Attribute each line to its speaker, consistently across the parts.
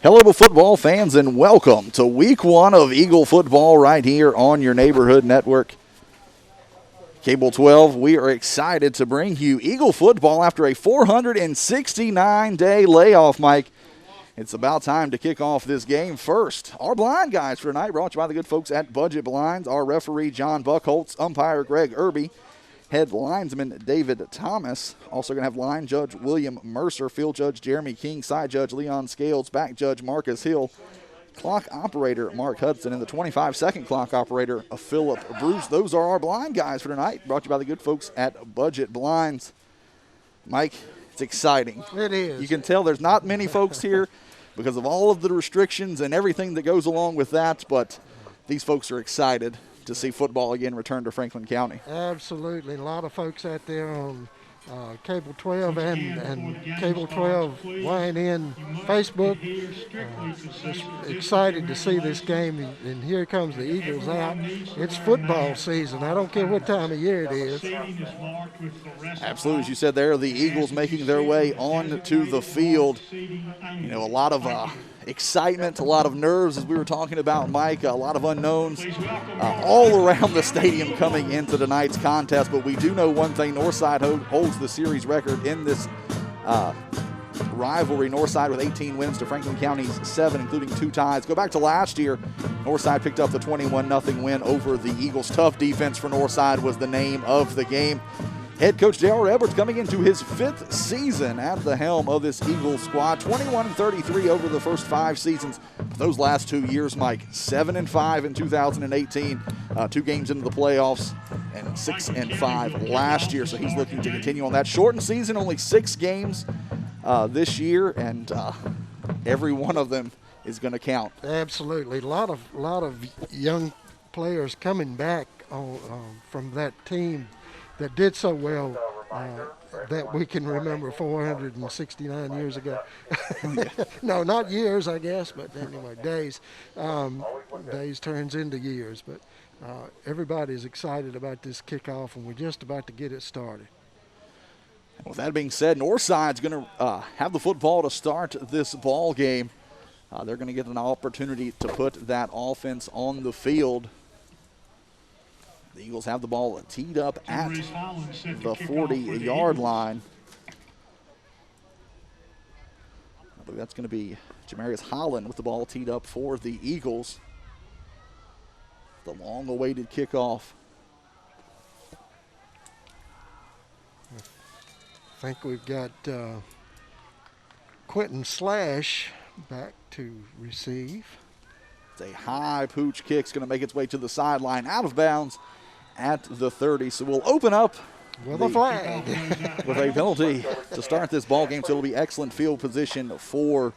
Speaker 1: Hello, football fans, and welcome to week one of Eagle football right here on your neighborhood network. Cable 12, we are excited to bring you Eagle football after a 469-day layoff, Mike. It's about time to kick off this game first. Our blind guys for tonight brought to you by the good folks at Budget Blinds. Our referee, John Buckholtz, umpire Greg Irby, head linesman David Thomas. Also going to have line judge William Mercer, field judge Jeremy King, side judge Leon Scales, back judge Marcus Hill, clock operator Mark Hudson, and the 25-second clock operator Philip Bruce. Those are our blind guys for tonight, brought to you by the good folks at Budget Blinds. Mike, it's exciting.
Speaker 2: It is.
Speaker 1: You can tell there's not many folks here because of all of the restrictions and everything that goes along with that, but these folks are excited to see football again return to Franklin County.
Speaker 2: Absolutely. A lot of folks out there on Cable 12 and Cable 12 YNN Facebook. Just excited to see this game, and here comes the Eagles out. It's football season. I don't care what time of year it is.
Speaker 1: Absolutely. As you said there, the Eagles making their way on to the field. You know, a lot of excitement, a lot of nerves, as we were talking about, Mike, a lot of unknowns all around the stadium coming into tonight's contest. But we do know one thing: Northside holds the series record in this rivalry. Northside with 18 wins to Franklin County's 7, including 2 ties. Go back to last year, Northside picked up the 21-0 win over the Eagles. Tough defense for Northside was the name of the game. Head coach J.R. Edwards coming into his 5th season at the helm of this Eagles squad. 21-33 over the first 5 seasons. Those last 2 years, Mike, 7-5 in 2018, 2 games into the playoffs, and 6-5 last year. So he's looking to continue on that. Shortened season, only 6 games this year, and every one of them is going to count.
Speaker 2: Absolutely. A lot of young players coming back from that team that did so well that we can remember 469 years ago. No, not years, I guess, but anyway, days. Days turns into years. But everybody's excited about this kickoff, and we're just about to get it started.
Speaker 1: With that being said, Northside's going to have the football to start this ball game. They're going to get an opportunity to put that offense on the field. The Eagles have the ball teed up at the 40-yard line. I believe that's going to be Jamarius Holland with the ball teed up for the Eagles. The long-awaited kickoff.
Speaker 2: I think we've got Quentin Slash back to receive.
Speaker 1: It's a high pooch kick. It's going to make its way to the sideline, out of bounds at the 30. So we'll open up
Speaker 2: with a flag.
Speaker 1: With a penalty to start this ball game. So it'll be excellent field position for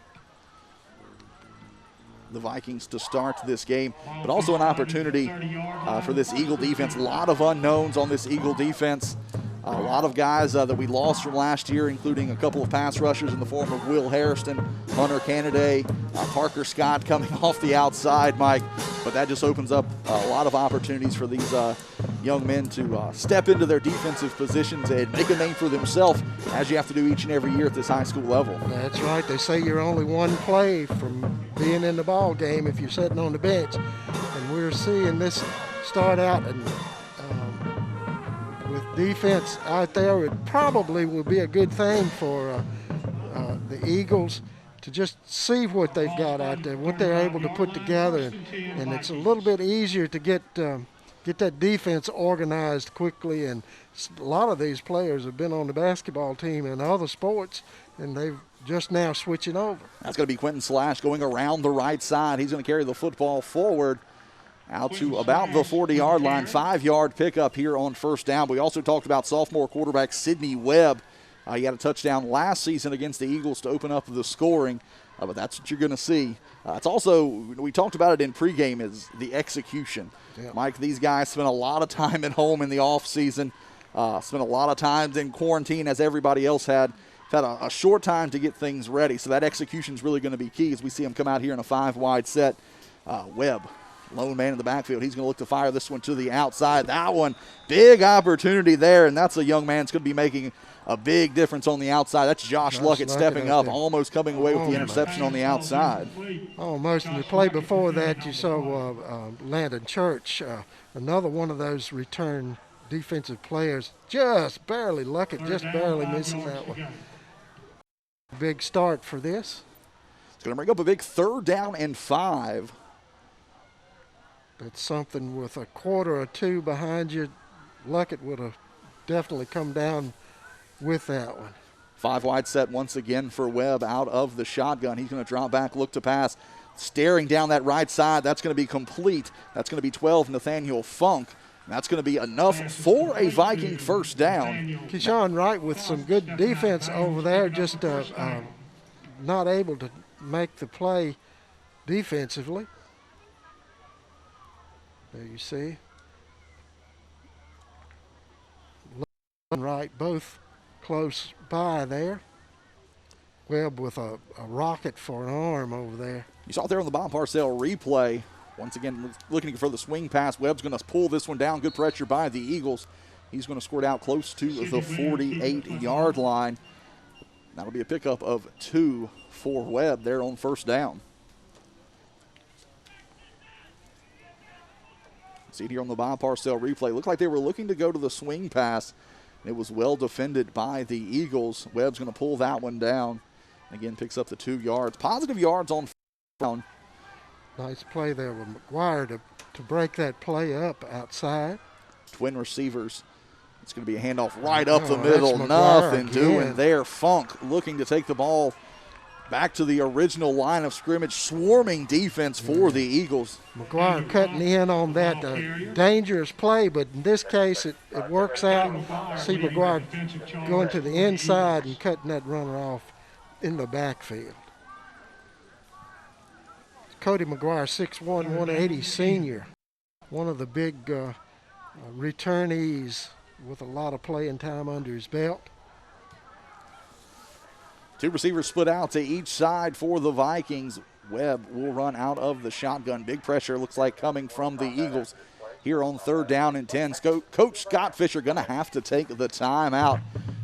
Speaker 1: the Vikings to start this game, but also an opportunity for this Eagle defense. A lot of unknowns on this Eagle defense. A lot of guys that we lost from last year, including a couple of pass rushers in the form of Will Hairston, Hunter Canada, Parker Scott coming off the outside, Mike. But that just opens up a lot of opportunities for these young men to step into their defensive positions and make a name for themselves, as you have to do each and every year at this high school level.
Speaker 2: That's right. They say you're only one play from being in the ball game if you're sitting on the bench. And we're seeing this start out, and with defense out there, it probably would be a good thing for the Eagles to just see what they've got out there, what they're able to put together, and it's a little bit easier to get that defense organized quickly. And a lot of these players have been on the basketball team and other sports, and they've just now switching over.
Speaker 1: That's going to be Quentin Slash going around the right side. He's going to carry the football forward out to about the 40-yard line. 5-yard pickup here on first down. We also talked about sophomore quarterback Sidney Webb. He had a touchdown last season against the Eagles to open up the scoring, but that's what you're going to see. It's also, we talked about it in pregame, is the execution. Yeah. Mike, these guys spent a lot of time at home in the offseason, spent a lot of time in quarantine as everybody else had. Had a short time to get things ready, so that execution is really going to be key as we see them come out here in a 5-wide set. Webb Lone man in the backfield. He's going to look to fire this one to the outside. That one, big opportunity there, and that's a young man that's going to be making a big difference on the outside. That's Josh Luckett stepping up, almost coming away with the interception on the outside.
Speaker 2: Almost. In the play before that, you saw Landon Church, another one of those return defensive players, just barely, Luckett just barely missing that one. Big start for this.
Speaker 1: It's going to bring up a big 3rd down and 5.
Speaker 2: That's something with a quarter or two behind you. Luckett would have definitely come down with that one.
Speaker 1: 5 wide set once again for Webb out of the shotgun. He's going to drop back, look to pass. Staring down that right side. That's going to be complete. That's going to be 12, Nathaniel Funk. And that's going to be enough for a Viking first down.
Speaker 2: Keyshawn Wright with some good defense over there, just not able to make the play defensively. There you see. And Wright both close by there. Webb with a rocket for an arm over there.
Speaker 1: You saw it there on the Bob Parcell replay. Once again, looking for the swing pass. Webb's going to pull this one down. Good pressure by the Eagles. He's going to score it out close to the 48-yard line. That'll be a pickup of 2 for Webb there on first down. See it here on the Bob Parcell replay. Looked like they were looking to go to the swing pass. It was well defended by the Eagles. Webb's going to pull that one down. Again, picks up the 2 yards. Positive yards on down.
Speaker 2: Nice play there with McGuire to break that play up outside.
Speaker 1: Twin receivers. It's going to be a handoff right up the middle. Nothing doing there. Funk looking to take the ball back to the original line of scrimmage. Swarming defense for the Eagles.
Speaker 2: McGuire cutting in on that dangerous play, but in this case it works out. See McGuire going to the inside and cutting that runner off in the backfield. Cody McGuire, 6'1", 180 senior. One of the big returnees with a lot of playing time under his belt.
Speaker 1: 2 receivers split out to each side for the Vikings. Webb will run out of the shotgun. Big pressure looks like coming from the Eagles here on 3rd down and 10. Coach Scott Fisher going to have to take the time out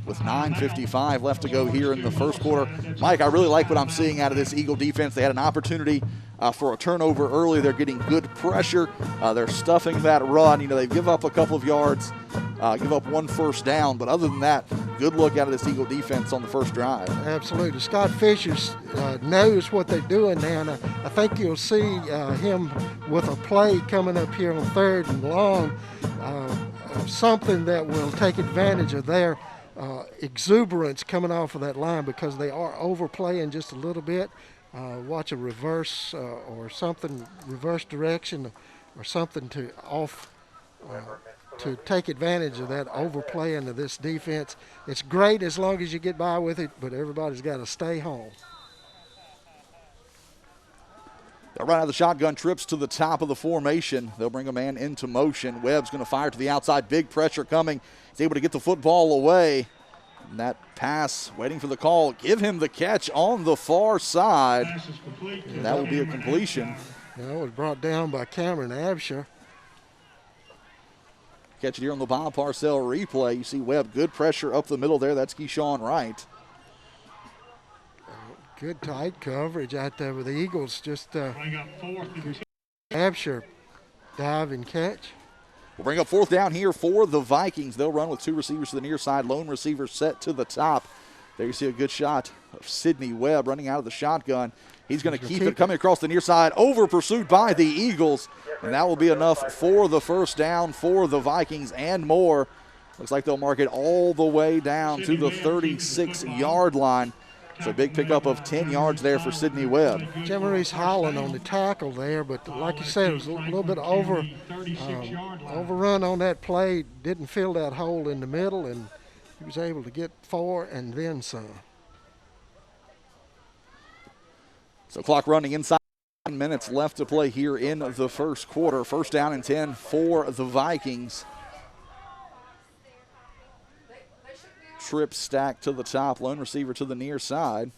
Speaker 1: with 9:55 left to go here in the first quarter. Mike, I really like what I'm seeing out of this Eagle defense. They had an opportunity for a turnover early. They're getting good pressure. They're stuffing that run. You know, they give up a couple of yards, give up 1 first down. But other than that, good look out of this Eagle defense on the first drive.
Speaker 2: Absolutely. Scott Fisher knows what they're doing now. And I think you'll see him with a play coming up here on 3rd and long, something that will take advantage of their exuberance coming off of that line, because they are overplaying just a little bit. Watch a reverse or something, reverse direction or something to take advantage of that overplaying of this defense. It's great as long as you get by with it, but everybody's got to stay home.
Speaker 1: They'll run out of the shotgun, trips to the top of the formation. They'll bring a man into motion. Webb's going to fire to the outside. Big pressure coming. He's able to get the football away. And that pass, waiting for the call. Give him the catch on the far side. And that will be a completion.
Speaker 2: It was brought down by Cameron Absher.
Speaker 1: Catch it here on the Bob Parcell replay. You see Webb, good pressure up the middle there. That's Keyshawn Wright.
Speaker 2: Good tight coverage out there with the Eagles. Just Absher dive and catch.
Speaker 1: We'll bring up 4th down here for the Vikings. They'll run with 2 receivers to the near side. Lone receiver set to the top. There you see a good shot of Sidney Webb running out of the shotgun. He's going to keep it coming across the near side. Over pursued by the Eagles. And that will be enough for the first down for the Vikings and more. Looks like they'll mark it all the way down to the 36-yard line. So a big pickup of 10 yards there for Sidney Webb.
Speaker 2: Jemaurice Holland on the tackle there, but like you said, it was a little bit overrun on that play. Didn't fill that hole in the middle, and he was able to get 4 and then some.
Speaker 1: So clock running inside. 9 minutes left to play here in the first quarter. First down and 10 for the Vikings. Trip stack to the top, lone receiver to the near side.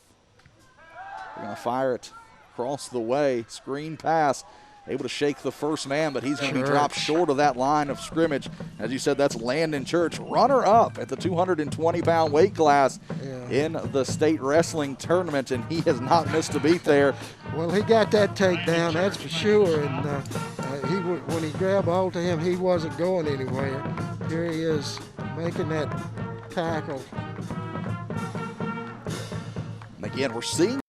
Speaker 1: They're going to fire it across the way. Screen pass. able to shake the first man, but he's going to be dropped short of that line of scrimmage. As you said, that's Landon Church, runner-up at the 220-pound weight class in the state wrestling tournament, and he has not missed a beat there.
Speaker 2: Well, he got that takedown, that's for sure, and when he grabbed hold of him, he wasn't going anywhere. Here he is making that tackle.
Speaker 1: And again, we're seeing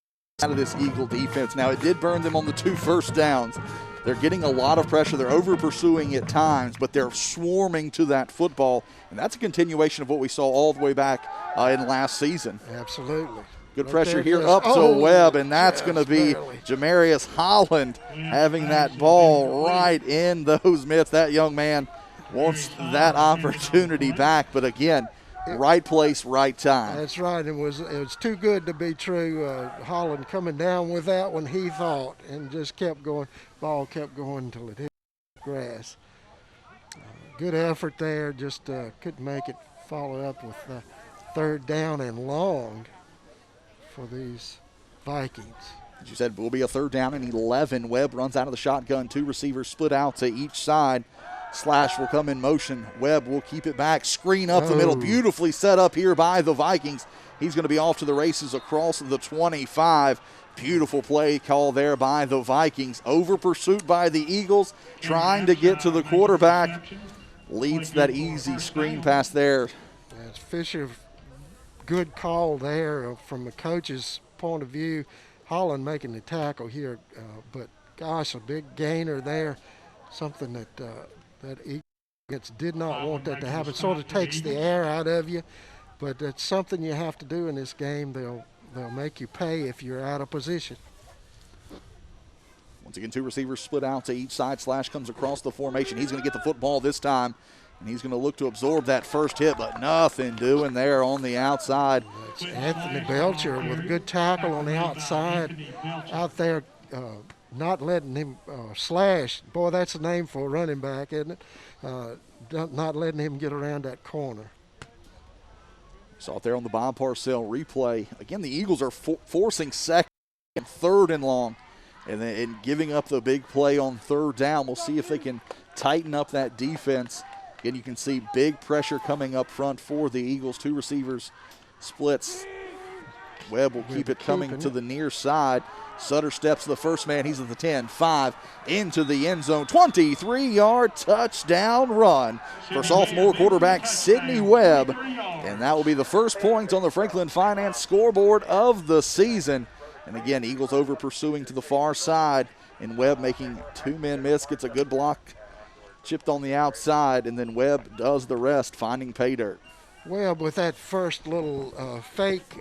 Speaker 1: out of this Eagle defense. Now, it did burn them on the 2 first downs. They're getting a lot of pressure. They're over-pursuing at times, but they're swarming to that football, and that's a continuation of what we saw all the way back in last season.
Speaker 2: Absolutely.
Speaker 1: Good pressure here up to Webb, and that's going to be Jamarius Holland having that ball right in those mitts. That young man wants that opportunity back, but again, right place, right time.
Speaker 2: That's right. It was too good to be true. Holland coming down with that one, he thought, and just kept going. Ball kept going until it hit the grass. Good effort there. Just couldn't make it. Follow up with 3rd down and long for these Vikings.
Speaker 1: As you said, it will be a 3rd down and 11. Webb runs out of the shotgun. 2 receivers split out to each side. Slash will come in motion. Webb will keep it back. Screen up the middle. Beautifully set up here by the Vikings. He's going to be off to the races across the 25. Beautiful play call there by the Vikings. Over pursuit by the Eagles. Trying to get to the quarterback. Leads that easy screen pass there.
Speaker 2: That's Fisher. Good call there from the coach's point of view. Holland making the tackle here. But, gosh, a big gainer there. Something that Eagles did not want that to happen. Sort of takes the air out of you, but it's something you have to do in this game. They'll make you pay if you're out of position.
Speaker 1: Once again, 2 receivers split out to each side. Slash comes across the formation. He's going to get the football this time, and he's going to look to absorb that first hit, but nothing doing there on the outside.
Speaker 2: It's Anthony Belcher with a good tackle on the outside out there. Not letting him Slash. Boy, that's a name for a running back, isn't it? Not letting him get around that corner.
Speaker 1: Saw it there on the Bob Parcell replay. Again, the Eagles are forcing 2nd and 3rd and long and giving up the big play on 3rd down. We'll see if they can tighten up that defense. Again, you can see big pressure coming up front for the Eagles. 2 receivers splits. Webb will keep it coming to the near side. Sutter steps to the first man. He's at the 10, 5, into the end zone. 23-yard touchdown run for sophomore quarterback Sidney Webb. And that will be the first point on the Franklin Finance scoreboard of the season. And again, Eagles over pursuing to the far side. And Webb making 2 men miss, gets a good block chipped on the outside. And then Webb does the rest, finding pay dirt.
Speaker 2: Webb with that first little fake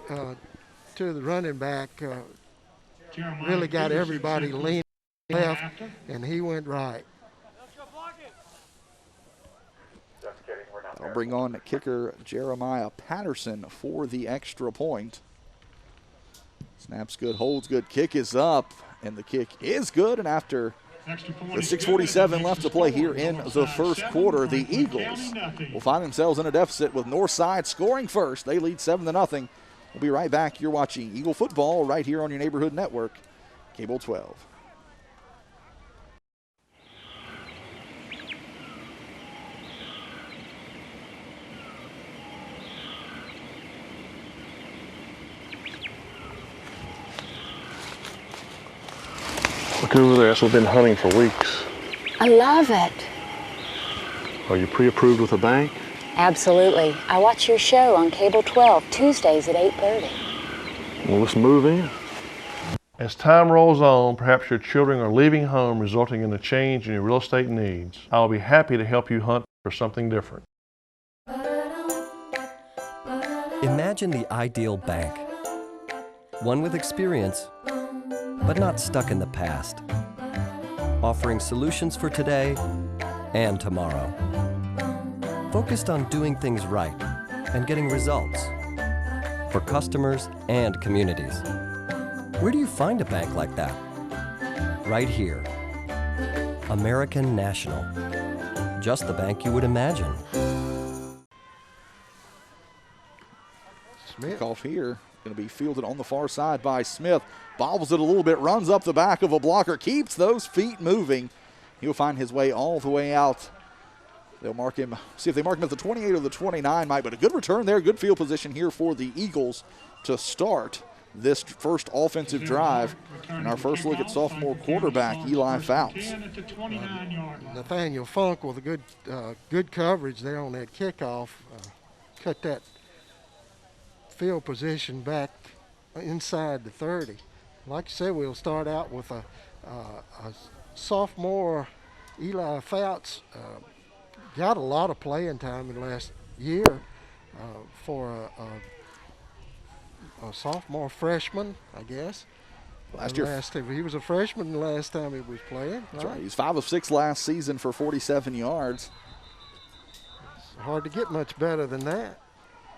Speaker 2: to the running back, really got everybody leaning left, and he went right.
Speaker 1: I'll bring on kicker Jeremiah Patterson for the extra point. Snaps good, holds good, kick is up, and the kick is good. And after the 6:47 left to play here in the first quarter, the Eagles will find themselves in a deficit with Northside scoring first. They lead 7-0. We'll be right back. You're watching Eagle football right here on your neighborhood network, Cable 12.
Speaker 3: Look over there, that's what we've been hunting for weeks.
Speaker 4: I love it.
Speaker 3: Are you pre-approved with a bank?
Speaker 4: Absolutely. I watch your show on Cable 12, Tuesdays at 8:30.
Speaker 3: Well, let's move in. As time rolls on, perhaps your children are leaving home, resulting in a change in your real estate needs. I'll be happy to help you hunt for something different.
Speaker 5: Imagine the ideal bank. One with experience, but not stuck in the past. Offering solutions for today and tomorrow. Focused on doing things right and getting results for customers and communities. Where do you find a bank like that? Right here. American National. Just the bank you would imagine.
Speaker 1: Smith off here. Going to be fielded on the far side by Smith. Bobbles it a little bit, runs up the back of a blocker, keeps those feet moving. He'll find his way all the way out. They'll mark him, see if they mark him at the 28 or the 29, Mike, but a good return there, good field position here for the Eagles to start this first offensive drive. And our first look at sophomore quarterback Eli Fouts.
Speaker 2: Nathaniel Funk with a good coverage there on that kickoff. Cut that field position back inside the 30. Like I said, we'll start out with a sophomore Eli Fouts. Got a lot of playing time in the last year for a sophomore freshman, I guess.
Speaker 1: Last year,
Speaker 2: he was a freshman the last time he was playing.
Speaker 1: That's right. He was 5 of 6 last season for 47 yards.
Speaker 2: It's hard to get much better than that.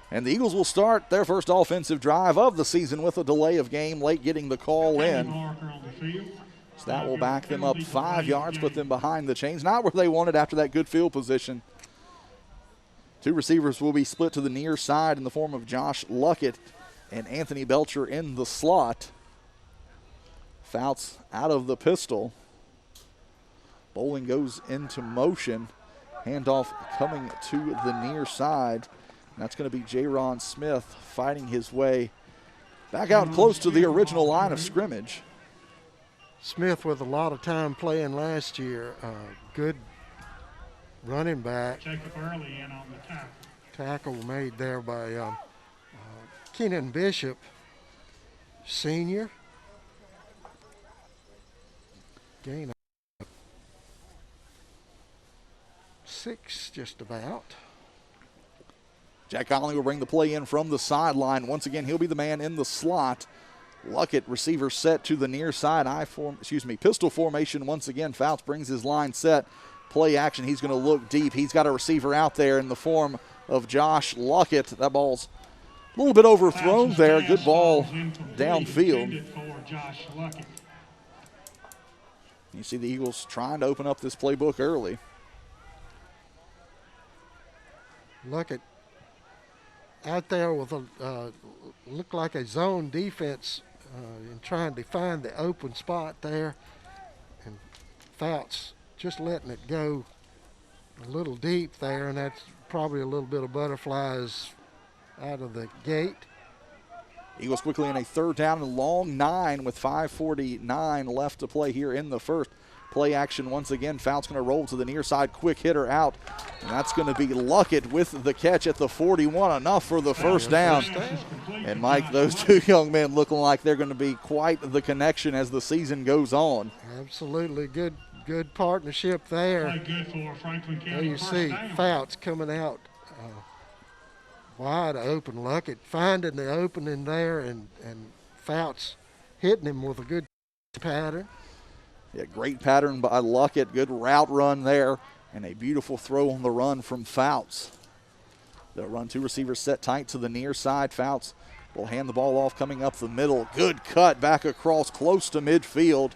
Speaker 1: And the Eagles will start their first offensive drive of the season with a delay of game, late getting the call in. So that will back them up 5 yards, put them behind the chains. Not where they wanted after that good field position. 2 receivers will be split to the near side in the form of Josh Luckett and Anthony Belcher in the slot. Fouts out of the pistol. Bowling goes into motion. Handoff coming to the near side. And that's going to be J-Ron Smith fighting his way back out close to the original line of scrimmage.
Speaker 2: Smith with a lot of time playing last year. Good running back.
Speaker 6: Jacob Early in on the tackle.
Speaker 2: Tackle made there by Kenan Bishop, senior. Gain of 6 just about.
Speaker 1: Jack Conley will bring the play in from the sideline. Once again, he'll be the man in the slot. Luckett, receiver set to the near side. Pistol formation once again. Fouts brings his line set. Play action. He's going to look deep. He's got a receiver out there in the form of Josh Luckett. That ball's a little bit overthrown there. Good ball downfield. You see the Eagles trying to open up this playbook early.
Speaker 2: Luckett out there with a look like a zone defense and trying to find the open spot there, and Fouts just letting it go a little deep there, and that's probably a little bit of butterflies out of the gate.
Speaker 1: Eagles quickly in a 3rd down and long 9 with 5:49 left to play here in the first. Play action once again. Fouts going to roll to the near side. Quick hitter out. And that's going to be Luckett with the catch at the 41. Enough for the first down. And, Mike, those 2 young men looking like they're going to be quite the connection as the season goes on.
Speaker 2: Absolutely. Good partnership there. There you see Fouts coming out wide open. Luckett finding the opening there, and Fouts hitting him with a good pattern.
Speaker 1: Yeah, great pattern by Luckett. Good route run there, and a beautiful throw on the run from Fouts. They'll run 2 receivers set tight to the near side. Fouts will hand the ball off coming up the middle. Good cut back across close to midfield.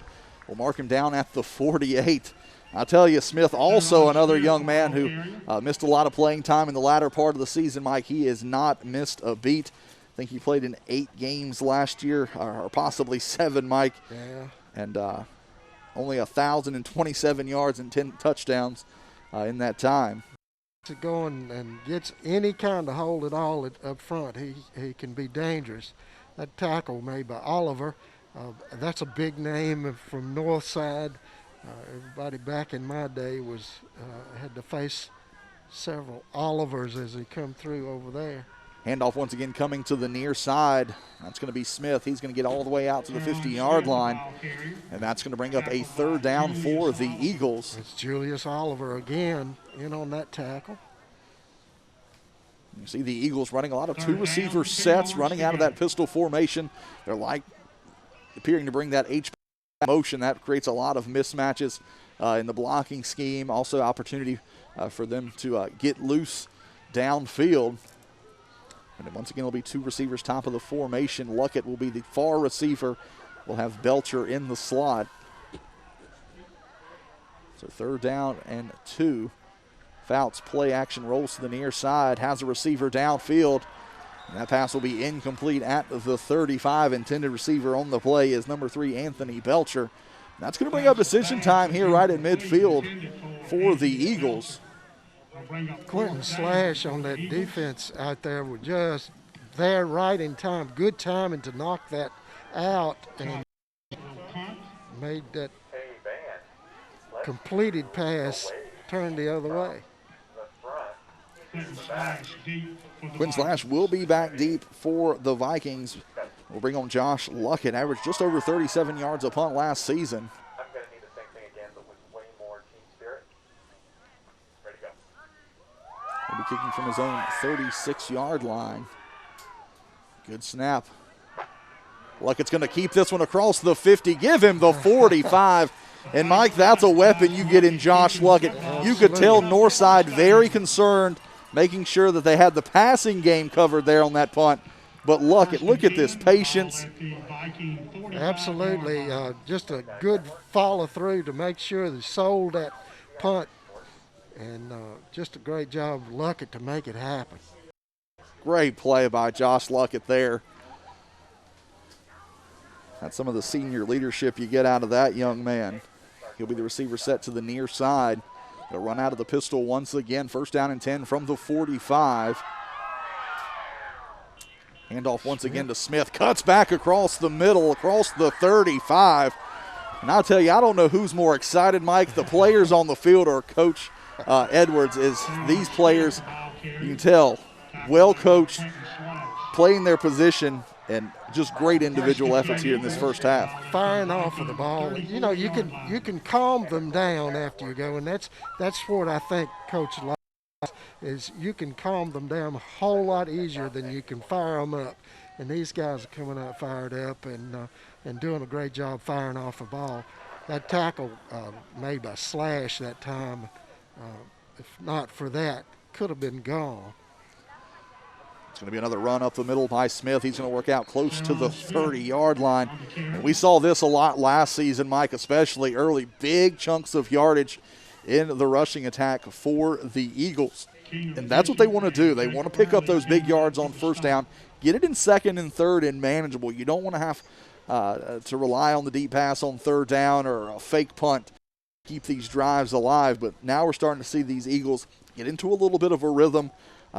Speaker 1: We'll mark him down at the 48. I tell you, Smith, also another young man who missed a lot of playing time in the latter part of the season, Mike. He has not missed a beat. I think he played in 8 games last year, or possibly 7, Mike.
Speaker 2: Yeah.
Speaker 1: And only 1,027 yards and 10 touchdowns in that time.
Speaker 2: To go and gets any kind of hold at all up front, he can be dangerous. That tackle made by Oliver, that's a big name from Northside. Everybody back in my day had to face several Olivers as they come through over there.
Speaker 1: Handoff once again coming to the near side. That's going to be Smith. He's going to get all the way out to the 50-yard line. And that's going to bring up a 3rd down for the Eagles.
Speaker 2: It's Julius Oliver again in on that tackle.
Speaker 1: You see the Eagles running a lot of 2 receiver sets, running out of that pistol formation. They're appearing to bring that H motion. That creates a lot of mismatches in the blocking scheme. Also opportunity for them to get loose downfield. And once again, it'll be 2 receivers top of the formation. Luckett will be the far receiver. We'll have Belcher in the slot. So 3rd down and 2. Fouts play action rolls to the near side. Has a receiver downfield. And that pass will be incomplete at the 35. Intended receiver on the play is number 3, Anthony Belcher. That's going to bring up decision time here right at midfield for the Eagles.
Speaker 2: Quentin Slash on that defense out there were just there right in time. Good timing to knock that out and made that completed pass turn the other way.
Speaker 1: Quinn Slash will be back deep for the Vikings. We'll bring on Josh Luckett, averaged just over 37 yards a punt last season.
Speaker 7: I'm going to need the same thing again, but with way more team spirit. Ready to go.
Speaker 1: He'll be kicking from his own 36-yard line. Good snap. Luckett's going to keep this one across the 50. Give him the 45. And, Mike, that's a weapon you get in Josh Luckett. You could tell Northside very concerned, making sure that they had the passing game covered there on that punt. But Luckett, look at this patience.
Speaker 2: Absolutely. Just a good follow-through to make sure they sold that punt. And just a great job of Luckett to make it happen.
Speaker 1: Great play by Josh Luckett there. That's some of the senior leadership you get out of that young man. He'll be the receiver set to the near side. They'll run out of the pistol once again. First down and 10 from the 45. Handoff once again to Smith. Cuts back across the middle, across the 35. And I'll tell you, I don't know who's more excited, Mike, the players on the field or Coach Edwards. Is these players, you can tell, well coached, playing their position, and just great individual efforts here in this first half.
Speaker 2: Firing off of the ball. You know, you can calm them down after you go, and that's what I think Coach likes, is you can calm them down a whole lot easier than you can fire them up. And these guys are coming out fired up and doing a great job firing off the ball. That tackle made by Slash that time, if not for that, could have been gone.
Speaker 1: It's going to be another run up the middle by Smith. He's going to work out close to the 30-yard line. And we saw this a lot last season, Mike, especially early. Big chunks of yardage in the rushing attack for the Eagles. And that's what they want to do. They want to pick up those big yards on first down, get it in second and third and manageable. You don't want to have to rely on the deep pass on third down or a fake punt. Keep these drives alive. But now we're starting to see these Eagles get into a little bit of a rhythm.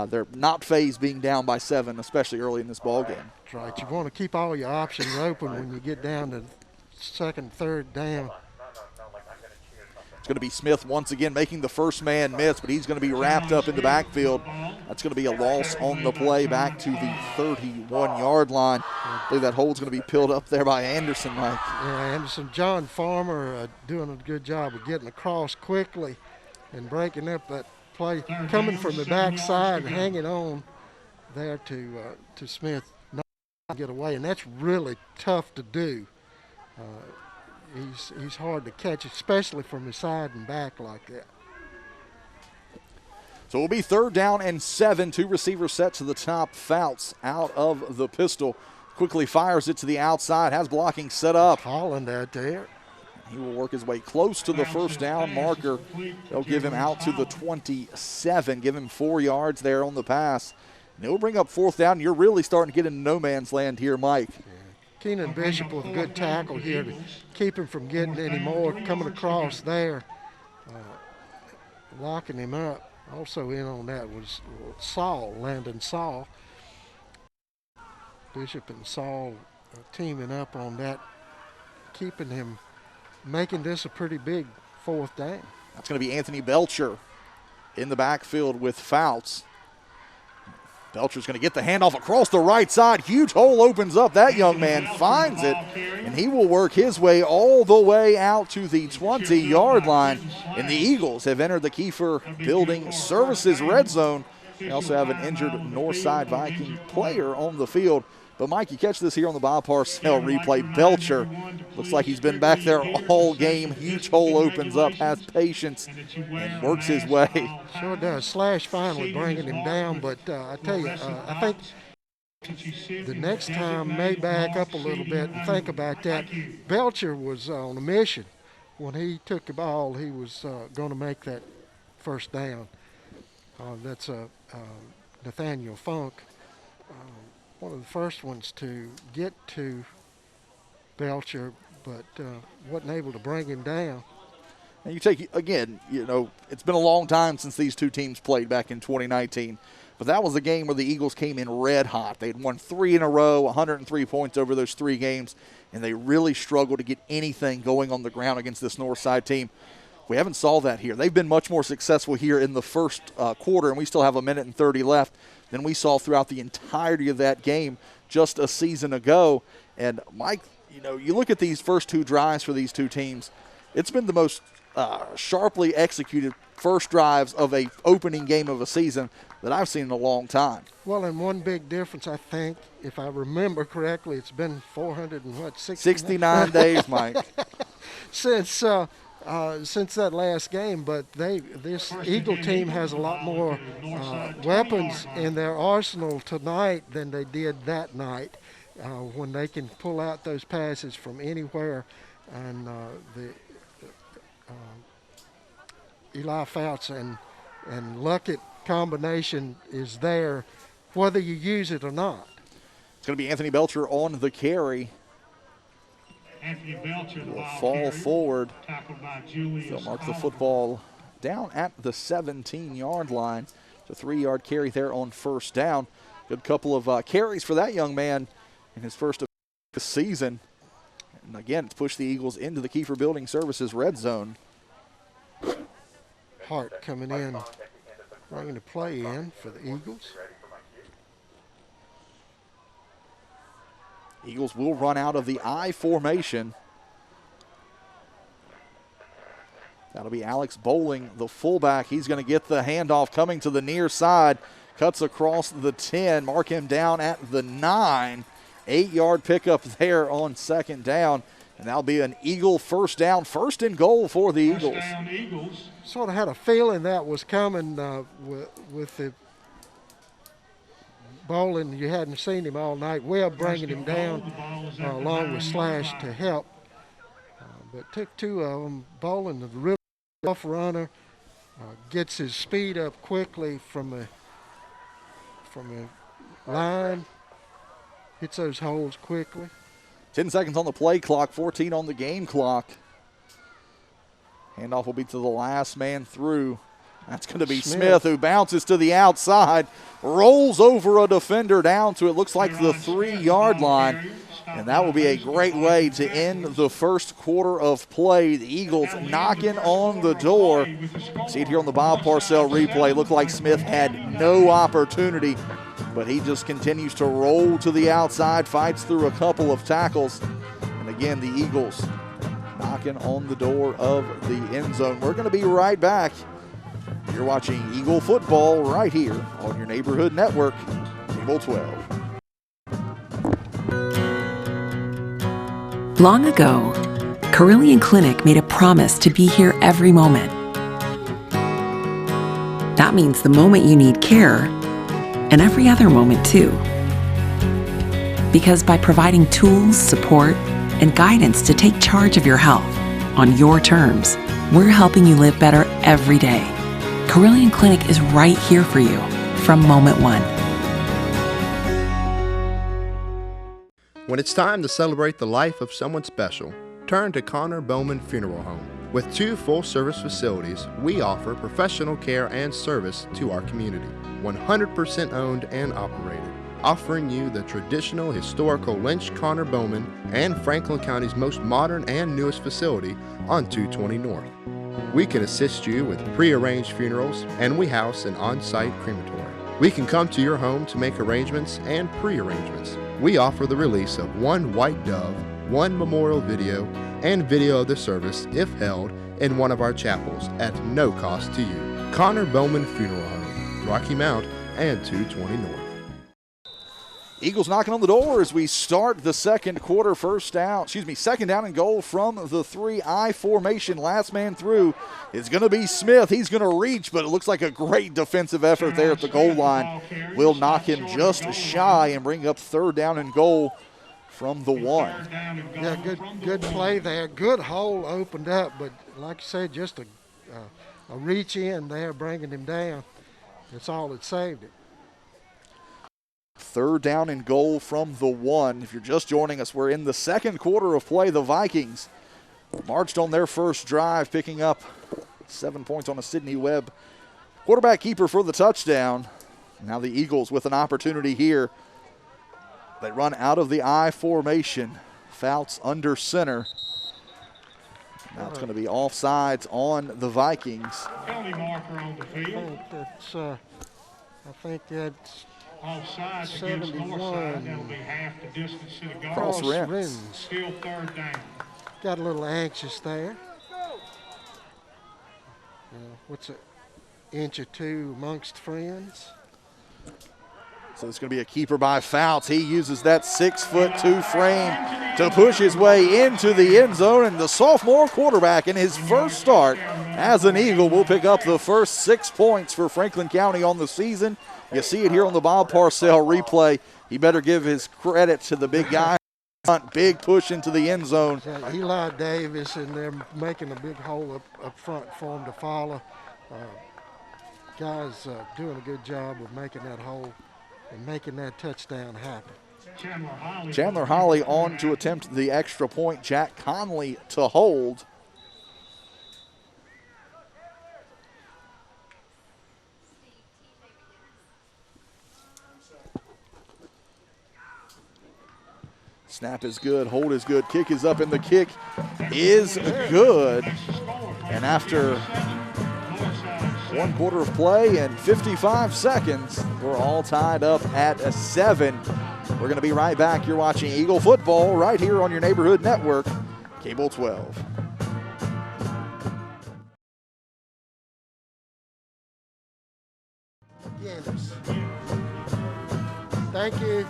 Speaker 1: They're not phased being down by 7, especially early in this ball game.
Speaker 2: That's right. You want to keep all your options open when you get down to second, third down.
Speaker 1: It's going to be Smith once again making the first man miss, but he's going to be wrapped up in the backfield. That's going to be a loss on the play back to the 31-yard line. I believe that hold's going to be peeled up there by Anderson, Mike.
Speaker 2: Yeah, Anderson. John Farmer doing a good job of getting across quickly and breaking up that play, coming from the backside, hanging on there to Smith, not to get away, and that's really tough to do. He's hard to catch, especially from the side and back like that.
Speaker 1: So it'll be third down and 7. 2 receivers set to the top. Fouts out of the pistol. Quickly fires it to the outside. Has blocking set up.
Speaker 2: Holland out there.
Speaker 1: He will work his way close to the first down marker. They'll give him out to the 27. Give him 4 yards there on the pass. And it'll bring up fourth down. You're really starting to get into no man's land here, Mike.
Speaker 2: Keenan Bishop with a good tackle here to keep him from getting any more. Coming across there, locking him up. Also in on that was Landon Saul. Bishop and Saul teaming up on that, keeping him, making this a pretty big fourth down.
Speaker 1: That's going to be Anthony Belcher in the backfield with Fouts. Belcher's going to get the handoff across the right side. Huge hole opens up. That young man finds it, and he will work his way all the way out to the 20-yard line. And the Eagles have entered the Kiefer Building Services red zone. They also have an injured Northside Viking player on the field. But, Mike, you catch this here on the Bob Parcell replay. Belcher looks like he's been back there all game. Huge hole opens up, has patience, and works his way.
Speaker 2: Sure does. Slash finally bringing him down, but I tell you, I think the next time may back up a little bit and think about that. Belcher was on a mission. When he took the ball, he was going to make that first down. That's Nathaniel Funk. one of the first ones to get to Belcher, but wasn't able to bring him down.
Speaker 1: And you take, again, it's been a long time since these two teams played back in 2019. But that was a game where the Eagles came in red hot. They'd won 3 in a row, 103 points over those 3 games, and they really struggled to get anything going on the ground against this Northside team. We haven't saw that here. They've been much more successful here in the first quarter, and we still have 1:30 left, than we saw throughout the entirety of that game just a season ago. And, Mike, you look at these first 2 drives for these two teams, it's been the most sharply executed first drives of a opening game of a season that I've seen in a long time.
Speaker 2: Well, and one big difference, I think, if I remember correctly, it's been
Speaker 1: 69 days, Mike.
Speaker 2: since that last game. But this Eagle team has a lot more weapons in their arsenal tonight than they did that night, when they can pull out those passes from anywhere, and Eli Fouts and Luckett combination is there, whether you use it or not.
Speaker 1: It's going to be Anthony Belcher on the carry.
Speaker 6: Anthony Belcher
Speaker 1: Will fall forward.
Speaker 6: Tackled by Julius
Speaker 1: They'll mark the
Speaker 6: Oliver.
Speaker 1: football down at the 17-yard line. It's a 3-yard carry there on first down. Good couple of carries for that young man in his first of the season. And again, it's pushed the Eagles into the Kiefer Building Services red zone.
Speaker 2: Hart coming in, bringing the play in for the Eagles.
Speaker 1: Eagles will run out of the I formation. That'll be Alex Bowling, the fullback. He's going to get the handoff coming to the near side. Cuts across the 10. Mark him down at the 9. 8-yard pickup there on second down. And that'll be an Eagle first down, first and goal for the Eagles.
Speaker 6: First down, Eagles.
Speaker 2: Sort of had a feeling that was coming with the Bowling. You hadn't seen him all night. Webb bringing him down along with Slash to help. But took 2 of them. Bowling, the really tough runner, gets his speed up quickly from a line, hits those holes quickly.
Speaker 1: 10 seconds on the play clock, 14 on the game clock. Handoff will be to the last man through. That's going to be Smith, who bounces to the outside, rolls over a defender down to, it looks like, the 3-yard line. And that will be a great way to end the first quarter of play. The Eagles knocking on the door. See it here on the Bob Parcell replay. Looked like Smith had no opportunity, but he just continues to roll to the outside, fights through a couple of tackles. And again, the Eagles knocking on the door of the end zone. We're going to be right back. You're watching Eagle football right here on your neighborhood network, Cable 12.
Speaker 8: Long ago, Carillion Clinic made a promise to be here every moment. That means the moment you need care, and every other moment too. Because by providing tools, support, and guidance to take charge of your health on your terms, we're helping you live better every day. Carillion Clinic is right here for you from moment one.
Speaker 9: When it's time to celebrate the life of someone special, turn to Connor Bowman Funeral Home. With 2 full-service facilities, we offer professional care and service to our community. 100% owned and operated, offering you the traditional historical Lynch Connor Bowman and Franklin County's most modern and newest facility on 220 North. We can assist you with pre-arranged funerals, and we house an on-site crematory. We can come to your home to make arrangements and pre-arrangements. We offer the release of 1 white dove, 1 memorial video, and video of the service if held in one of our chapels at no cost to you. Connor Bowman Funeral Home, Rocky Mount and 220 North.
Speaker 1: Eagles knocking on the door as we start the second quarter. Second down and goal from the 3-I formation. Last man through is going to be Smith. He's going to reach, but it looks like a great defensive effort there at the goal line. Will knock him just shy and bring up third down and goal from the 1.
Speaker 2: Yeah, good play there. Good hole opened up, but like I said, just a reach in there, bringing him down. That's all that saved it.
Speaker 1: Third down and goal from the 1. If you're just joining us, we're in the second quarter of play. The Vikings marched on their first drive, picking up 7 points on a Sidney Webb quarterback keeper for the touchdown. Now the Eagles with an opportunity here. They run out of the I formation. Fouts under center. Now it's going to be offsides on the Vikings.
Speaker 6: Penalty marker on the field.
Speaker 2: I think that's
Speaker 6: Offsides against
Speaker 2: 71.
Speaker 6: Northside. That'll be half the distance to the goal.
Speaker 1: Cross rims.
Speaker 2: rims.
Speaker 6: Still third down.
Speaker 2: Got a little anxious there. What's an inch or two amongst friends?
Speaker 1: So it's going to be a keeper by Fouts. He uses that 6'2" frame to push his way into the end zone, and the sophomore quarterback in his first start as an Eagle will pick up the first 6 points for Franklin County on the season. You see it here on the Bob Parcell replay. He better give his credit to the big guy. Big push into the end zone.
Speaker 2: Eli Davis, and they're making a big hole up front for him to follow. Guys doing a good job of making that hole and making that touchdown happen.
Speaker 1: Chandler Holly on to attempt the extra point. Jack Conley to hold. Snap is good, hold is good, kick is up, and the kick is good. And after 1 quarter of play and 55 seconds, we're all tied up at a 7. We're going to be right back. You're watching Eagle football right here on your neighborhood network, Cable 12.
Speaker 2: Yes. Thank you.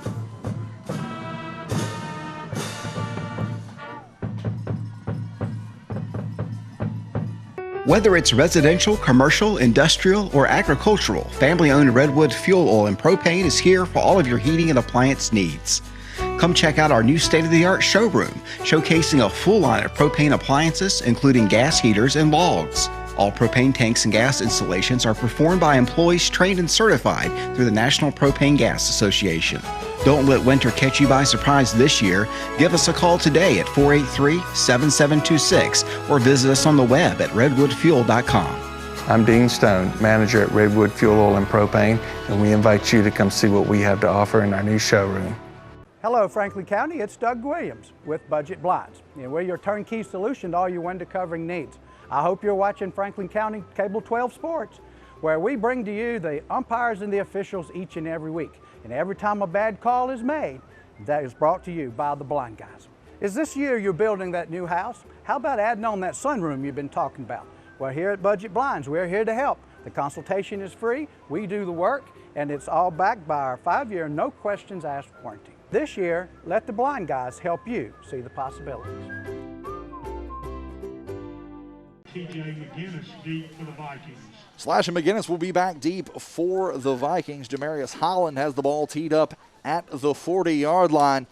Speaker 10: Whether it's residential, commercial, industrial, or agricultural, family-owned Redwood Fuel Oil and Propane is here for all of your heating and appliance needs. Come check out our new state-of-the-art showroom, showcasing a full line of propane appliances, including gas heaters and logs. All propane tanks and gas installations are performed by employees trained and certified through the National Propane Gas Association. Don't let winter catch you by surprise this year. Give us a call today at 483-7726 or visit us on the web at redwoodfuel.com.
Speaker 11: I'm Dean Stone, manager at Redwood Fuel Oil and Propane, and we invite you to come see what we have to offer in our new showroom.
Speaker 12: Hello, Franklin County. It's Doug Williams with Budget Blinds. We're your turnkey solution to all your window covering needs. I hope you're watching Franklin County Cable 12 Sports, where we bring to you the umpires and the officials each and every week. And every time a bad call is made, that is brought to you by the blind guys. Is this year you're building that new house? How about adding on that sunroom you've been talking about? Well, here at Budget Blinds, we're here to help. The consultation is free, we do the work, and it's all backed by our 5-year, no questions asked warranty. This year, let the blind guys help you see the possibilities.
Speaker 6: TJ McGinnis deep for the Vikings.
Speaker 1: Slash and McGinnis will be back deep for the Vikings. Demarius Holland has the ball teed up at the 40-yard line.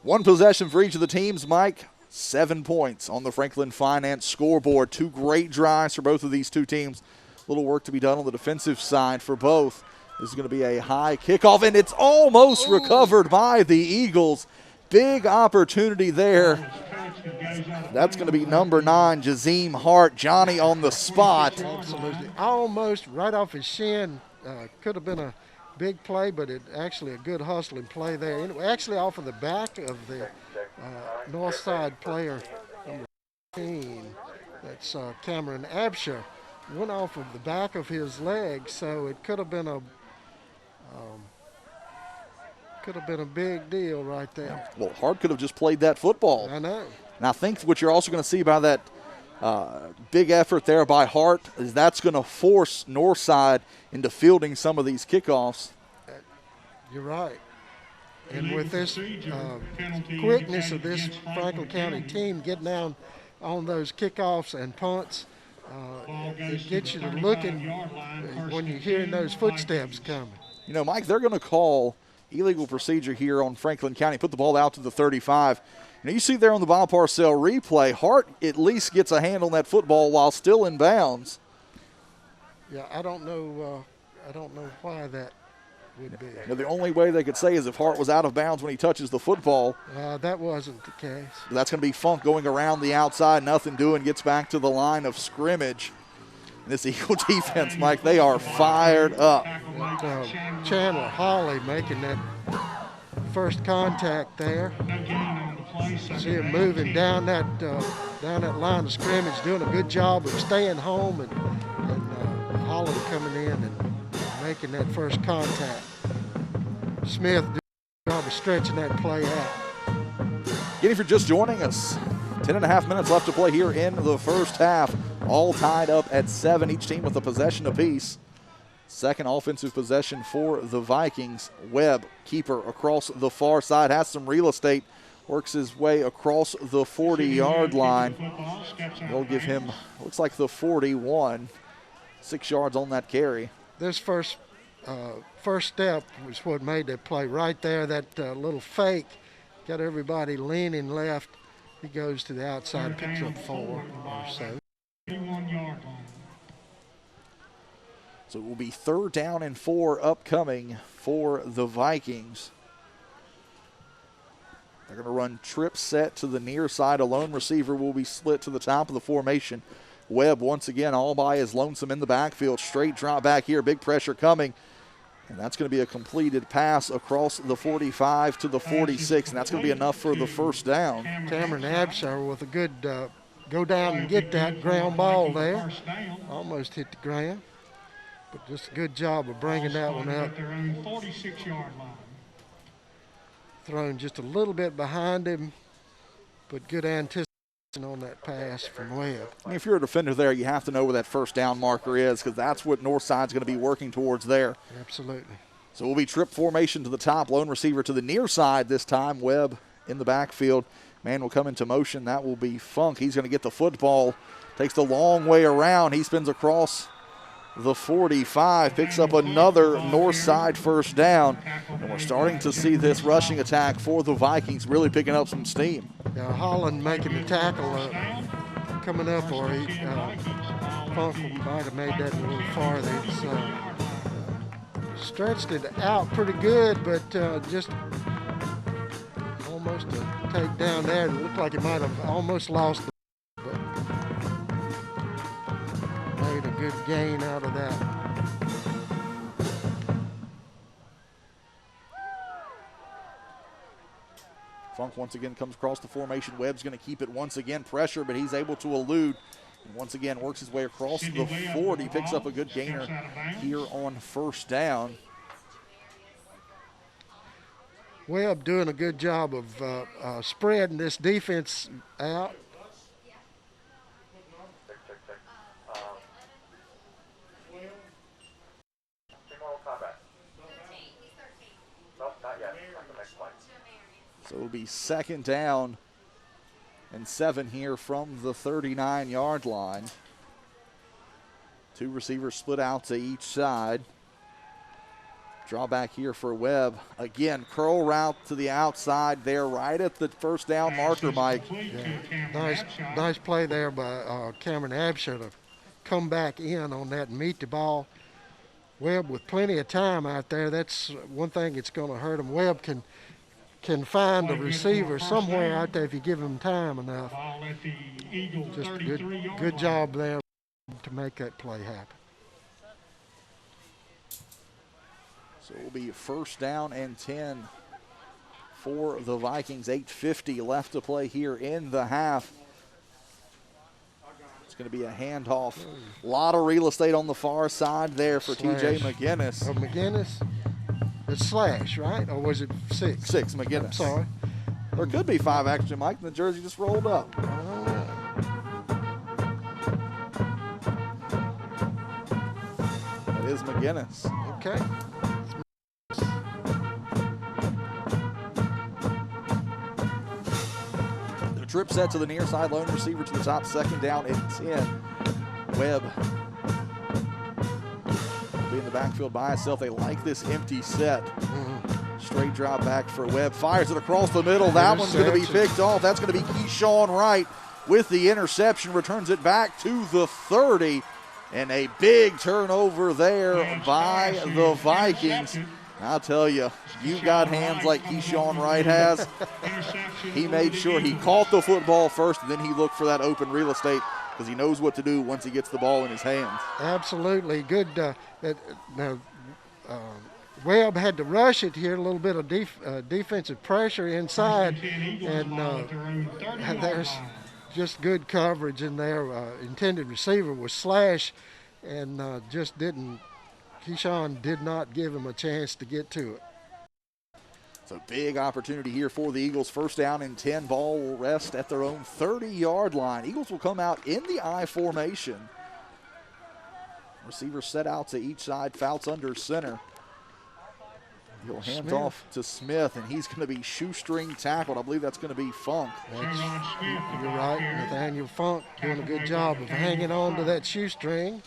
Speaker 1: 1 possession for each of the teams, Mike. 7 points on the Franklin Finance scoreboard. 2 great drives for both of these two teams. A little work to be done on the defensive side for both. This is going to be a high kickoff, and it's almost recovered by the Eagles. Big opportunity there. That's going to be number 9, Jazim Hart. Johnny on the spot.
Speaker 2: Absolutely. Almost right off his shin. Could have been a big play, but it actually a good hustling play there. Anyway, actually off of the back of the Northside player, number 15. That's Cameron Absher. Went off of the back of his leg, so it could have been a big deal right there.
Speaker 1: Well, Hart could have just played that football.
Speaker 2: I know.
Speaker 1: And I think what you're also going to see by that big effort there by Hart is that's going to force Northside into fielding some of these kickoffs.
Speaker 2: You're right. And with this quickness of this Franklin County team getting down on those kickoffs and punts, it gets you to looking when you're hearing those footsteps coming.
Speaker 1: You know, Mike, they're going to call illegal procedure here on Franklin County, put the ball out to the 35. You know, you see there on the Bob Parcell replay, Hart at least gets a hand on that football while still in bounds.
Speaker 2: Yeah, I don't know why that would be.
Speaker 1: Now, the only way they could say is if Hart was out of bounds when he touches the football.
Speaker 2: That wasn't the case.
Speaker 1: That's going to be Funk going around the outside, nothing doing, gets back to the line of scrimmage. And this Eagle defense, Mike, they are fired up.
Speaker 2: Chandler Hawley making that first contact there. See him moving down that line of scrimmage, doing a good job of staying home, and Hawley coming in and making that first contact. Smith doing a job of stretching that play out.
Speaker 1: Again, if you're just joining us, 10.5 minutes left to play here in the first half. All tied up at 7, each team with a possession apiece. Second offensive possession for the Vikings. Webb, keeper across the far side, has some real estate, works his way across the 40-yard line. They'll give him, looks like the 41, 6 yards on that carry.
Speaker 2: This first step was what made that play right there. That little fake got everybody leaning left. He goes to the outside, picks up 4 or so.
Speaker 6: 1-yard line.
Speaker 1: So it will be 3rd down and 4 upcoming for the Vikings. They're going to run trip set to the near side. A lone receiver will be split to the top of the formation. Webb once again all by his lonesome in the backfield. Straight drop back here, big pressure coming. And that's going to be a completed pass across the 45 to the 46, and that's going to be enough for the first down.
Speaker 2: Cameron Abshire with a good go down and get that ground ball there. Almost hit the ground, but just a good job of bringing that one up.
Speaker 6: Their own 46-yard line.
Speaker 2: Thrown just a little bit behind him, but good anticipation on that pass from Webb.
Speaker 1: I mean, if you're a defender there, you have to know where that first down marker is, because that's what Northside's going to be working towards there.
Speaker 2: Absolutely.
Speaker 1: So we'll be trip formation to the top, lone receiver to the near side this time. Webb in the backfield. Man will come into motion. That will be Funk. He's going to get the football. Takes the long way around. He spins across the 45, picks up another north side first down. And we're starting to see this rushing attack for the Vikings really picking up some steam.
Speaker 2: Yeah, Holland making the tackle coming up, or Funk might have made that a little farther. It's, stretched it out pretty good, but just almost a takedown there. It looked like it might have almost lost the but made a good gain out of that.
Speaker 1: Funk once again comes across the formation. Webb's going to keep it once again. Pressure, but he's able to elude. And once again works his way across the 40. Picks up a good gainer here on first down.
Speaker 2: Webb doing a good job of spreading this defense out.
Speaker 1: So it'll be 2nd down and 7 here from the 39-yard line. 2 receivers split out to each side. Draw back here for Webb. Again, curl route to the outside there, right at the first down marker, Mike.
Speaker 2: Yeah. Nice play there by Cameron Abshire to come back in on that and meet the ball. Webb with plenty of time out there. That's one thing that's going to hurt him. Webb can find a receiver somewhere out there if you give him time enough. Just a good job there to make that play happen.
Speaker 1: So it will be 1st down and 10 for the Vikings. 8:50 left to play here in the half. It's going to be a handoff. A lot of real estate on the far side there for TJ McGinnis.
Speaker 2: Oh, McGinnis? It's Slash, right? Or was it 6?
Speaker 1: 6, McGinnis.
Speaker 2: I'm sorry.
Speaker 1: There could be 5 actually, Mike, and the jersey just rolled up. That is McGinnis.
Speaker 2: Okay.
Speaker 1: The trip set to the near side, lone receiver to the top, 2nd down and 10. Webb will be in the backfield by himself. They like this empty set. Straight drop back for Webb. Fires it across the middle. That one's going to be picked off. That's going to be Keyshawn Wright with the interception. Returns it back to the 30. And a big turnover there by the Vikings. I'll tell you, you got hands like Keyshawn Wright has. He made sure he caught the football first, and then he looked for that open real estate because he knows what to do once he gets the ball in his hands.
Speaker 2: Absolutely. Good. Webb had to rush it here, a little bit of defensive pressure inside, and there's just good coverage in there. Intended receiver was Slash, and Keyshawn did not give him a chance to get to it.
Speaker 1: So big opportunity here for the Eagles. First down and 10. Ball will rest at their own 30-yard line. Eagles will come out in the I formation. Receivers set out to each side. Fouts under center. He'll hand off to Smith, and he's going to be shoestring tackled. I believe that's going to be Funk.
Speaker 2: You're right. Nathaniel Funk doing a good job of hanging on to that shoestring.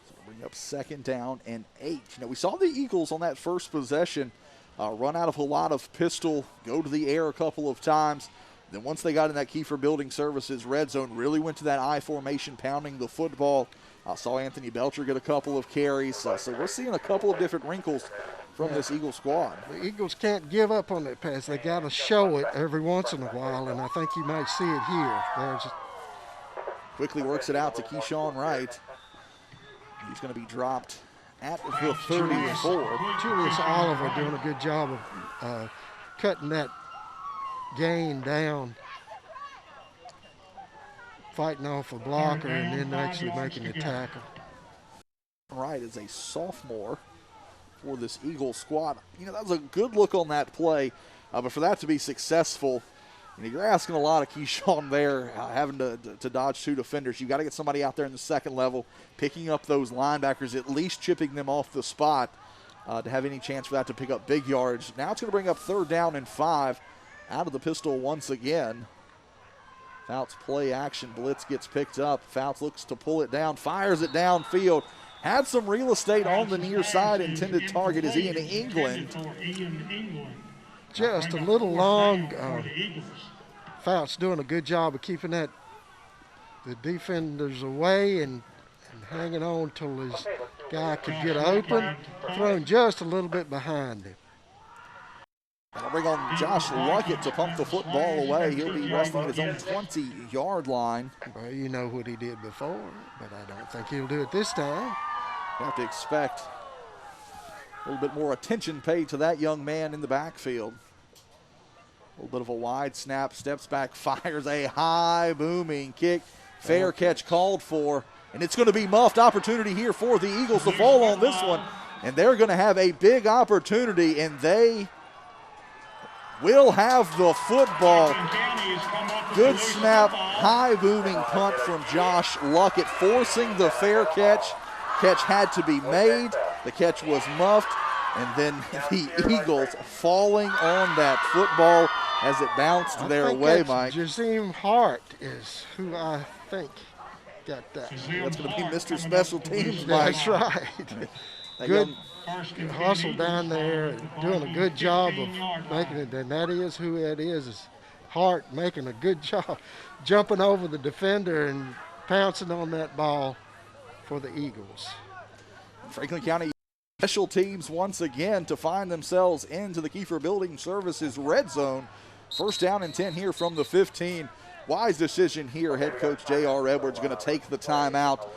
Speaker 1: So bring up second down and 8. We saw the Eagles on that first possession run out of a lot of pistol, go to the air a couple of times. Then once they got in that Kiefer Building Services red zone, really went to that I formation, pounding the football. Saw Anthony Belcher get a couple of carries. So we're seeing a couple of different wrinkles from this Eagle squad.
Speaker 2: The Eagles can't give up on that pass. They got to show it every once in a while, and I think you might see it here.
Speaker 1: Quickly works it out to Keyshawn Wright. He's going to be dropped at the 34.
Speaker 2: Julius Oliver doing a good job of cutting that gain down, fighting off a blocker, and then actually making the tackle.
Speaker 1: Wright is a sophomore for this Eagles squad. That was a good look on that play, but for that to be successful, you're asking a lot of Keyshawn there, having to dodge two defenders. You've got to get somebody out there in the second level, picking up those linebackers, at least chipping them off the spot to have any chance for that to pick up big yards. Now it's going to bring up third down and 5 out of the pistol once again. Fouts play action. Blitz gets picked up. Fouts looks to pull it down, fires it downfield. Had some real estate on the near side. Intended target is Ian England.
Speaker 2: Just a little long. Fouts doing a good job of keeping the defenders away and hanging on till his guy could get open. Thrown just a little bit behind him.
Speaker 1: That'll bring on Josh Luckett to pump the football away. He'll be resting at his own 20-yard line.
Speaker 2: Well, you know what he did before, but I don't think he'll do it this time.
Speaker 1: You have to expect a little bit more attention paid to that young man in the backfield. A little bit of a wide snap, steps back, fires a high booming kick. Fair catch called for, and it's going to be muffed. Opportunity here for the Eagles to fall on this one, and they're going to have a big opportunity, and they will have the football. Good snap, high booming punt from Josh Luckett, forcing the fair catch. Catch had to be made. The catch was muffed, and then the Eagles falling on that football as it bounced their way, Mike.
Speaker 2: Jazim Hart is who I think got that.
Speaker 1: That's going to be Mr. Special Teams, Mike.
Speaker 2: That's right. Good hustle down there, doing a good job of making it, and that is who it is Hart making a good job, jumping over the defender and pouncing on that ball for the Eagles.
Speaker 1: Franklin County Special Teams once again to find themselves into the Kiefer Building Services red zone. First down and 10 here from the 15. Wise decision here. Head coach J.R. Edwards going to take the timeout,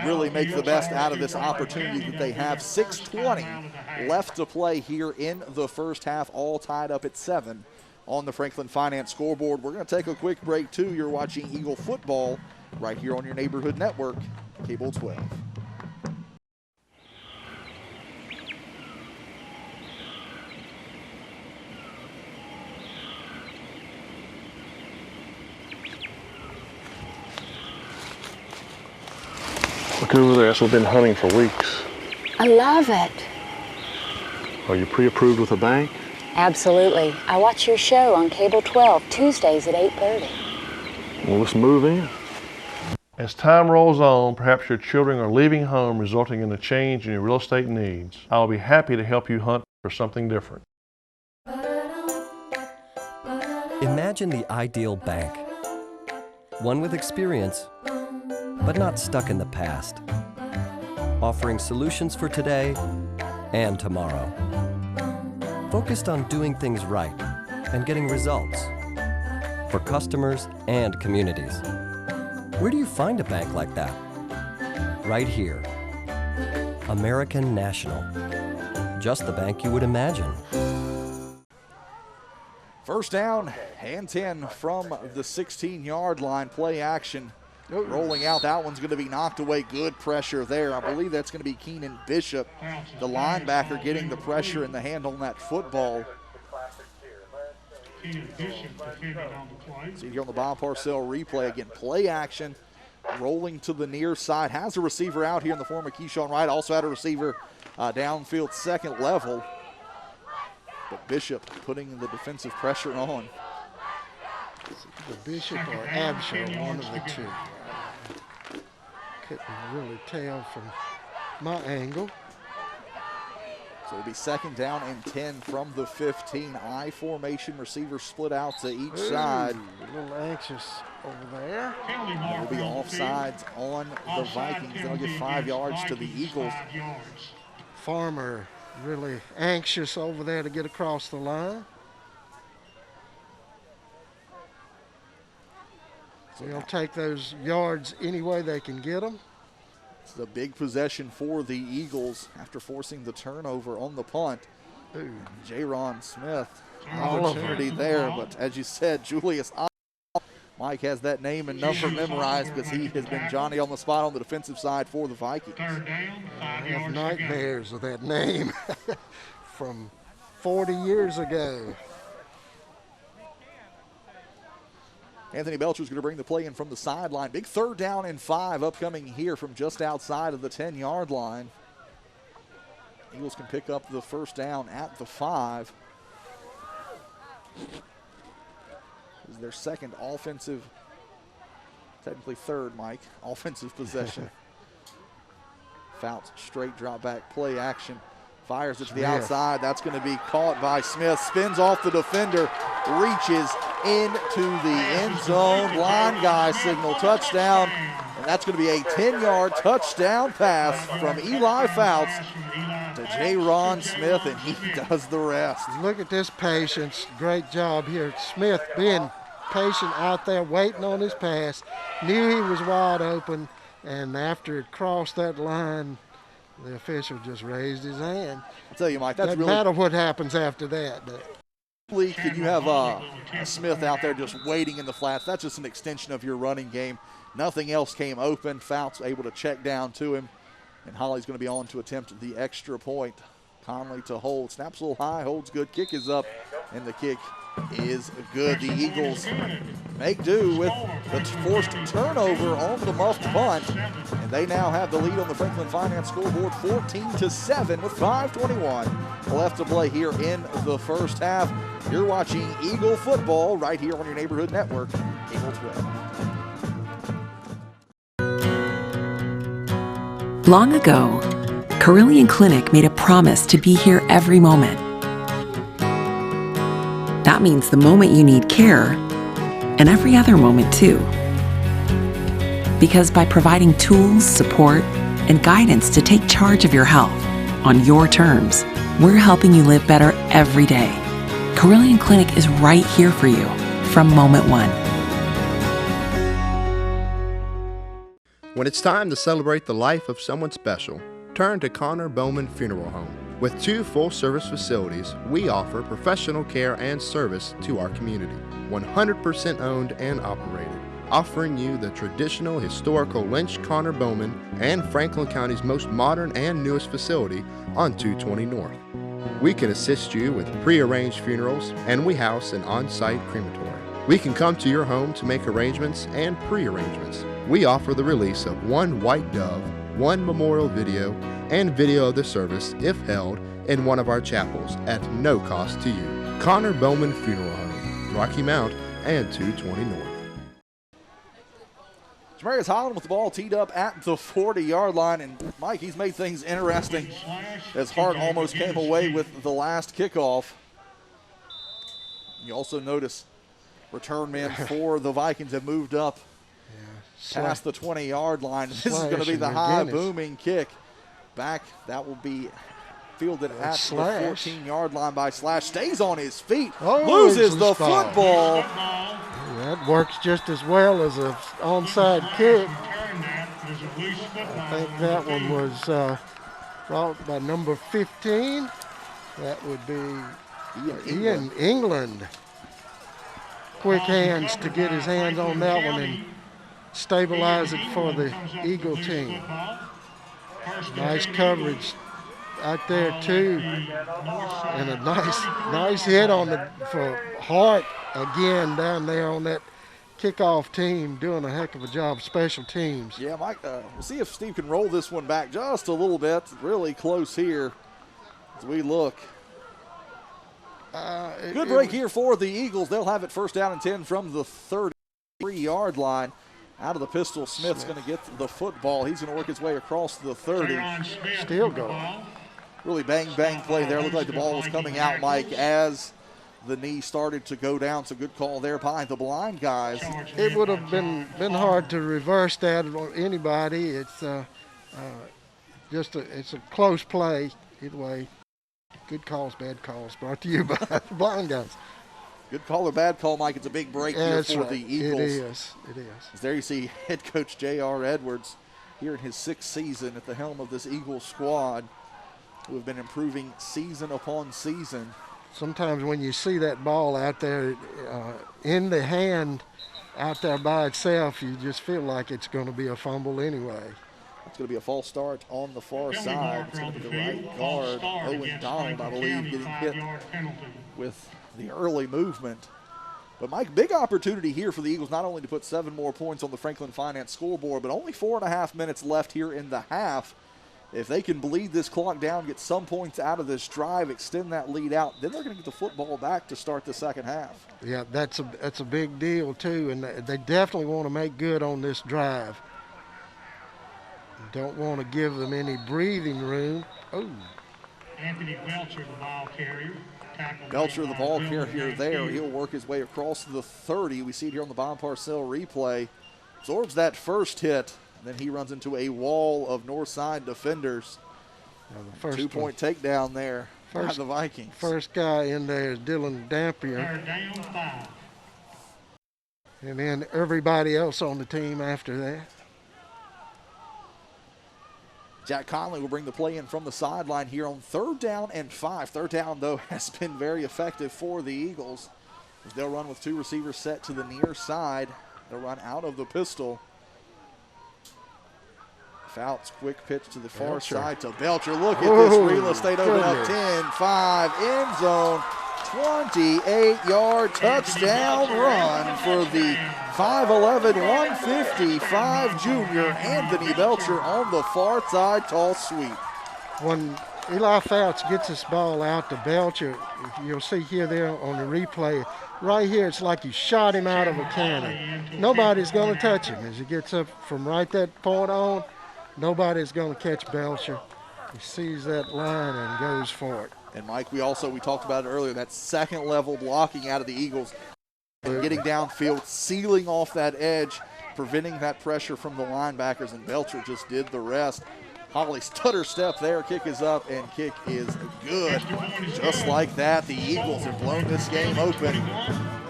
Speaker 1: really make the best out of this opportunity that they have. 6:20 left to play here in the first half, all tied up at 7 on the Franklin Finance scoreboard. We're going to take a quick break, too. You're watching Eagle football right here on your neighborhood network, Cable 12.
Speaker 3: Look over there, that's what we've been hunting for weeks.
Speaker 4: I love it.
Speaker 3: Are you pre-approved with a bank?
Speaker 4: Absolutely. I watch your show on Cable 12 Tuesdays at 8:30.
Speaker 3: Well, let's move in. As time rolls on, perhaps your children are leaving home, resulting in a change in your real estate needs. I'll be happy to help you hunt for something different.
Speaker 5: Imagine the ideal bank. One with experience, but not stuck in the past. offering solutions for today and tomorrow. Focused on doing things right and getting results for customers and communities. Where do you find a bank like that? Right here. American National. Just the bank you would imagine.
Speaker 1: First down and 10 from the 16-yard line. Play action. Rolling out. That one's going to be knocked away. Good pressure there. I believe that's going to be Keenan Bishop, the linebacker, getting the pressure in the hand on that football. See here on the Bob Parcell replay again. Play action. Rolling to the near side. Has a receiver out here in the form of Keyshawn Wright. Also had a receiver downfield second level. But Bishop putting the defensive pressure on.
Speaker 2: The Bishop or Absher, one of the two. Couldn't really tell from my angle.
Speaker 1: So it'll be second down and 10 from the 15. I formation, receivers split out to each side.
Speaker 2: A little anxious over there.
Speaker 1: It'll be offsides on the Vikings. They'll get 5 yards to the Eagles.
Speaker 2: Farmer really anxious over there to get across the line. They'll take those yards any way they can get them.
Speaker 1: It's a big possession for the Eagles after forcing the turnover on the punt. J-Ron Smith, opportunity there, but as you said, Julius, Mike has that name and number memorized because he has been Johnny on the spot on the defensive side for the Vikings.
Speaker 2: I have nightmares of that name from 40 years ago.
Speaker 1: Anthony Belcher's going to bring the play in from the sideline. Big third down and 5 upcoming here from just outside of the 10-yard line. Eagles can pick up the first down at the 5. This is their second offensive, technically third, Mike, offensive possession. Fouts, straight drop back, play action. Fires it to the outside. That's going to be caught by Smith. Spins off the defender, reaches into the end zone. Line guy signal touchdown. And that's going to be a 10-yard touchdown pass from Eli Fouts to J-Ron Smith, and he does the rest.
Speaker 2: Look at this patience. Great job here. Smith being patient out there, waiting on his pass. Knew he was wide open, and after it crossed that line, the official just raised his hand.
Speaker 1: I'll tell you, Mike, that's
Speaker 2: doesn't
Speaker 1: really
Speaker 2: matter what happens after that.
Speaker 1: Can you have a Smith out there just waiting in the flats? That's just an extension of your running game. Nothing else came open. Fouts able to check down to him, and Holly's going to be on to attempt the extra point. Conley to hold, snaps a little high, holds good. Kick is up, and the kick is good. The Eagles make do with the forced turnover on the muffed punt, and they now have the lead on the Franklin Finance scoreboard 14-7 with 5:21 left to play here in the first half. You're watching Eagle football right here on your neighborhood network, Cable 12.
Speaker 8: Long ago, Carillion Clinic made a promise to be here every moment. That means the moment you need care, and every other moment too. Because by providing tools, support, and guidance to take charge of your health on your terms, we're helping you live better every day. Carillion Clinic is right here for you from moment one.
Speaker 9: When it's time to celebrate the life of someone special, turn to Connor Bowman Funeral Home. With 2 full-service facilities, we offer professional care and service to our community. 100% owned and operated, offering you the traditional historical Lynch Connor Bowman and Franklin County's most modern and newest facility on 220 North. We can assist you with pre-arranged funerals, and we house an on-site crematory. We can come to your home to make arrangements and pre-arrangements. We offer the release of 1 white dove, 1 memorial video, and video of the service if held in one of our chapels at no cost to you. Connor Bowman Funeral Home, Rocky Mount and 220 North.
Speaker 1: Jamarius Holland with the ball teed up at the 40-yard line, and Mike, he's made things interesting as Hart almost came away with the last kickoff. You also notice return men for the Vikings have moved up past the 20-yard line. This is going to be the high booming kick. back. That will be fielded at
Speaker 2: Slash.
Speaker 1: the 14-yard line by Slash. Stays on his feet.
Speaker 2: Oh,
Speaker 1: loses the
Speaker 2: loose ball.
Speaker 1: football.
Speaker 2: Yeah, that works just as well as an onside kick. I think that one was brought by number 15. That would be Ian England. Quick hands to get his hands on that one and stabilize it for the Eagle team. Nice coverage out there too, and a nice hit on for Hart again down there on that kickoff team, doing a heck of a job, special teams.
Speaker 1: Yeah, Mike, we'll see if Steve can roll this one back just a little bit. Really close here as we look. Good break here for the Eagles. They'll have it first down and 10 from the 33-yard line. Out of the pistol, Smith's going to get the football. He's going to work his way across the 30.
Speaker 2: Still going.
Speaker 1: Really bang play there. Looked like the ball was coming out, Mike, as the knee started to go down. So good call there by the blind guys.
Speaker 2: It would have been hard to reverse that on anybody. It's it's a close play either way. Good calls, bad calls, brought to you by the blind guys.
Speaker 1: Good call or bad call, Mike. It's a big break here for the Eagles.
Speaker 2: It is.
Speaker 1: As there you see head coach J.R. Edwards here in his 6th season at the helm of this Eagles squad, who have been improving season upon season.
Speaker 2: Sometimes when you see that ball out there in the hand out there by itself, you just feel like it's going to be a fumble anyway.
Speaker 1: It's going to be a false start on the far side. It's going to be the right guard, Owen Donald, I believe, getting hit with the early movement. But, Mike, big opportunity here for the Eagles, not only to put 7 more points on the Franklin Finance scoreboard, but only 4.5 minutes left here in the half. If they can bleed this clock down, get some points out of this drive, extend that lead out, then they're going to get the football back to start the second half.
Speaker 2: Yeah, that's a big deal, too, and they definitely want to make good on this drive. Don't want to give them any breathing room. Oh.
Speaker 6: Anthony Belcher, the ball carrier.
Speaker 1: Belcher, the ball carrier there. He'll work his way across the 30. We see it here on the Bob Parcell replay. Absorbs that first hit, and then he runs into a wall of Northside defenders.
Speaker 2: The
Speaker 1: 2-point takedown there by the Vikings.
Speaker 2: First guy in there is Dylan Dampier.
Speaker 6: They're down 5.
Speaker 2: And then everybody else on the team after that.
Speaker 1: Jack Conley will bring the play in from the sideline here on 3rd down and 5. 3rd down, though, has been very effective for the Eagles. As they'll run with 2 receivers set to the near side. They'll run out of the pistol. Fouts, quick pitch to the far side to Belcher. Look at this real estate open up 10-5, end zone. 28-yard touchdown run for the 5'11", 155 junior Anthony Belcher on the far side toss sweep.
Speaker 2: When Eli Fouts gets this ball out to Belcher, you'll see here there on the replay, right here it's like you shot him out of a cannon. Nobody's going to touch him as he gets up from right that point on. Nobody's going to catch Belcher. He sees that line and goes for it.
Speaker 1: And, Mike, we talked about it earlier, that second level blocking out of the Eagles and getting downfield, sealing off that edge, preventing that pressure from the linebackers, and Belcher just did the rest. Holly stutter step there, kick is up, and kick is good. Just like that, the Eagles have blown this game open.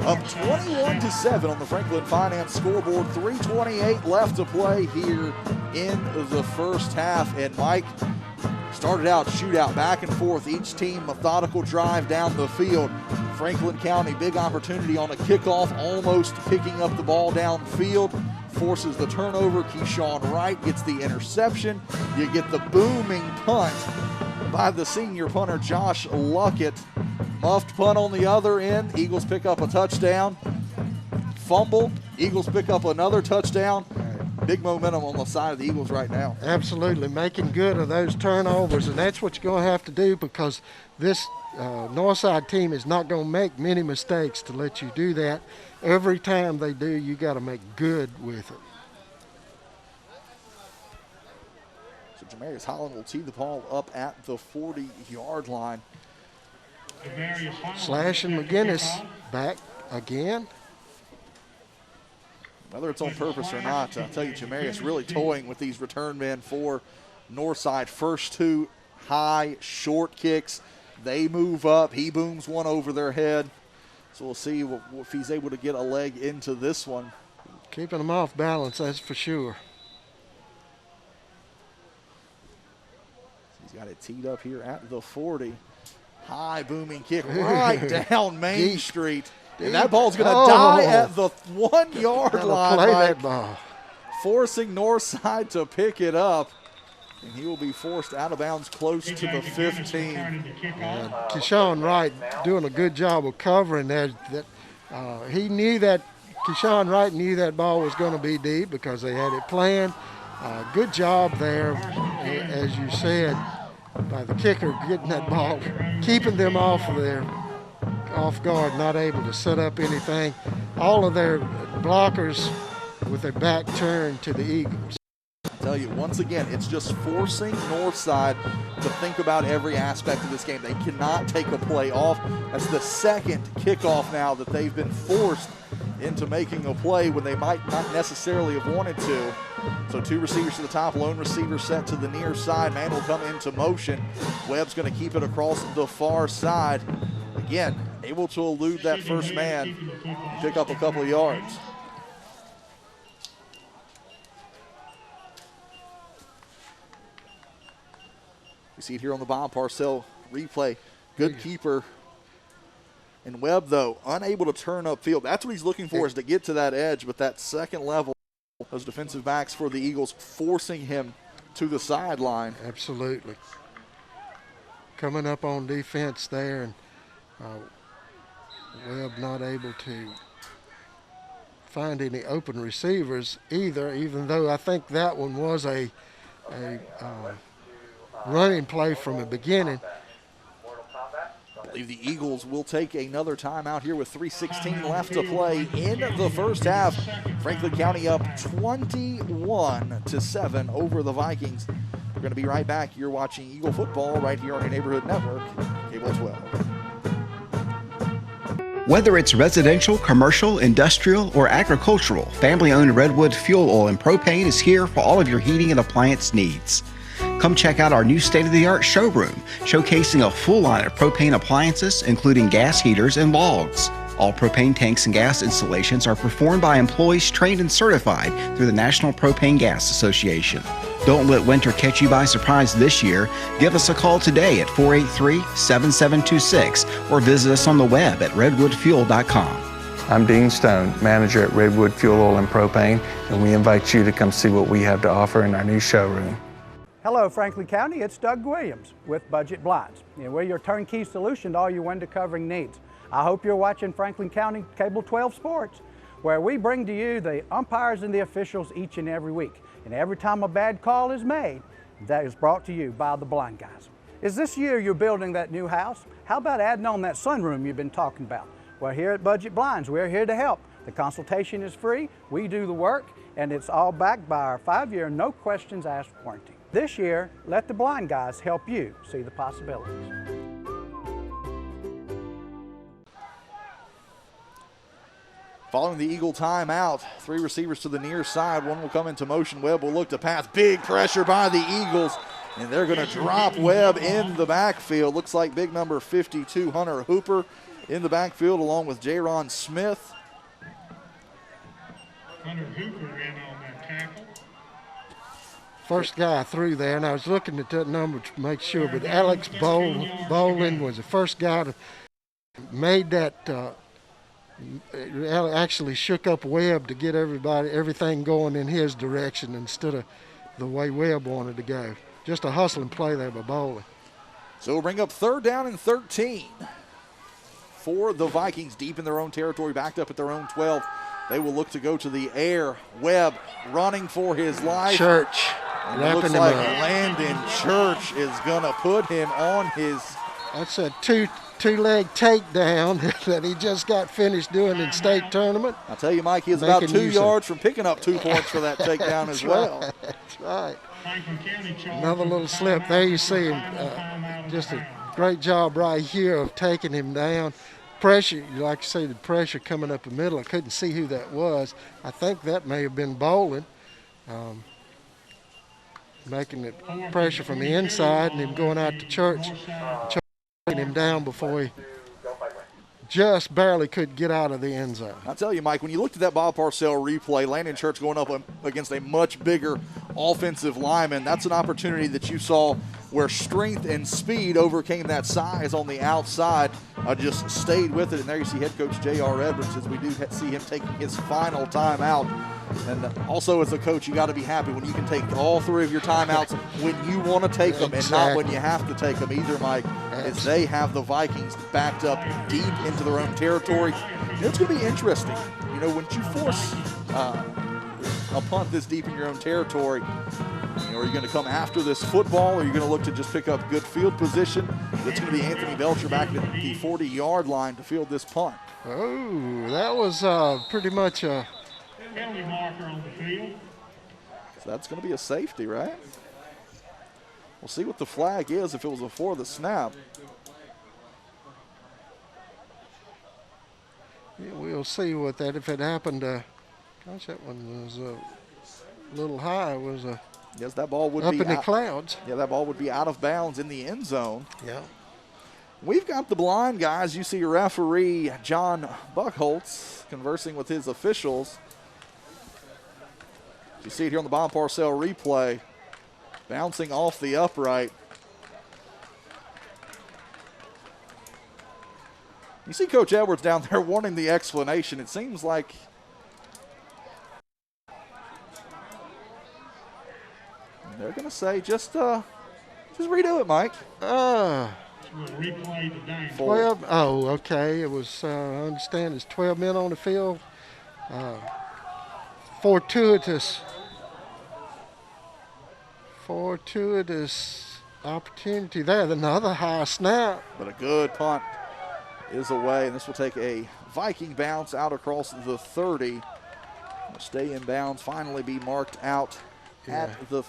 Speaker 1: Up 21-7 on the Franklin Finance scoreboard. 3:28 left to play here in the first half. And Mike, started out shootout, back and forth. Each team methodical drive down the field. Franklin County, big opportunity on a kickoff, almost picking up the ball downfield. Forces the turnover. Keyshawn Wright gets the interception. You get the booming punt by the senior punter, Josh Luckett. Muffed punt on the other end. Eagles pick up a touchdown. Fumble. Eagles pick up another touchdown. Big momentum on the side of the Eagles right now.
Speaker 2: Absolutely, making good of those turnovers, and that's what you're going to have to do because this Northside team is not going to make many mistakes to let you do that. Every time they do, you got to make good with it.
Speaker 1: So Jamarius Holland will tee the ball up at the 40-yard line.
Speaker 2: Slash and McGinnis back again.
Speaker 1: Whether it's on purpose or not, I'll tell you, Jamarius really toying with these return men for Northside first two high, short kicks. They move up. He booms one over their head. So we'll see if he's able to get a leg into this one.
Speaker 2: Keeping them off balance, that's for sure.
Speaker 1: He's got it teed up here at the 40. High booming kick right down Main Street. And that ball's going to die at the 1 yard line.
Speaker 2: Play that ball.
Speaker 1: Forcing Northside to pick it up. And he will be forced out of bounds close to the 15.
Speaker 2: And Keyshawn Wright doing a good job of covering that. He knew that, Keyshawn Wright knew that ball was going to be deep because they had it planned. Good job there, as you said, by the kicker getting that ball, keeping them off guard, not able to set up anything. All of their blockers with their back turned to the Eagles.
Speaker 1: I tell you, once again, it's just forcing Northside to think about every aspect of this game. They cannot take a play off. That's the second kickoff now that they've been forced into making a play when they might not necessarily have wanted to. So two receivers to the top, lone receiver set to the near side. Man will come into motion. Webb's going to keep it across the far side. Again, able to elude that first man, pick up a couple of yards. We see it here on the Bob Parcell replay. Good keeper. And Webb, though, unable to turn upfield. That's what he's looking for, is to get to that edge, but that second level, those defensive backs for the Eagles forcing him to the sideline.
Speaker 2: Absolutely. Coming up on defense there, and Webb not able to find any open receivers either, even though I think that one was a running play from the beginning.
Speaker 1: I believe the Eagles will take another timeout here with 3:16 left to play in the first half. Franklin County up 21-7 over the Vikings. We're going to be right back. You're watching Eagle football right here on your neighborhood network, Cable 12.
Speaker 10: Whether it's residential, commercial, industrial, or agricultural, family-owned Redwood Fuel Oil and Propane is here for all of your heating and appliance needs. Come check out our new state-of-the-art showroom, showcasing a full line of propane appliances, including gas heaters and logs. All propane tanks and gas installations are performed by employees trained and certified through the National Propane Gas Association. Don't let winter catch you by surprise this year. Give us a call today at 483-7726 or visit us on the web at redwoodfuel.com.
Speaker 11: I'm Dean Stone, manager at Redwood Fuel Oil and Propane, and we invite you to come see what we have to offer in our new showroom.
Speaker 12: Hello, Franklin County. It's Doug Williams with Budget Blinds. We're your turnkey solution to all your window covering needs. I hope you're watching Franklin County Cable 12 Sports, where we bring to you the umpires and the officials each and every week. And every time a bad call is made, that is brought to you by the blind guys. Is this year you're building that new house? How about adding on that sunroom you've been talking about? Well, here at Budget Blinds, we're here to help. The consultation is free, we do the work, and it's all backed by our 5-year no questions asked warranty. This year, let the blind guys help you see the possibilities.
Speaker 1: Following the Eagle timeout, three receivers to the near side. One will come into motion. Webb will look to pass. Big pressure by the Eagles, and they're going to drop Webb in the backfield. Looks like big number 52, Hunter Hooper, in the backfield along with Jaron Smith.
Speaker 6: Hunter Hooper in on that tackle.
Speaker 2: First guy through there, and I was looking at that number to make sure, but Alex Bolin was the first guy to made that, actually shook up Webb to get everything going in his direction instead of the way Webb wanted to go. Just a hustling play there by Bolin.
Speaker 1: So we'll bring up 3rd down and 13 for the Vikings, deep in their own territory, backed up at their own 12. They will look to go to the air. Webb running for his life.
Speaker 2: Church.
Speaker 1: And it looks like Landon Church is going to put him on his...
Speaker 2: That's a two-leg takedown that he just got finished doing in state tournament.
Speaker 1: I'll tell you, Mike, he was about 2 yards from picking up 2 points for that takedown as well.
Speaker 2: That's right. Another little slip. There you see him. Just a great job right here of taking him down. Pressure, like you say, the pressure coming up the middle. I couldn't see who that was. I think that may have been Bolin. making it pressure from the inside and him going out to Church, choking him down before he just barely could get out of the end zone.
Speaker 1: I'll tell you, Mike, when you looked at that Bob Parcells replay, Landon Church going up against a much bigger offensive lineman, that's an opportunity that you saw where strength and speed overcame that size on the outside. Just stayed with it, and there you see head coach J.R. Edwards as we do see him taking his final timeout. And also as a coach, you got to be happy when you can take all three of your timeouts when you want to take them and not when you have to take them either, Mike, as they have the Vikings backed up deep into their own territory. It's going to be interesting. You know, when you force a punt this deep in your own territory, you know, are you going to come after this football, or are you going to look to just pick up good field position? It's going to be Anthony Belcher back at the 40-yard line to field this punt.
Speaker 2: Oh, that was pretty much a
Speaker 6: penalty marker on the field.
Speaker 1: So that's going to be a safety, right? We'll see what the flag is if it was before the snap.
Speaker 2: Yeah, we'll see what that, if it happened. Gosh, that one was a little high. Was a
Speaker 1: yes, that ball would
Speaker 2: up
Speaker 1: be
Speaker 2: in the
Speaker 1: out,
Speaker 2: clouds.
Speaker 1: Yeah, that ball would be out of bounds in the end zone.
Speaker 2: Yeah.
Speaker 1: We've got the blind guys. You see referee John Buchholz conversing with his officials. You see it here on the Bob Parcells replay, bouncing off the upright. You see Coach Edwards down there wanting the explanation. It seems like they're going to say just redo it, Mike.
Speaker 6: Replay the down.
Speaker 2: 12. Oh, okay. It was. I understand it's 12 men on the field. Fortuitous opportunity there. Another high snap.
Speaker 1: But a good punt is away, and this will take a Viking bounce out across the 30. Will stay in bounds, finally be marked out at the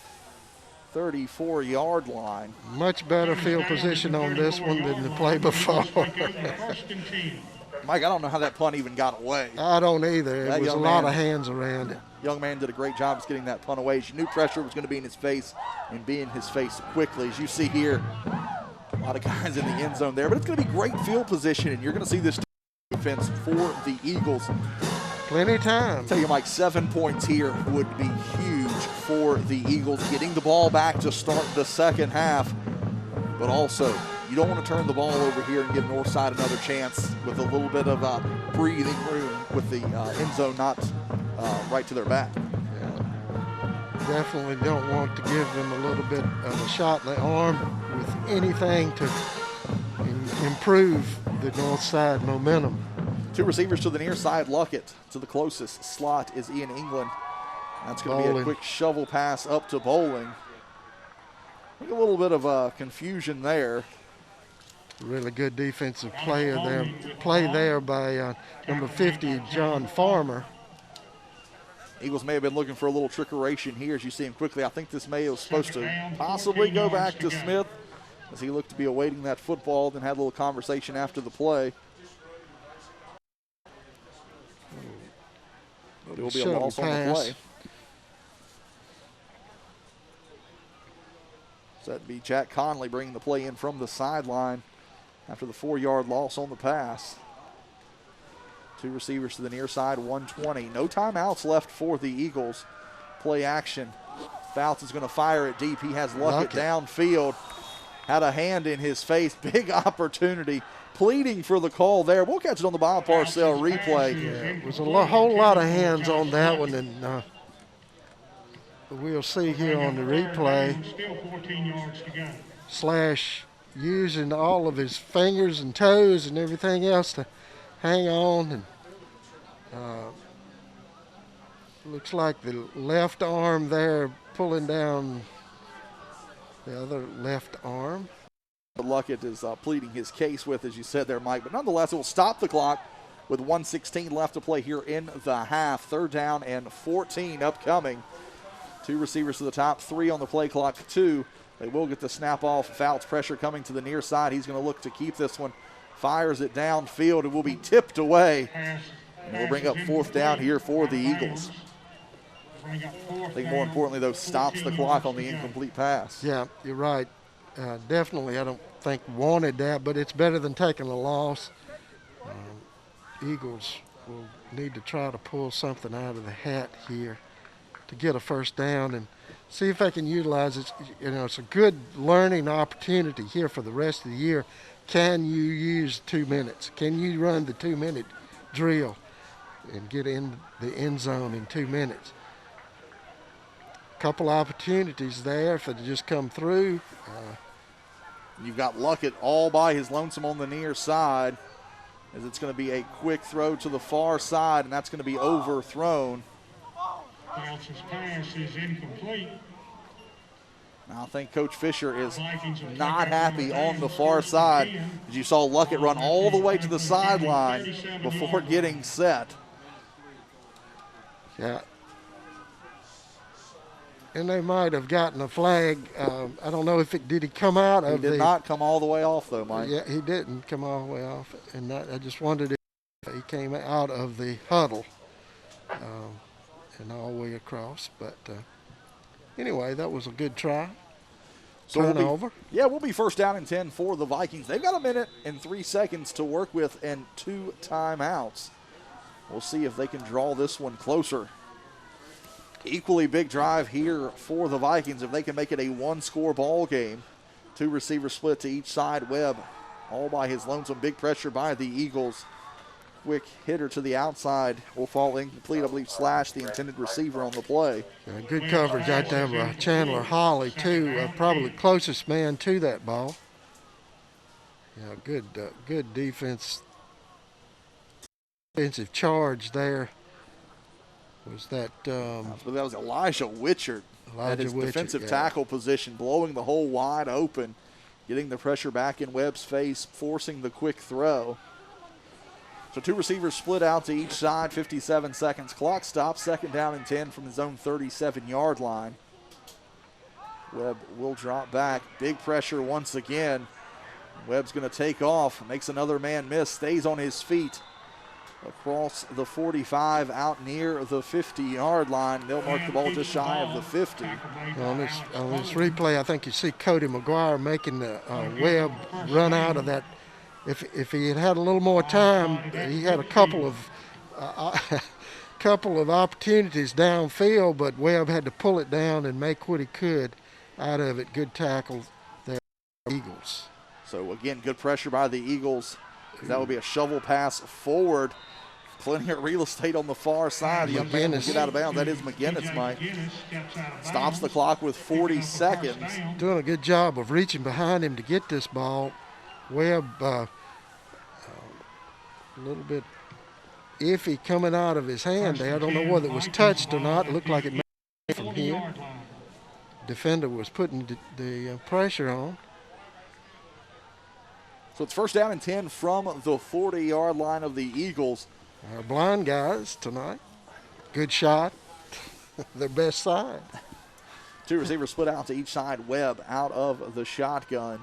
Speaker 1: 34-yard line.
Speaker 2: Much better field position on this one than the play before.
Speaker 1: Mike, I don't know how that punt even got away.
Speaker 2: I don't either. It was a lot of hands around it.
Speaker 1: Young man did a great job of getting that punt away. She knew pressure was going to be in his face and be in his face quickly. As you see here, a lot of guys in the end zone there. But it's going to be great field position, and you're going to see this defense for the Eagles.
Speaker 2: Plenty of time.
Speaker 1: I'll tell you, Mike, 7 points here would be huge for the Eagles, getting the ball back to start the second half. But also, you don't want to turn the ball over here and give Northside another chance with a little bit of breathing room with the end zone not right to their back.
Speaker 2: Yeah. Definitely don't want to give them a little bit of a shot in the arm with anything to improve the Northside momentum.
Speaker 1: Two receivers to the near side, Luckett. To the closest slot is Ian England. That's going to be a quick shovel pass up to Bowling. I think a little bit of confusion there.
Speaker 2: Really good defensive play there by number 50, John Farmer.
Speaker 1: Eagles may have been looking for a little trickeration here as you see him quickly. I think this may have supposed to possibly go back to Smith as he looked to be awaiting that football, then had a little conversation after the play. It will be a loss on the play. So that'd be Jack Conley bringing the play in from the sideline after the 4-yard loss on the pass. Two receivers to the near side, 120. No timeouts left for the Eagles. Play action. Fouts is going to fire it deep. He has Luckett downfield. Had a hand in his face. Big opportunity. Pleading for the call there. We'll catch it on the Bob Parcells replay.
Speaker 2: Yeah, it was a whole lot of hands on that one, and we'll see here on the replay.
Speaker 6: Still 14 yards to go.
Speaker 2: Slash using all of his fingers and toes and everything else to hang on, and looks like the left arm there pulling down the other left arm.
Speaker 1: Luckett is pleading his case with, as you said there, Mike. But nonetheless, it will stop the clock with 1:16 left to play here in the half. 3rd down and 14 upcoming. Two receivers to the top, 3 on the play clock, 2. They will get the snap off. Fouts pressure coming to the near side. He's going to look to keep this one. Fires it downfield. It will be tipped away. And we'll bring up 4th down here for the Eagles. I think more importantly, though, stops the clock on the incomplete pass.
Speaker 2: Yeah, you're right. Definitely, I don't think wanted that, but it's better than taking a loss. Eagles will need to try to pull something out of the hat here to get a first down and see if they can utilize it. You know, it's a good learning opportunity here for the rest of the year. Can you use 2 minutes? Can you run the 2-minute drill and get in the end zone in 2 minutes? Couple opportunities there if it just come through.
Speaker 1: You've got Luckett all by his lonesome on the near side, as it's going to be a quick throw to the far side, and that's going to be overthrown.
Speaker 6: Elsa's pass is incomplete.
Speaker 1: Now I think Coach Fisher is not happy on the far side, as you saw Luckett run all the way to the sideline before getting set.
Speaker 2: Yeah. And they might have gotten a flag. I don't know if did he come out of
Speaker 1: the... He did not come all the way off, though, Mike.
Speaker 2: Yeah, he didn't come all the way off. And I just wondered if he came out of the huddle and all the way across. But anyway, that was a good try.
Speaker 1: So
Speaker 2: Turnover.
Speaker 1: We'll be first down and 10 for the Vikings. They've got 1 minute and 3 seconds to work with and 2 timeouts. We'll see if they can draw this one closer. Equally big drive here for the Vikings if they can make it a 1-score ball game. 2 receivers split to each side. Webb all by his lonesome. Big pressure by the Eagles. Quick hitter to the outside will fall incomplete. I believe Slash, the intended receiver on the play.
Speaker 2: Yeah, good coverage out there by Chandler Holly, too. Probably closest man to that ball. Yeah, good defense. Defensive charge there. Was that
Speaker 1: that was Elijah Witchard at his defensive tackle position, blowing the hole wide open, getting the pressure back in Webb's face, forcing the quick throw. So 2 receivers split out to each side, 57 seconds. Clock stops, second down and 10 from his own 37-yard line. Webb will drop back. Big pressure once again. Webb's going to take off, makes another man miss, stays on his feet. Across the 45, out near the 50-yard line. They'll mark the ball just shy of the 50.
Speaker 2: On this replay, I think you see Cody McGuire making the Webb run out of that. If he had a little more time, he had a couple of opportunities downfield, but Webb had to pull it down and make what he could out of it. Good tackle there, Eagles.
Speaker 1: So again, good pressure by the Eagles. That would be a shovel pass forward. Plenty of real estate on the far side. The young man will get out of bounds. That is McGinnis, Mike. Stops the clock with 40 seconds.
Speaker 2: Doing a good job of reaching behind him to get this ball. Webb, a little bit iffy coming out of his hand there. I don't know whether it was touched or not. It looked like it may be from here. Defender was putting the pressure on.
Speaker 1: So it's first down and 10 from the 40-yard line of the Eagles.
Speaker 2: Our blind guys tonight. Good shot. Their best side.
Speaker 1: 2 receivers split out to each side. Webb out of the shotgun.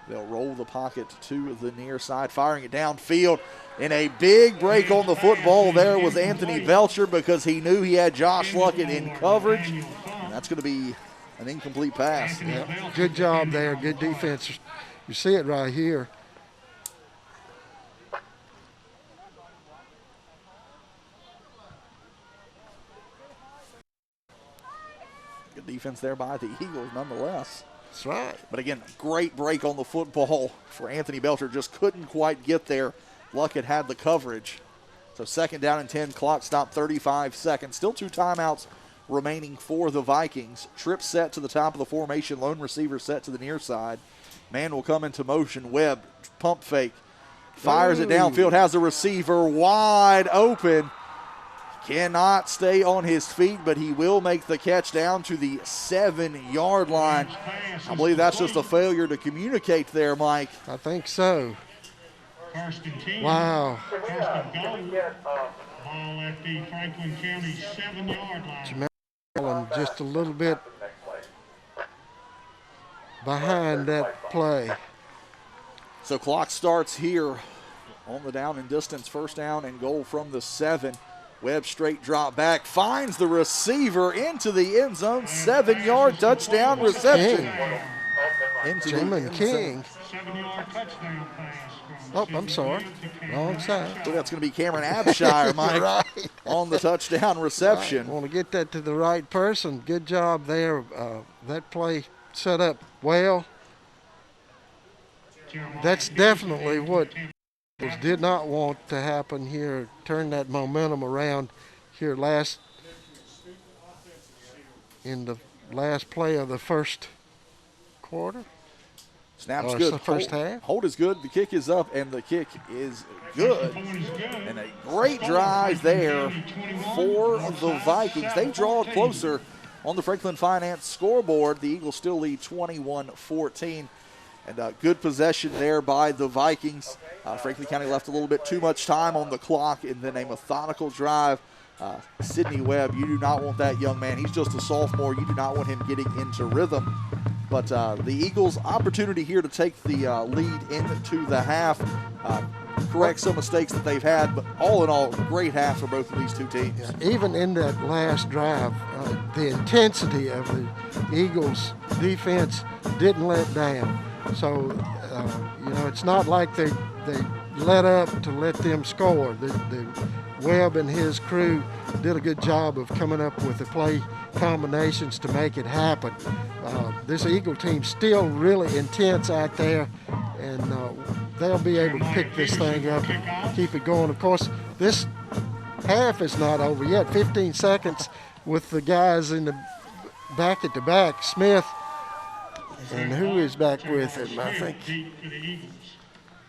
Speaker 1: They'll roll the pocket to the near side, firing it downfield. And a big break on the football there was Anthony Belcher because he knew he had Josh Luckett in coverage. And that's going to be an incomplete pass.
Speaker 2: Yeah. Good job there. Good defense. You see it right here.
Speaker 1: Good defense there by the Eagles nonetheless.
Speaker 2: That's right.
Speaker 1: But again, great break on the football for Anthony Belcher. Just couldn't quite get there. Luckett had the coverage. So second down and 10, clock stop 35 seconds. Still 2 timeouts remaining for the Vikings. Trip set to the top of the formation. Lone receiver set to the near side. Man will come into motion. Webb, pump fake. Fires it downfield, has the receiver wide open. Cannot stay on his feet, but he will make the catch down to the 7-yard line. I believe that's just a failure to communicate there, Mike.
Speaker 2: I think so. Wow.
Speaker 6: Ball at the Franklin County 7-yard line.
Speaker 2: Just a little bit behind that play.
Speaker 1: So clock starts here on the down and distance. First down and goal from the 7. Webb straight drop back, finds the receiver into the end zone, 7-yard touchdown reception. Into
Speaker 2: Jamin King.
Speaker 6: 7-yard touchdown pass.
Speaker 2: Oh, I'm sorry. Wrong side.
Speaker 1: So that's going to be Cameron Abshire, Mike,
Speaker 2: Right.
Speaker 1: on the touchdown reception.
Speaker 2: Right. Want to get that to the right person. Good job there. That play set up well. That's definitely what did not want to happen here. Turn that momentum around here in the last play of the first quarter.
Speaker 1: Snap's good.
Speaker 2: The first half.
Speaker 1: Hold is good. The kick is up, and the kick is good. And a great drive there for the Vikings. They draw it closer on the Franklin Finance scoreboard. The Eagles still lead 21-14. And good possession there by the Vikings. Franklin County left a little bit too much time on the clock, and then a methodical drive. Sidney Webb, you do not want that young man. He's just a sophomore. You do not want him getting into rhythm. But the Eagles' opportunity here to take the lead into the half, correct some mistakes that they've had, but all in all, great half for both of these two teams.
Speaker 2: Yeah, even in that last drive, the intensity of the Eagles' defense didn't let down. So, it's not like they let up to let them score. The Webb and his crew did a good job of coming up with the play combinations to make it happen. This Eagle team's still really intense out there, and they'll be able to pick this thing up and keep it going. Of course, this half is not over yet. 15 seconds with the guys in the back at the back. Smith, and who is back with him? I think.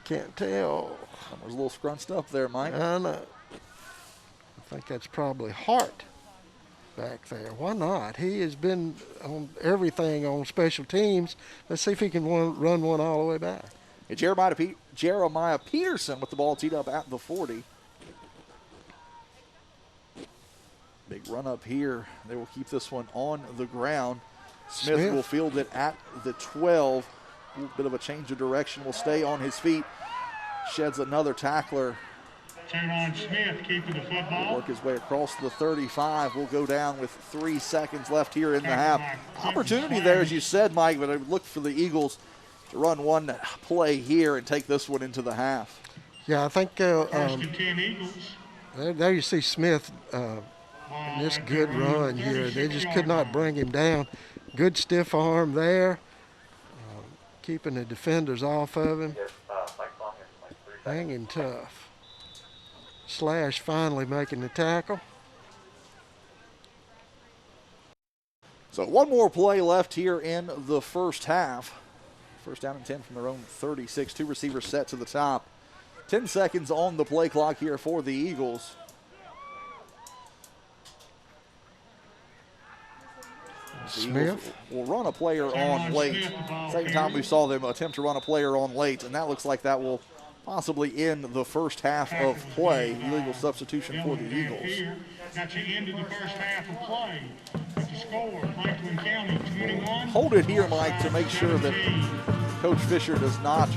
Speaker 2: Can't tell.
Speaker 1: There's a little scrunched up there, Mike.
Speaker 2: I know. I think that's probably Hart back there. Why not? He has been on everything on special teams. Let's see if he can run one all the way back.
Speaker 1: Jeremiah Peterson with the ball teed up at the 40. Big run up here. They will keep this one on the ground. Smith will field it at the 12. A little bit of a change of direction. Will stay on his feet. Sheds another tackler.
Speaker 6: Javon Smith keeping the football.
Speaker 1: Work his way across the 35. Will go down with 3 seconds left here in the half. Opportunity there, as you said, Mike, but I would look for the Eagles to run one play here and take this one into the half.
Speaker 2: Yeah, I think
Speaker 6: First and 10 Eagles.
Speaker 2: there you see Smith this good run here. They just could not bring him down. Good stiff arm there, keeping the defenders off of him. Hanging tough. Slash finally making the tackle.
Speaker 1: So one more play left here in the first half. First down and 10 from their own 36. Two receivers set to the top. 10 seconds on the play clock here for the Eagles.
Speaker 2: Smith
Speaker 1: will run a player on late. Second time we saw them attempt to run a player on late, and that looks like that will possibly end the first half of play. Illegal substitution for the Eagles.
Speaker 6: That's the end of the first half of play. With the score, Franklin County 21.
Speaker 1: Hold it here, Mike, to make sure that Coach Fisher does not.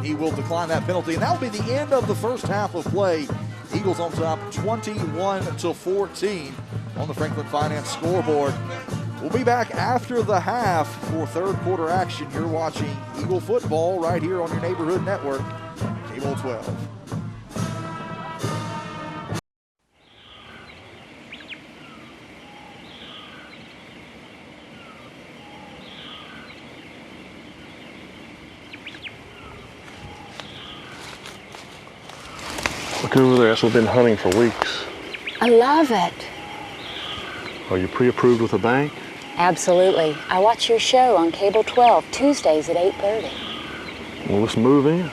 Speaker 1: He will decline that penalty, and that will be the end of the first half of play. Eagles on top 21-14 on the Franklin Finance scoreboard. We'll be back after the half for third quarter action. You're watching Eagle football right here on your neighborhood network, Cable 12.
Speaker 3: Look over there, that's what we've been hunting for weeks.
Speaker 4: I love it.
Speaker 3: Are you pre-approved with a bank?
Speaker 4: Absolutely. I watch your show on Cable 12 Tuesdays at 8:30.
Speaker 3: Well, let's move in.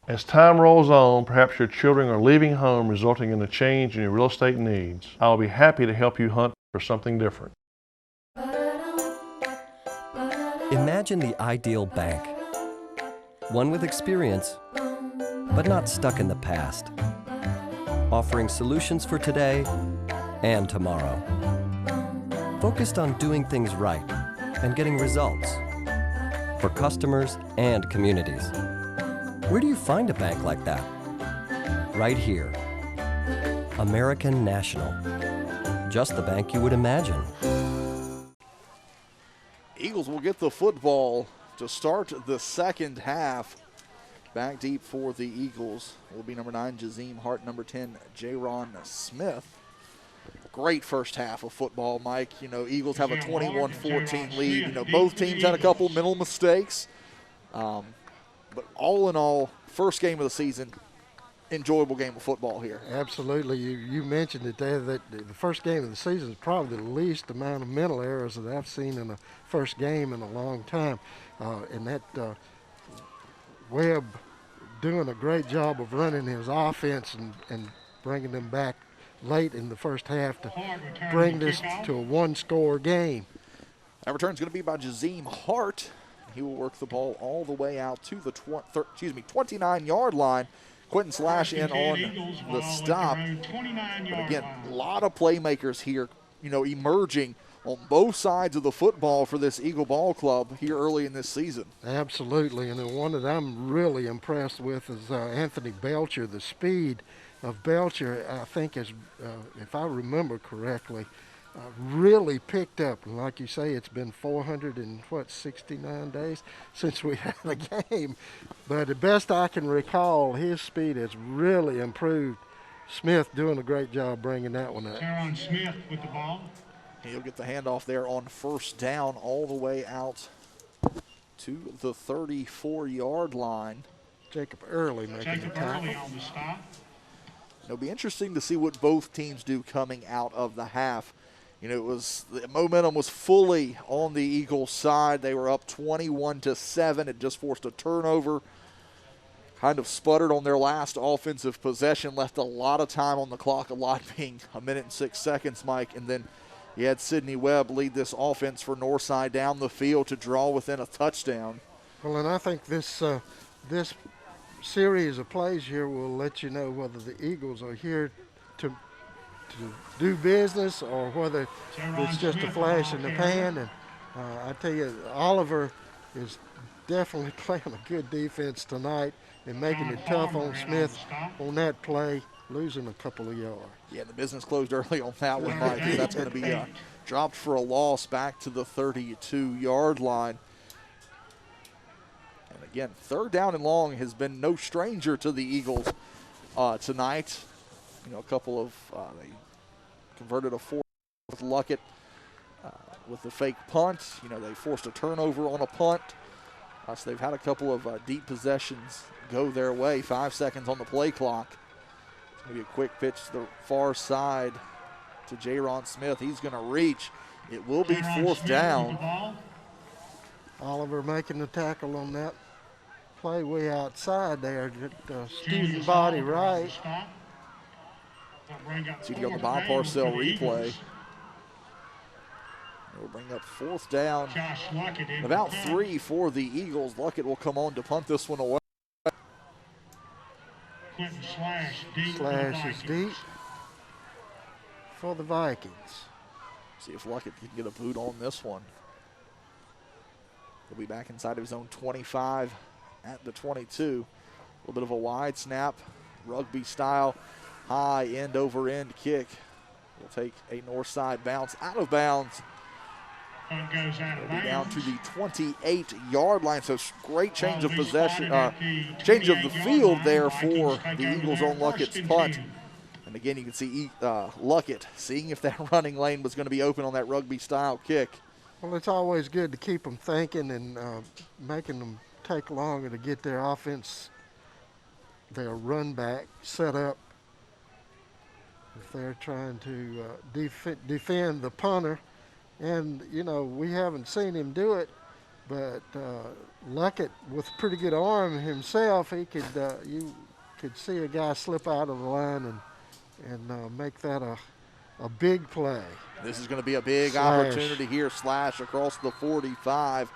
Speaker 3: As time rolls on, perhaps your children are leaving home, resulting in a change in your real estate needs. I'll be happy to help you hunt for something different.
Speaker 5: Imagine the ideal bank. One with experience, but not stuck in the past. Offering solutions for today and tomorrow. Focused on doing things right and getting results for customers and communities. Where do you find a bank like that? right here. American National. Just the bank you would imagine.
Speaker 1: Eagles will get the football to start the second half. Back deep for the Eagles will be number 9, Jazim Hart, number 10, Jaron Smith. Great first half of football, Mike. You know, Eagles have a 21-14 lead. You know, both teams had a couple mental mistakes. But all in all, first game of the season, enjoyable game of football here.
Speaker 2: Absolutely. You mentioned it there that the first game of the season is probably the least amount of mental errors that I've seen in a first game in a long time. And that Webb doing a great job of running his offense and bringing them back late in the first half to bring this to a one-score game.
Speaker 1: That return's going to be by Jazim Hart. He will work the ball all the way out to the 29-yard line. Quentin Slash in on the stop. But again, a lot of playmakers here, you know, emerging on both sides of the football for this Eagle Ball Club here early in this season.
Speaker 2: Absolutely, and the one that I'm really impressed with is Anthony Belcher. The speed of Belcher, I think, is, if I remember correctly, really picked up. And like you say, it's been 469 days since we had a game. But the best I can recall, his speed has really improved. Smith doing a great job bringing that one up.
Speaker 6: Jaron Smith with the ball.
Speaker 1: He'll get the handoff there on first down all the way out to the 34-yard line.
Speaker 2: Jacob Early making the tackle.
Speaker 6: Early on the stop.
Speaker 1: It'll be interesting to see what both teams do coming out of the half. You know, the momentum was fully on the Eagles' side. They were up 21-7. It just forced a turnover. Kind of sputtered on their last offensive possession, left a lot of time on the clock, a lot being 1 minute and 6 seconds, Mike. And then you had Sidney Webb lead this offense for Northside down the field to draw within a touchdown.
Speaker 2: Well, and I think this series of plays here will let you know whether the Eagles are here to do business or whether it's just a flash in the pan. And I tell you, Oliver is definitely playing a good defense tonight and making it tough on Smith on that play, losing a couple of yards.
Speaker 1: Yeah, the business closed early on that one, Mike. That's going to be dropped for a loss back to the 32-yard line. And again, third down and long has been no stranger to the Eagles tonight. You know, a couple of they converted a fourth with Luckett with the fake punt. You know, they forced a turnover on a punt. So they've had a couple of deep possessions go their way. 5 seconds on the play clock. It's going to be a quick pitch to the far side to Jaron Smith. He's going to reach. It will be fourth down.
Speaker 2: Oliver making the tackle on that play way outside there. Student body right.
Speaker 1: See you on the Bob Parcell replay. We'll bring up fourth down. About 3 for the Eagles. Luckett will come on to punt this one away.
Speaker 2: Slash is deep for the Vikings.
Speaker 1: See if Luckett can get a boot on this one. He'll be back inside of his own 25 at the 22. A little bit of a wide snap, rugby style, high end over end kick. Will take a north side bounce out of bounds.
Speaker 6: Punt goes out of
Speaker 1: It'll be down
Speaker 6: bounds.
Speaker 1: to the 28-yard line. So great change of possession, change of the field there for the Eagles on Luckett's punt. And again, you can see Luckett seeing if that running lane was going to be open on that rugby style kick.
Speaker 2: Well, it's always good to keep them thinking and making them take longer to get their offense, their run back set up. If they're trying to defend the punter. And, you know, we haven't seen him do it, but Luckett, with a pretty good arm himself, he could you could see a guy slip out of the line and make that a big play.
Speaker 1: This is going to be a big opportunity here. Slash across the 45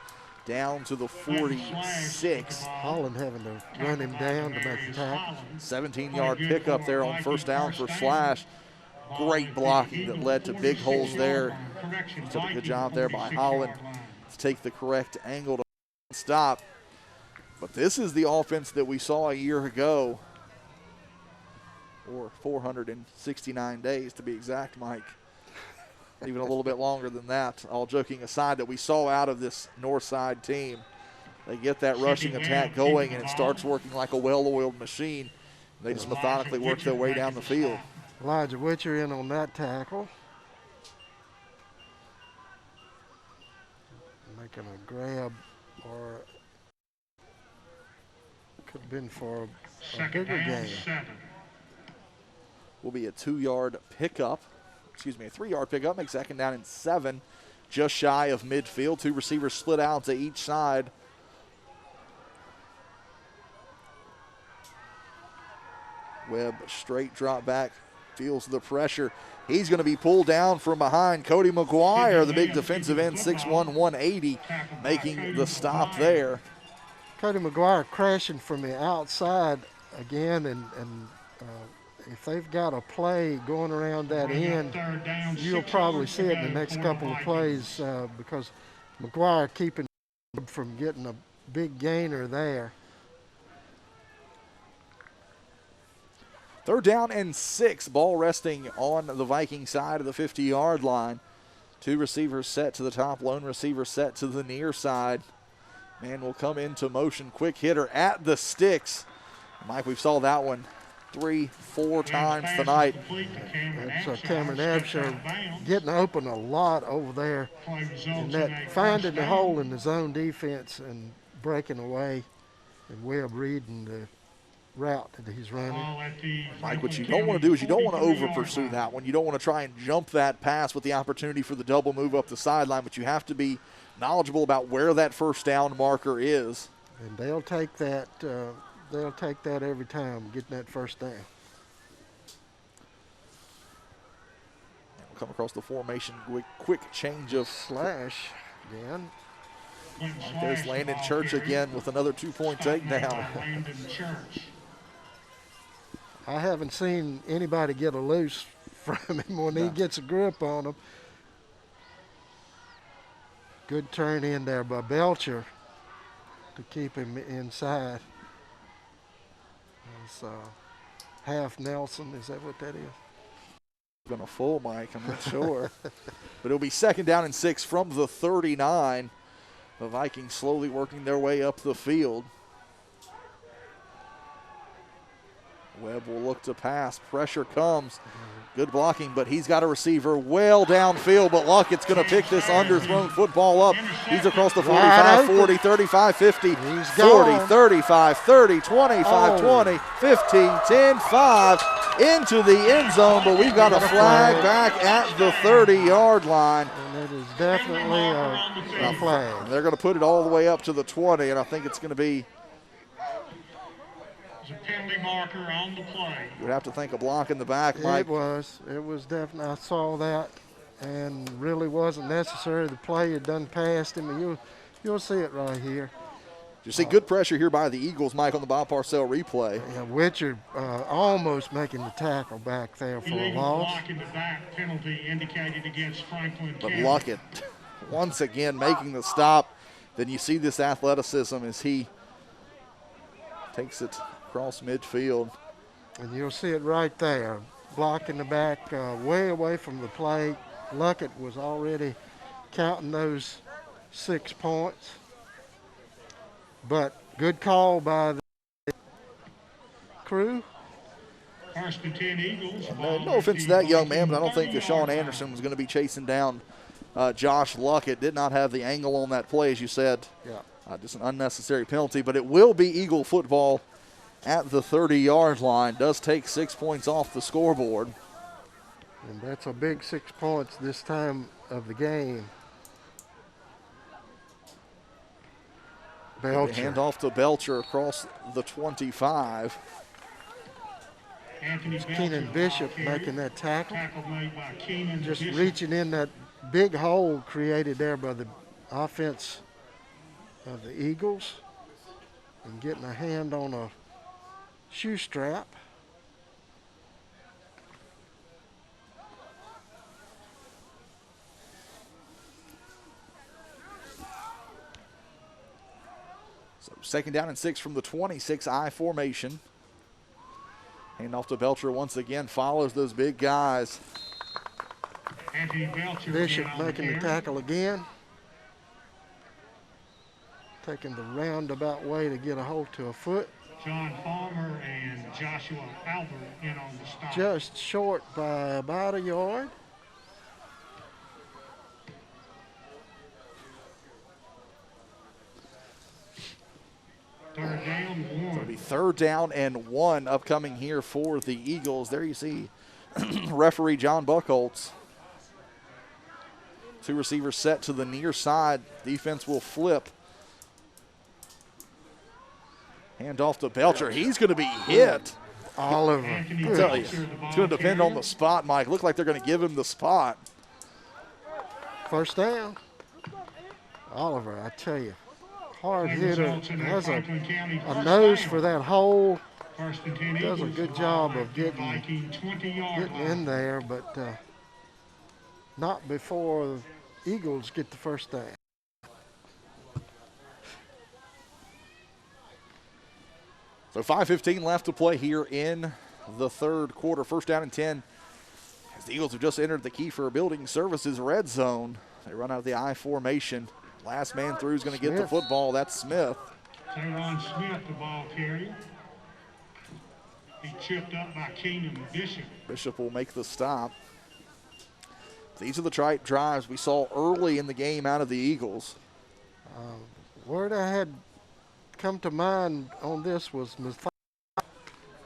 Speaker 1: down to the 46.
Speaker 2: Holland having to run him down to make the tackle.
Speaker 1: 17-yard pickup there on first down for Slash. Great blocking that led to big holes there. He did a good job there by Holland to take the correct angle to stop. But this is the offense that we saw a year ago or 469 days to be exact, Mike. Even a little bit longer than that, all joking aside, that we saw out of this Northside team. They get that rushing attack going, and it starts working like a well-oiled machine. They just methodically work their way down the field.
Speaker 2: Elijah Witcher in on that tackle. Making a grab, or could have been for a bigger gain.
Speaker 1: Will be a 2-yard pickup. Excuse me, a 3-yard pickup. Makes 2nd down and 7. Just shy of midfield. 2 receivers split out to each side. Webb straight drop back. Feels the pressure. He's going to be pulled down from behind. Cody McGuire, the big defensive end, 6'1", 180, making the stop there.
Speaker 2: Cody McGuire crashing from the outside again, and if they've got a play going around that end, you'll probably see it in the next couple of plays because McGuire keeping from getting a big gainer there.
Speaker 1: 3rd down and 6. Ball resting on the Viking side of the 50-yard line. 2 receivers set to the top. Lone receiver set to the near side. Man will come into motion. Quick hitter at the sticks. Mike, we saw that one 3-4 times tonight.
Speaker 2: It's Cameron Absher getting open a lot over there. And that finding the hole in the zone defense and breaking away. And Webb reading the route that he's running.
Speaker 1: Mike, what you don't want to do is you don't want to over pursue that one. You don't want to try and jump that pass with the opportunity for the double move up the sideline, but you have to be knowledgeable about where that 1st down marker is.
Speaker 2: And they'll take that every time, getting that 1st down.
Speaker 1: We'll come across the formation, quick change of
Speaker 2: slash again.
Speaker 1: There's Landon Church again with another 2-point takedown.
Speaker 2: I haven't seen anybody get a loose from him when he gets a grip on him. Good turn in there by Belcher to keep him inside. It's half Nelson, is that what that is?
Speaker 1: Been a full Mike, I'm not sure. But it'll be 2nd down and 6 from the 39. The Vikings slowly working their way up the field. Webb will look to pass. Pressure comes. Good blocking, but he's got a receiver well downfield. But Luckett's going to pick this underthrown football up. He's across the 45, 40, 35, 50, 40, 35, 30, 25, 20, 15, 10, 5 into the end zone. But we've got a flag back at the 30-yard line.
Speaker 2: And it is definitely a flag.
Speaker 1: They're going to put it all the way up to the 20, and I think it's going to be
Speaker 6: a penalty marker on the play.
Speaker 1: You would have to think a block in the back, Mike.
Speaker 2: It was definitely, I saw that, and really wasn't necessary. The play had done past him, and you'll see it right here.
Speaker 1: You see good pressure here by the Eagles, Mike, on the Bob Parcell replay.
Speaker 2: Yeah, Witcher almost making the tackle back there for a loss.
Speaker 6: Block in the back, penalty indicated against Franklin
Speaker 1: But
Speaker 6: County.
Speaker 1: Luckett once again making the stop. Then you see this athleticism as he takes it across midfield.
Speaker 2: And you'll see it right there. Block in the back, way away from the plate. Luckett was already counting those 6 points. But good call by the crew.
Speaker 6: First and 10 Eagles.
Speaker 1: No offense to that young man, but I don't think Deshaun Anderson was going to be chasing down Josh Luckett. Did not have the angle on that play, as you said.
Speaker 2: Yeah.
Speaker 1: Just an unnecessary penalty, but it will be Eagle football at the 30-yard line. Does take 6 points off the scoreboard.
Speaker 2: And that's a big 6 points this time of the game. Belcher.
Speaker 1: Hand off to Belcher across the 25.
Speaker 2: Keenan Bishop making that tackle.
Speaker 6: Made by Keenan
Speaker 2: Just
Speaker 6: Bishop.
Speaker 2: reaching in that big hole created there by the offense of the Eagles and getting a hand on a shoe strap.
Speaker 1: So 2nd down and 6 from the 26 I formation. Hand off to Belcher once again, follows those big guys.
Speaker 6: Anthony Belcher
Speaker 2: Bishop
Speaker 6: again on
Speaker 2: making the
Speaker 6: carry.
Speaker 2: tackle again. Taking the roundabout way to get a hold to a foot.
Speaker 6: John Palmer and Joshua Albert in on the stop.
Speaker 2: Just short by about a yard.
Speaker 6: Third down,
Speaker 1: It'll
Speaker 6: one.
Speaker 1: be 3rd down and 1 upcoming here for the Eagles. There you see referee John Buckholtz. 2 receivers set to the near side. Defense will flip. Hand off to Belcher. He's going to be hit.
Speaker 2: Oliver.
Speaker 1: I tell you, it's going to depend on the spot, Mike. Look like they're going to give him the spot.
Speaker 2: First down. Oliver, I tell you, hard hitter. Has a nose for that hole. Does a good job of getting in there, but not before the Eagles get the first down.
Speaker 1: So 5:15 left to play here in the 3rd quarter. 1st down and 10. As the Eagles have just entered the Kiefer Building Services red zone. They run out of the I formation. Last man through is going to get the football. That's Smith.
Speaker 6: Tyron Smith, the ball carrier. He chipped up by Keenan Bishop.
Speaker 1: Bishop will make the stop. These are the drives we saw early in the game out of the Eagles.
Speaker 2: Word I had come to mind on this was Matthias,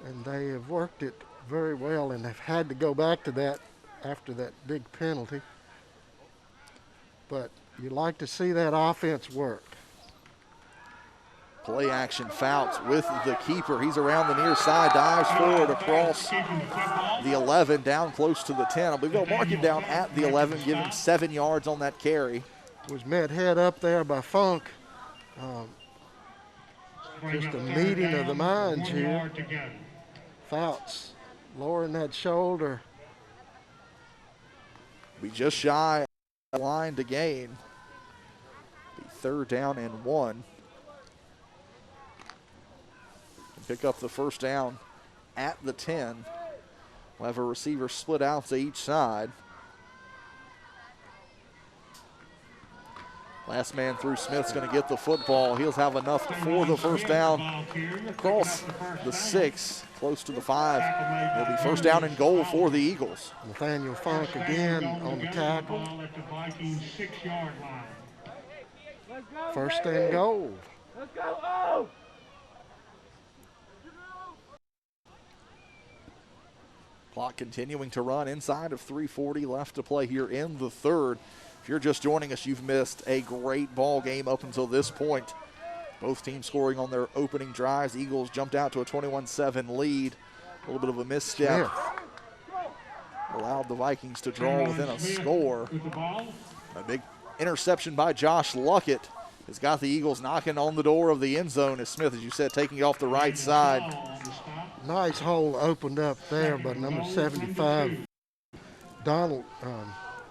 Speaker 2: and they have worked it very well and have had to go back to that after that big penalty. But you like to see that offense work.
Speaker 1: Play action Fouts with the keeper. He's around the near side, dives forward across the 11, down close to the 10. I believe they'll mark him down at the 11, give him 7 yards on that carry.
Speaker 2: Was met head up there by Funk. Just a meeting of the minds here. Fouts lowering that shoulder.
Speaker 1: Be just shy of the line to gain. Be 3rd down and 1. Pick up the first down at the 10. We'll have a receiver split out to each side. Last man through Smith's going to get the football. He'll have enough for the first down across the 6, close to the 5. It'll be 1st down and goal for the Eagles.
Speaker 2: Nathaniel Funk again on the tackle. 1st and goal.
Speaker 13: Let's go!
Speaker 1: Clock continuing to run inside of 3:40 left to play here in the 3rd. If you're just joining us, you've missed a great ball game up until this point. Both teams scoring on their opening drives. Eagles jumped out to a 21-7 lead. A little bit of a misstep. Allowed the Vikings to draw within a score. A big interception by Josh Luckett has got the Eagles knocking on the door of the end zone as Smith, as you said, taking it off the right side.
Speaker 2: Nice hole opened up there by number 75, Donald,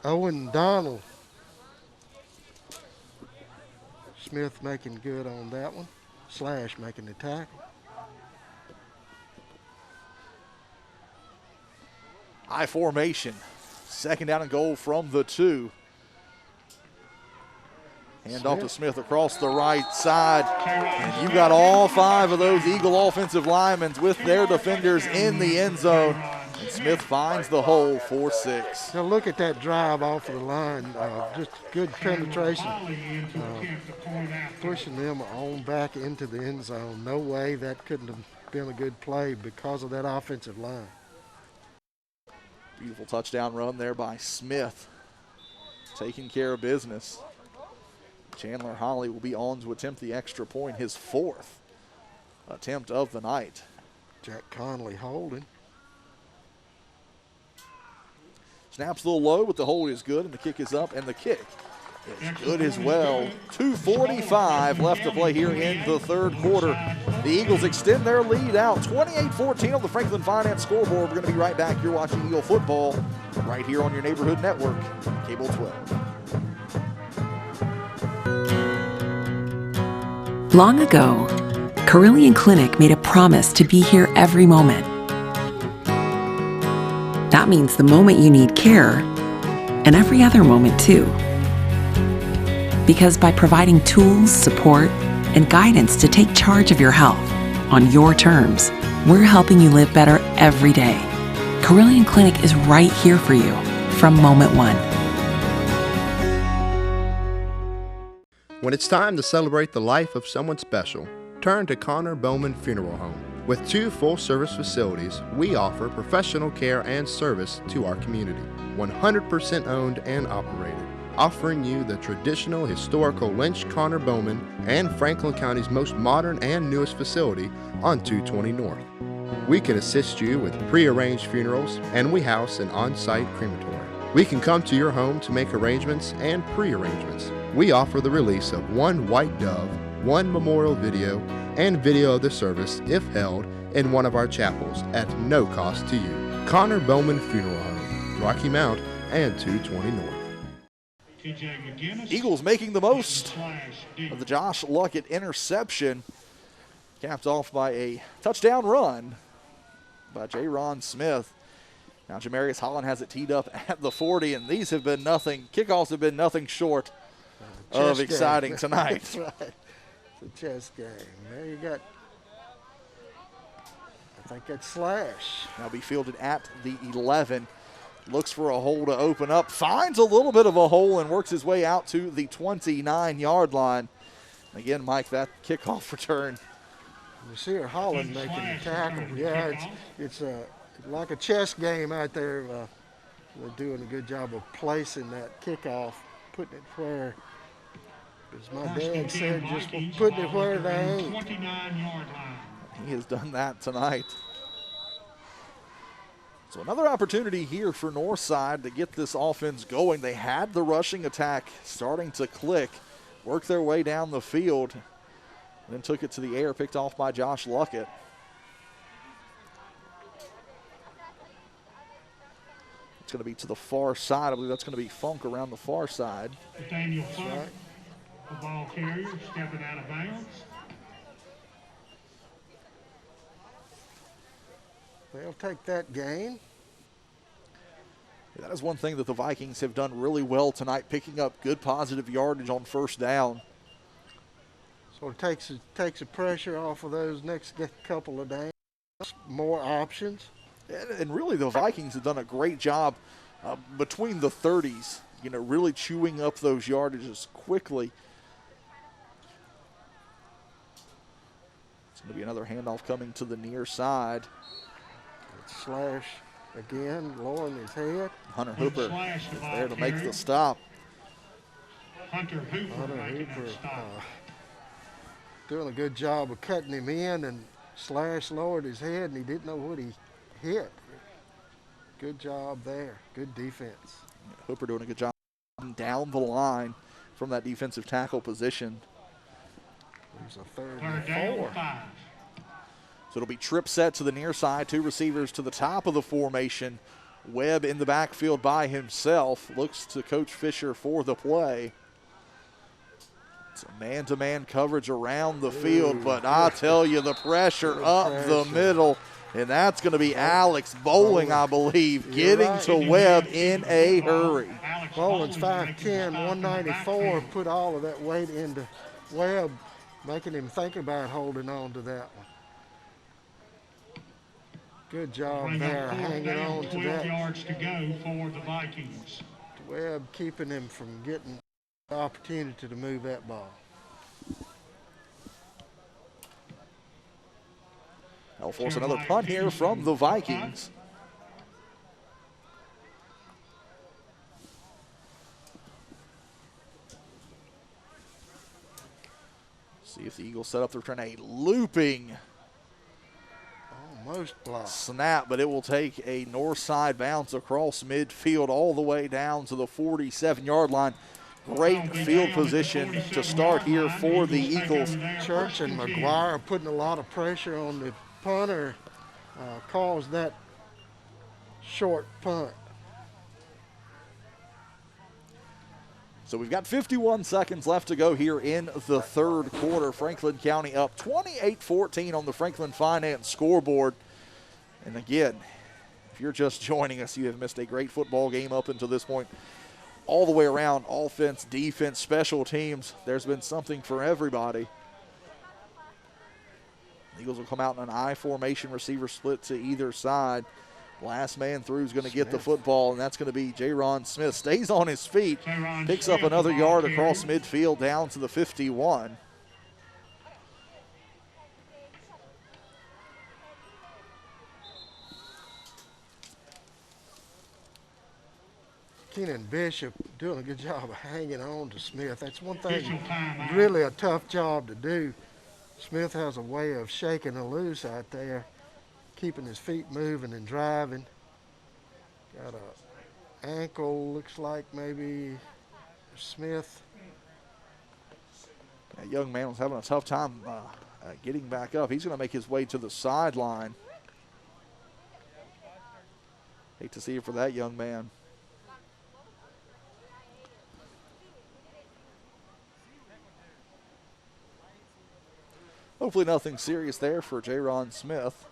Speaker 2: Owen Donald. Smith making good on that one. Slash making the tackle.
Speaker 1: I formation. 2nd down and goal from the 2. Hand off to Smith across the right side. And you got all 5 of those Eagle offensive linemen with their defenders in the end zone. And Smith finds the hole for 6.
Speaker 2: Now look at that drive off of the line. Just good penetration. Pushing them on back into the end zone. No way that couldn't have been a good play because of that offensive line.
Speaker 1: Beautiful touchdown run there by Smith. Taking care of business. Chandler Holly will be on to attempt the extra point, his 4th attempt of the night.
Speaker 2: Jack Conley holding.
Speaker 1: Snaps a little low, but the hold is good, and the kick is up, and the kick is good as well. 2:45 left to play here in the 3rd quarter. The Eagles extend their lead out 28-14 on the Franklin Finance scoreboard. We're going to be right back. You're watching Eagle football right here on your neighborhood network, Cable 12.
Speaker 8: Long ago, Carillion Clinic made a promise to be here every moment, that means the moment you need care and every other moment too. Because by providing tools, support, and guidance to take charge of your health on your terms, we're helping you live better every day. Carillion Clinic is right here for you from moment one.
Speaker 9: When it's time to celebrate the life of someone special, turn to Connor Bowman Funeral Home. With 2 full-service facilities, we offer professional care and service to our community. 100% owned and operated, offering you the traditional historical Lynch Connor Bowman and Franklin County's most modern and newest facility on 220 North. We can assist you with pre-arranged funerals, and we house an on-site crematory. We can come to your home to make arrangements and pre-arrangements. We offer the release of 1 white dove, 1 memorial video, and video of the service if held in one of our chapels at no cost to you. Connor Bowman Funeral Home, Rocky Mount and 220 North.
Speaker 1: Eagles making the most of the Josh Luckett interception, capped off by a touchdown run by J-Ron Smith. Now Jamarius Holland has it teed up at the 40, and these have been nothing, kickoffs have been nothing short of exciting tonight.
Speaker 2: That's right. It's a chess game. There you got, I think that's Slash.
Speaker 1: Now be fielded at the 11. Looks for a hole to open up, finds a little bit of a hole and works his way out to the 29-yard line. Again, Mike, that kickoff return.
Speaker 2: You see her Holland making the tackle. Yeah, it's like a chess game out there. They're doing a good job of placing that kickoff, putting it where, as my dad said, just putting it where they ain't.
Speaker 1: He has done that tonight. So another opportunity here for Northside to get this offense going. They had the rushing attack starting to click, worked their way down the field, then took it to the air, picked off by Josh Luckett. It's going to be to the far side. I believe that's going to be Funk around the far side.
Speaker 6: Nathaniel Funk, the ball carrier, stepping out of bounds.
Speaker 2: They'll take that gain.
Speaker 1: Yeah, that is one thing that the Vikings have done really well tonight, picking up good positive yardage on first down.
Speaker 2: So it takes the pressure off of those next couple of downs. More options.
Speaker 1: And really the Vikings have done a great job between the 30s, you know, really chewing up those yardages quickly. It's going to be another handoff coming to the near side.
Speaker 2: Slash again, lowering his head.
Speaker 1: Hunter Hooper is there to make the stop.
Speaker 6: Hunter Hooper
Speaker 2: Doing a good job of cutting him in, and Slash lowered his head, and he didn't know what he hit. Good job there. Good defense.
Speaker 1: Hooper doing a good job down the line from that defensive tackle position.
Speaker 2: There's a third and 4.
Speaker 1: So it'll be trip set to the near side, 2 receivers to the top of the formation. Webb in the backfield by himself. Looks to Coach Fisher for the play. It's a man-to-man coverage around the field, but I tell you, the pressure up the middle, and that's going to be Alex Bowling, I believe, getting to Webb in a hurry.
Speaker 2: Bowling's 5'10", 194, put all of that weight into Webb, making him think about holding on to that one. Good job there, hanging on to
Speaker 6: 12
Speaker 2: that.
Speaker 6: yards to go for the Vikings.
Speaker 2: Webb keeping him from getting the opportunity to move that ball.
Speaker 1: That'll force another punt here from the Vikings. See if the Eagles set up the return. A looping
Speaker 2: almost blocked
Speaker 1: snap, but it will take a north side bounce across midfield all the way down to the 47-yard line. Great field position to start here for the Eagles.
Speaker 2: Church and McGuire are putting a lot of pressure on the punter, caused that short punt.
Speaker 1: So we've got 51 seconds left to go here in the third quarter. Franklin County up 28-14 on the Franklin Finance scoreboard. And again, If you're just joining us, you have missed a great football game up until this point. All the way around, offense, defense, special teams. There's been something for everybody. Eagles will come out in an I formation, receiver split to either side. Last man through is going to get the football, and that's going to be J-Ron Smith. Stays on his feet, picks up another yard across midfield down to the 51.
Speaker 2: Keenan Bishop doing a good job of hanging on to Smith. That's one thing, really a tough job to do. Smith has a way of shaking her loose out there, keeping his feet moving and driving. Got a ankle, looks like maybe Smith.
Speaker 1: That young man was having a tough time getting back up. He's going to make his way to the sideline. Hate to see it for that young man. Hopefully nothing serious there for J-Ron Smith.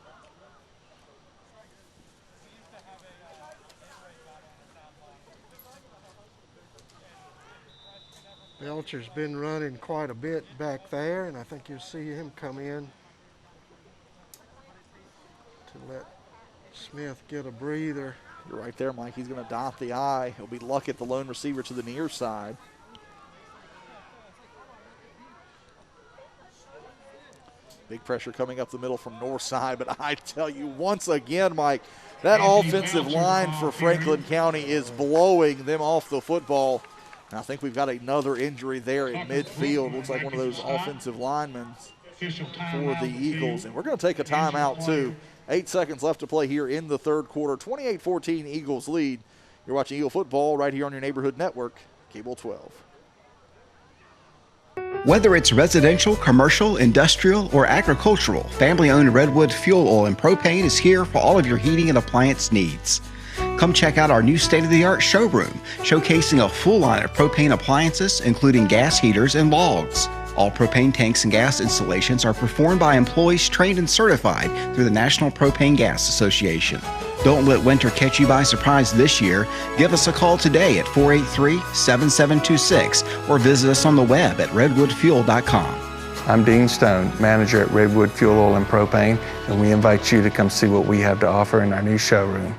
Speaker 2: Belcher's been running quite a bit back there, and I think you'll see him come in to let Smith get a breather.
Speaker 1: You're right there, Mike. He's going to dot the I. He'll be Luckett, the lone receiver, to the near side. Big pressure coming up the middle from Northside, but I tell you once again, Mike, that offensive line for Franklin County is blowing them off the football. And I think we've got another injury there in midfield. Looks like one of those offensive linemen for the Eagles. And we're going to take a timeout, too. 8 seconds left to play here in the third quarter. 28-14 Eagles lead. You're watching Eagle football right here on your neighborhood network, Cable 12.
Speaker 10: Whether it's residential, commercial, industrial, or agricultural, family-owned Redwood Fuel Oil and Propane is here for all of your heating and appliance needs. Come check out our new state-of-the-art showroom, showcasing a full line of propane appliances, including gas heaters and logs. All propane tanks and gas installations are performed by employees trained and certified through the National Propane Gas Association. Don't let winter catch you by surprise this year. Give us a call today at 483-7726 or visit us on the web at redwoodfuel.com.
Speaker 11: I'm Dean Stone, manager at Redwood Fuel Oil and Propane, and we invite you to come see what we have to offer in our new showroom.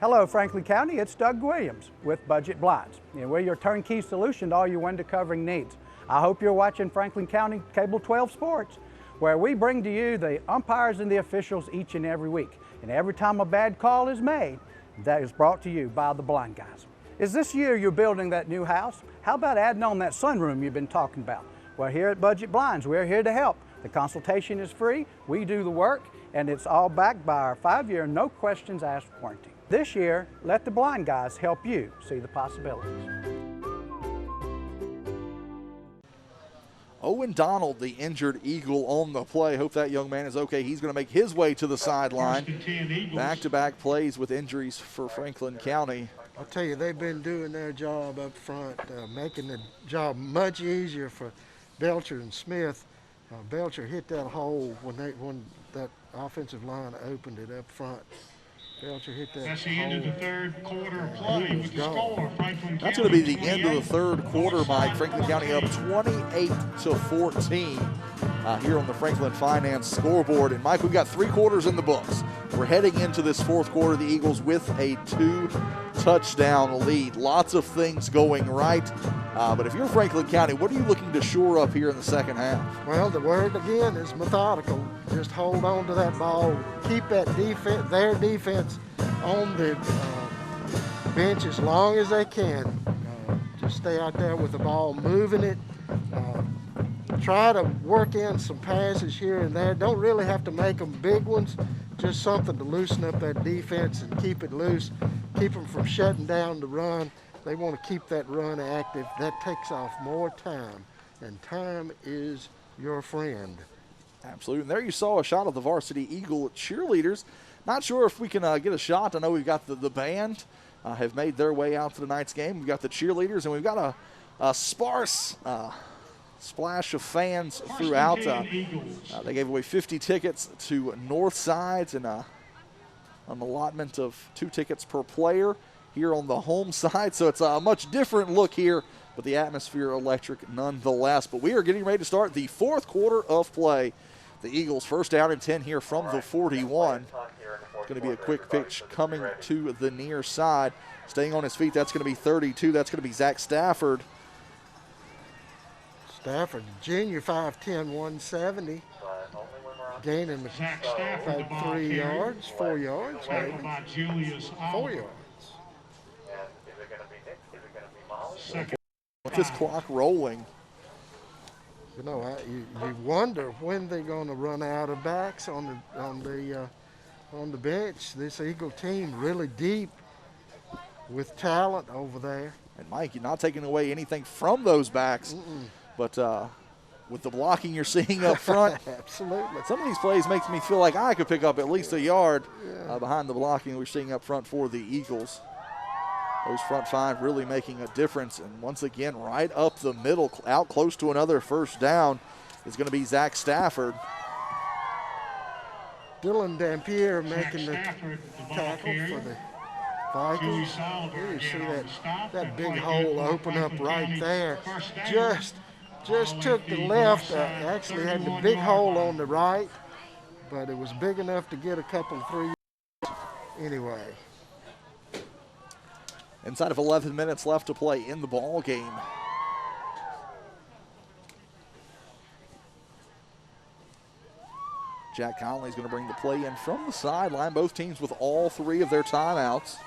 Speaker 12: Hello, Franklin County. It's Doug Williams with Budget Blinds. We're your turnkey solution to all your window covering needs. I hope you're watching Franklin County Cable 12 Sports, where we bring to you the umpires and the officials each and every week. And every time a bad call is made, that is brought to you by the blind guys. Is this year you're building that new house? How about adding on that sunroom you've been talking about? Well, here at Budget Blinds, we're here to help. The consultation is free, we do the work, and it's all backed by our 5-year no questions asked warranty. This year, let the blind guys help you see the possibilities.
Speaker 1: Owen Donald, the injured Eagle, on the play. Hope that young man is okay. He's going to make his way to the sideline. Back-to-back plays with injuries for Franklin County.
Speaker 2: I'll tell you, they've been doing their job up front, making the job much easier for Belcher and Smith. Belcher hit that hole when that offensive line opened it up front. Belcher hit that
Speaker 6: That's the end of the third quarter play with the score. Franklin
Speaker 1: That's going to be the end of the third quarter, Mike. Franklin County up 28-14 here on the Franklin Finance scoreboard. And, Mike, we've got 3 quarters in the books. We're heading into this fourth quarter, the Eagles with a 2-touchdown lead. Lots of things going right. But if you're Franklin County, what are you looking to shore up here in the second half?
Speaker 2: Well, the word again is methodical. Just hold on to that ball. Keep that defense, their defense, on the bench as long as they can. Just stay out there with the ball, moving it. Try to work in some passes here and there. Don't really have to make them big ones. Just something to loosen up that defense and keep it loose. Keep them from shutting down the run. They want to keep that run active. That takes off more time, and time is your friend.
Speaker 1: Absolutely. And there you saw a shot of the varsity Eagle cheerleaders. Not sure if we can get a shot. I know we've got the band have made their way out to tonight's game. We've got the cheerleaders, and we've got a sparse splash of fans throughout. They gave away 50 tickets to Northside, and an allotment of 2 tickets per player here on the home side. So it's a much different look here, but the atmosphere electric nonetheless. But we are getting ready to start the 4th quarter of play. The Eagles first down and 10 here from the 41. It's going to be a quick pitch coming to the near side. Staying on his feet, that's going to be 32. That's going to be Zach Stafford.
Speaker 2: Stafford, junior, 5'10", 170. Gaining about 3 yards, 4 yards, maybe. 4 yards.
Speaker 1: With this clock rolling,
Speaker 2: you know, you wonder when they're going to run out of backs on the bench. This Eagle team really deep with talent over there.
Speaker 1: And Mike, you're not taking away anything from those backs, but with the blocking you're seeing up front,
Speaker 2: absolutely.
Speaker 1: Some of these plays makes me feel like I could pick up at least a yard behind the blocking we're seeing up front for the Eagles. Those front 5 really making a difference. And once again, right up the middle, out close to another first down, is going to be Zach Stafford.
Speaker 2: Dylan Dampier making the tackle for the Vikings. You see that big hole open up right there. Just took the left. Actually had the big hole on the right, but it was big enough to get a couple of 3 yards anyway.
Speaker 1: Inside of 11 minutes left to play in the ball game. Jack Conley's going to bring the play in from the sideline. Both teams with all 3 of their timeouts.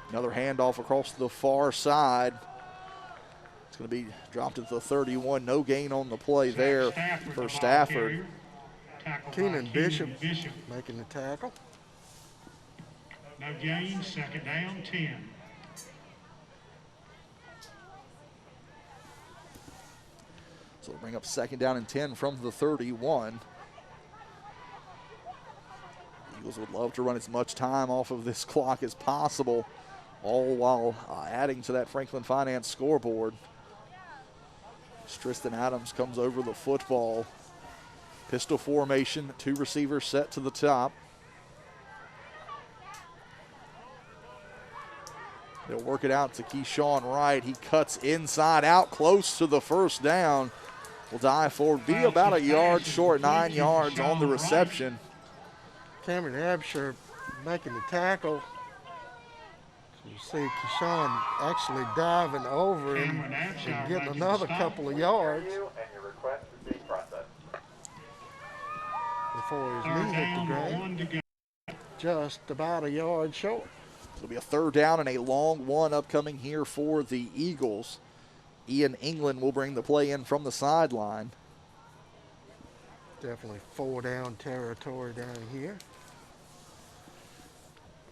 Speaker 1: Another handoff across the far side. It's going to be dropped at the 31. No gain on the play there for Stafford.
Speaker 2: Keenan Bishop making the tackle.
Speaker 6: No gain, 2nd down, 10.
Speaker 1: So we'll bring up 2nd down and 10 from the 31. Eagles would love to run as much time off of this clock as possible, all while adding to that Franklin Finance scoreboard. Tristan Adams comes over the football. Pistol formation, 2 receivers set to the top. They'll work it out to Keyshawn Wright. He cuts inside out close to the first down. Will dive forward, be about a yard short, 9 yards on the reception.
Speaker 2: Cameron Absher making the tackle. You see Keyshawn actually diving over him and getting another couple of yards before his knee hit the ground. Just about a yard short.
Speaker 1: It'll be a 3rd down and a long one upcoming here for the Eagles. Ian England will bring the play in from the sideline.
Speaker 2: Definitely 4 down territory down here.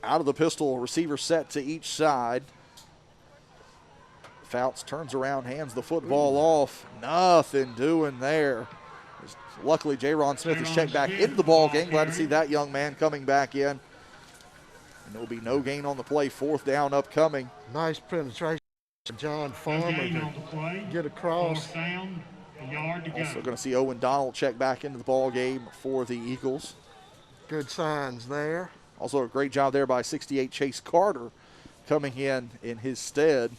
Speaker 1: Out of the pistol, receiver set to each side. Fouts turns around, hands the football off. Nothing doing there. Luckily, J-Ron Smith is checked back into the ball game. Glad to see that young man coming back in. And there will be no gain on the play. 4th down upcoming.
Speaker 2: Nice penetration. John Farmer to get across.
Speaker 6: Down, a yard to go.
Speaker 1: Also going to see Owen Donald check back into the ball game for the Eagles.
Speaker 2: Good signs there.
Speaker 1: Also a great job there by 68 Chase Carter coming in his stead.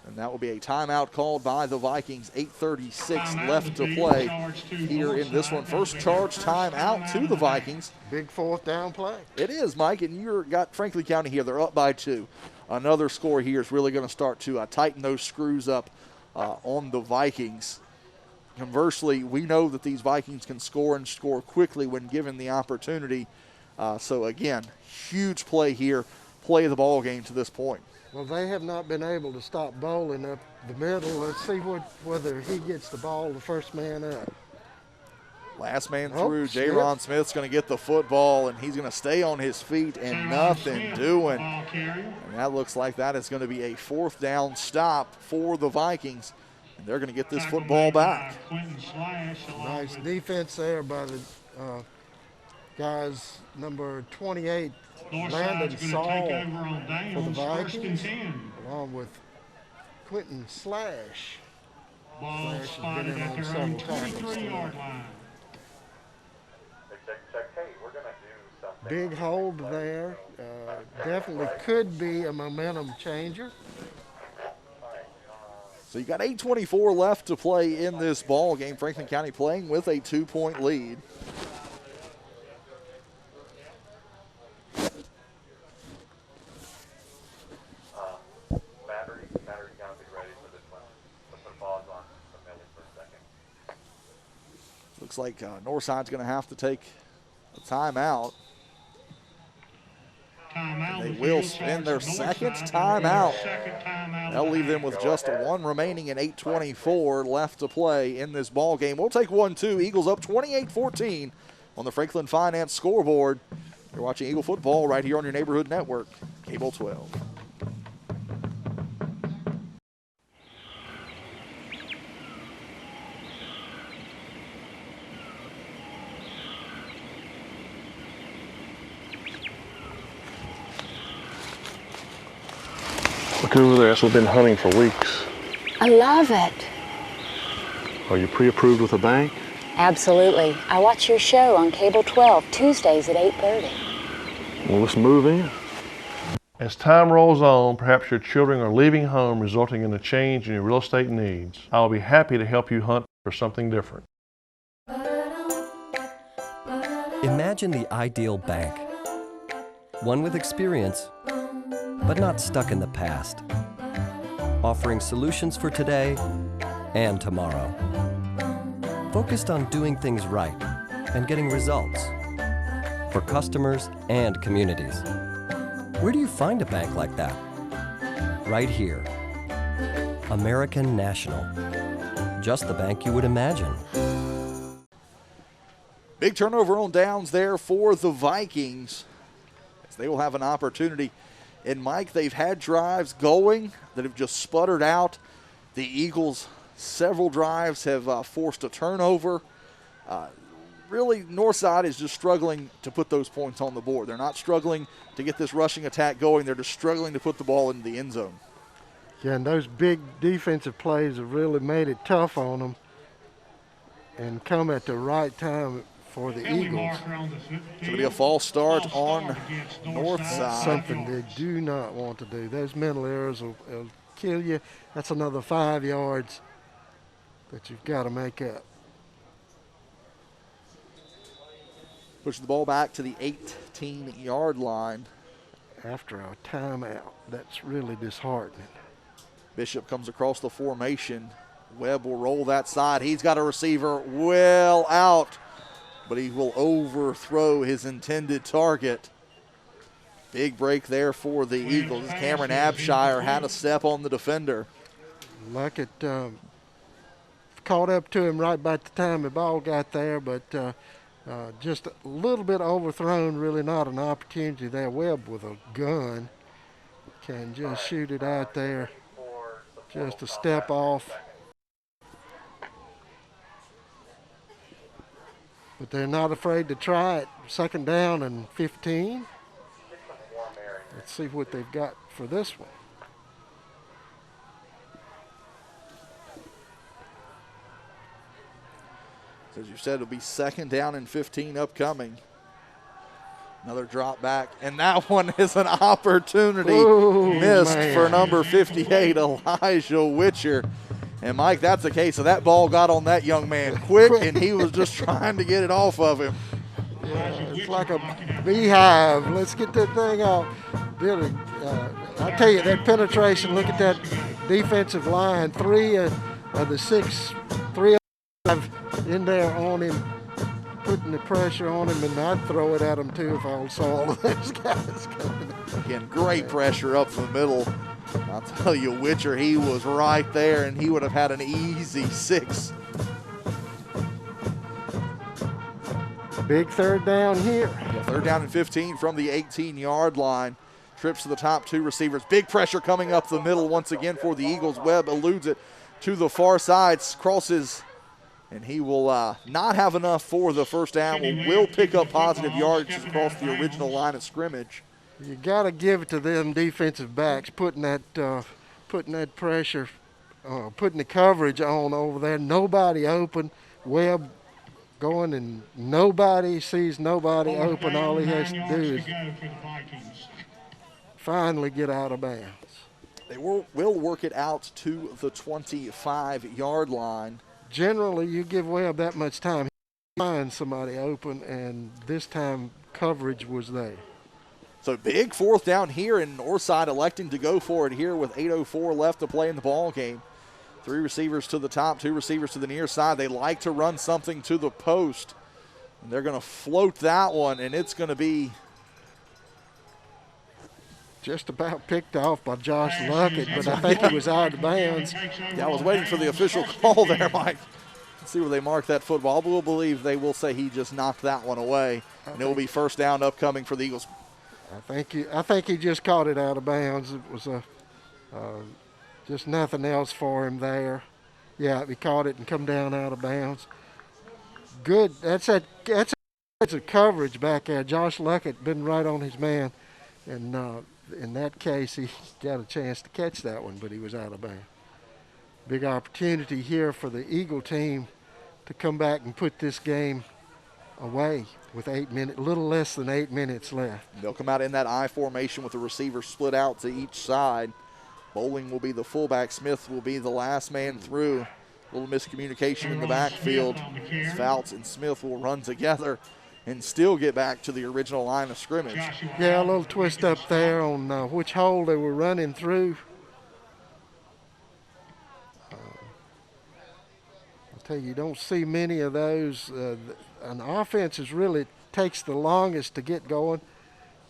Speaker 1: And that will be a timeout called by the Vikings. 8:36 left to play here in this one. First charge timeout to the Vikings.
Speaker 2: Big 4th down play.
Speaker 1: It is, Mike, and you've got Franklin County here. They're up by 2. Another score here is really going to start to tighten those screws up on the Vikings. Conversely, we know that these Vikings can score and score quickly when given the opportunity. So, again, huge play here. Play of the ball game to this point.
Speaker 2: Well, they have not been able to stop bowling up the middle. Let's see whether he gets the ball the first man up.
Speaker 1: Last man through. J-Ron Smith's going to get the football, and he's going to stay on his feet and nothing doing. And that looks like that is going to be a 4th down stop for the Vikings. And they're going to get this football back.
Speaker 2: Nice defense there by the guys, number 28, Landon Saul for the Vikings, along with Quentin Slash.
Speaker 6: Ball
Speaker 2: Slash has
Speaker 6: spotted
Speaker 2: been in
Speaker 6: at
Speaker 2: on
Speaker 6: their
Speaker 2: several
Speaker 6: own
Speaker 2: tackles
Speaker 6: 23-yard
Speaker 2: tonight.
Speaker 6: line.
Speaker 7: Check. Hey, we're going to do something.
Speaker 2: Big hold there. Definitely could be a momentum changer.
Speaker 1: So you got 8:24 left to play in this ball game. Franklin County playing with a 2-point lead.
Speaker 7: Battery's going to be ready for this one. Let's put pause on the Millie for a second.
Speaker 1: Looks like Northside's going to have to take a timeout. They will spend their second timeout. That'll leave them with just one remaining and 8:24 left to play in this ball game. We'll take 1-2. Eagles up 28-14 on the Franklin Finance scoreboard. You're watching Eagle football right here on your neighborhood network, Cable 12.
Speaker 3: Look over there, that's what we've been hunting for weeks.
Speaker 4: I love it.
Speaker 3: Are you pre-approved with a bank?
Speaker 4: Absolutely. I watch your show on Cable 12 Tuesdays at 8:30.
Speaker 3: Well, let's move in. As time rolls on, perhaps your children are leaving home, resulting in a change in your real estate needs. I'll be happy to help you hunt for something different.
Speaker 5: Imagine the ideal bank. One with experience, but not stuck in the past. Offering solutions for today and tomorrow. Focused on doing things right and getting results for customers and communities. Where do you find a bank like that? Right here. American National. Just the bank you would imagine.
Speaker 1: Big turnover on downs there for the Vikings, as they will have an opportunity. And Mike, they've had drives going that have just sputtered out. The Eagles, several drives have forced a turnover. Really, Northside is just struggling to put those points on the board. They're not struggling to get this rushing attack going. They're just struggling to put the ball in the end zone.
Speaker 2: Yeah, and those big defensive plays have really made it tough on them and come at the right time for the Eagles.
Speaker 1: It's going to be a false start on Northside.
Speaker 2: Something they do not want to do. Those mental errors will kill you. That's another 5 yards that you've got to make up.
Speaker 1: Push the ball back to the 18-yard line.
Speaker 2: After a timeout, that's really disheartening.
Speaker 1: Bishop comes across the formation. Webb will roll that side. He's got a receiver well out, but he will overthrow his intended target. Big break there for the Eagles. Cameron Abshire had a step on the defender.
Speaker 2: Like it caught up to him right by the time the ball got there, but just a little bit overthrown, really not an opportunity there. Webb with a gun can just shoot it out there, just a step off. But they're not afraid to try it. 2nd down and 15. Let's see what they've got for this one.
Speaker 1: As you said, it'll be 2nd down and 15 upcoming. Another drop back, and that one is an opportunity missed for number 58, Elijah Witcher. And, Mike, that's the case. So that ball got on that young man quick, and he was just trying to get it off of him.
Speaker 2: Yeah, it's like a beehive. Let's get that thing off. Billy, I tell you, that penetration, look at that defensive line. 3 of the 6, 3 of the 5 in there on him, putting the pressure on him, and I'd throw it at him, too, if I saw all of those guys coming.
Speaker 1: Again, great pressure up the middle. I'll tell you, Witcher, he was right there, and he would have had an easy 6.
Speaker 2: Big 3rd down here.
Speaker 1: Yeah, 3rd down and 15 from the 18-yard line. Trips to the top 2 receivers. Big pressure coming up the middle once again for the Eagles. Webb eludes it to the far side, crosses, and he will not have enough for the 1st down. Will pick up positive yards across the original line of scrimmage.
Speaker 2: You got to give it to them defensive backs, putting that pressure putting the coverage on over there. Nobody open. Webb going, and nobody sees nobody open. All he has to do is finally get out of bounds.
Speaker 1: They will work it out to the 25-yard line.
Speaker 2: Generally, you give Webb that much time, he finds somebody open, and this time coverage was there.
Speaker 1: So big fourth down here, and Northside electing to go for it here with 8:04 left to play in the ball game. 3 receivers to the top, 2 receivers to the near side. They like to run something to the post. And they're going to float that one, and it's going to be
Speaker 2: just about picked off by Josh Luckett, but I think he was out of bounds.
Speaker 1: Yeah, I was waiting for the official call there, Mike. Let's see where they mark that football. We'll believe they will say he just knocked that one away, and it will be first down upcoming for the Eagles.
Speaker 2: I think he just caught it out of bounds. It was just nothing else for him there. Yeah, he caught it and come down out of bounds. Good. That's a coverage back there. Josh Luckett been right on his man, and in that case he got a chance to catch that one, but he was out of bounds. Big opportunity here for the Eagle team to come back and put this game away with a little less than 8 minutes left.
Speaker 1: They'll come out in that I formation with the receivers split out to each side. Bowling will be the fullback. Smith will be the last man through. A little miscommunication in the backfield. Fouts and Smith will run together and still get back to the original line of scrimmage.
Speaker 2: Yeah, a little twist up there on which hole they were running through. I'll tell you don't see many of those. An offense really takes the longest to get going,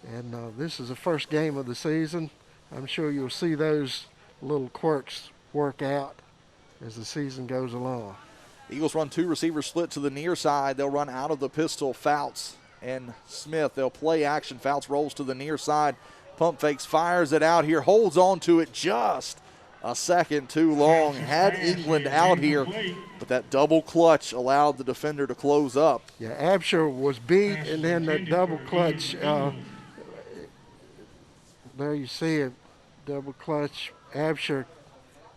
Speaker 2: and this is the first game of the season. I'm sure you'll see those little quirks work out as the season goes along.
Speaker 1: Eagles run 2 receivers split to the near side. They'll run out of the pistol, Fouts and Smith. They'll play action. Fouts rolls to the near side, pump fakes, fires it out here, holds on to it just a second too long. Had England out here, but that double clutch allowed the defender to close up.
Speaker 2: Yeah, Absher was beat, and then that double clutch, there you see it, double clutch. Absher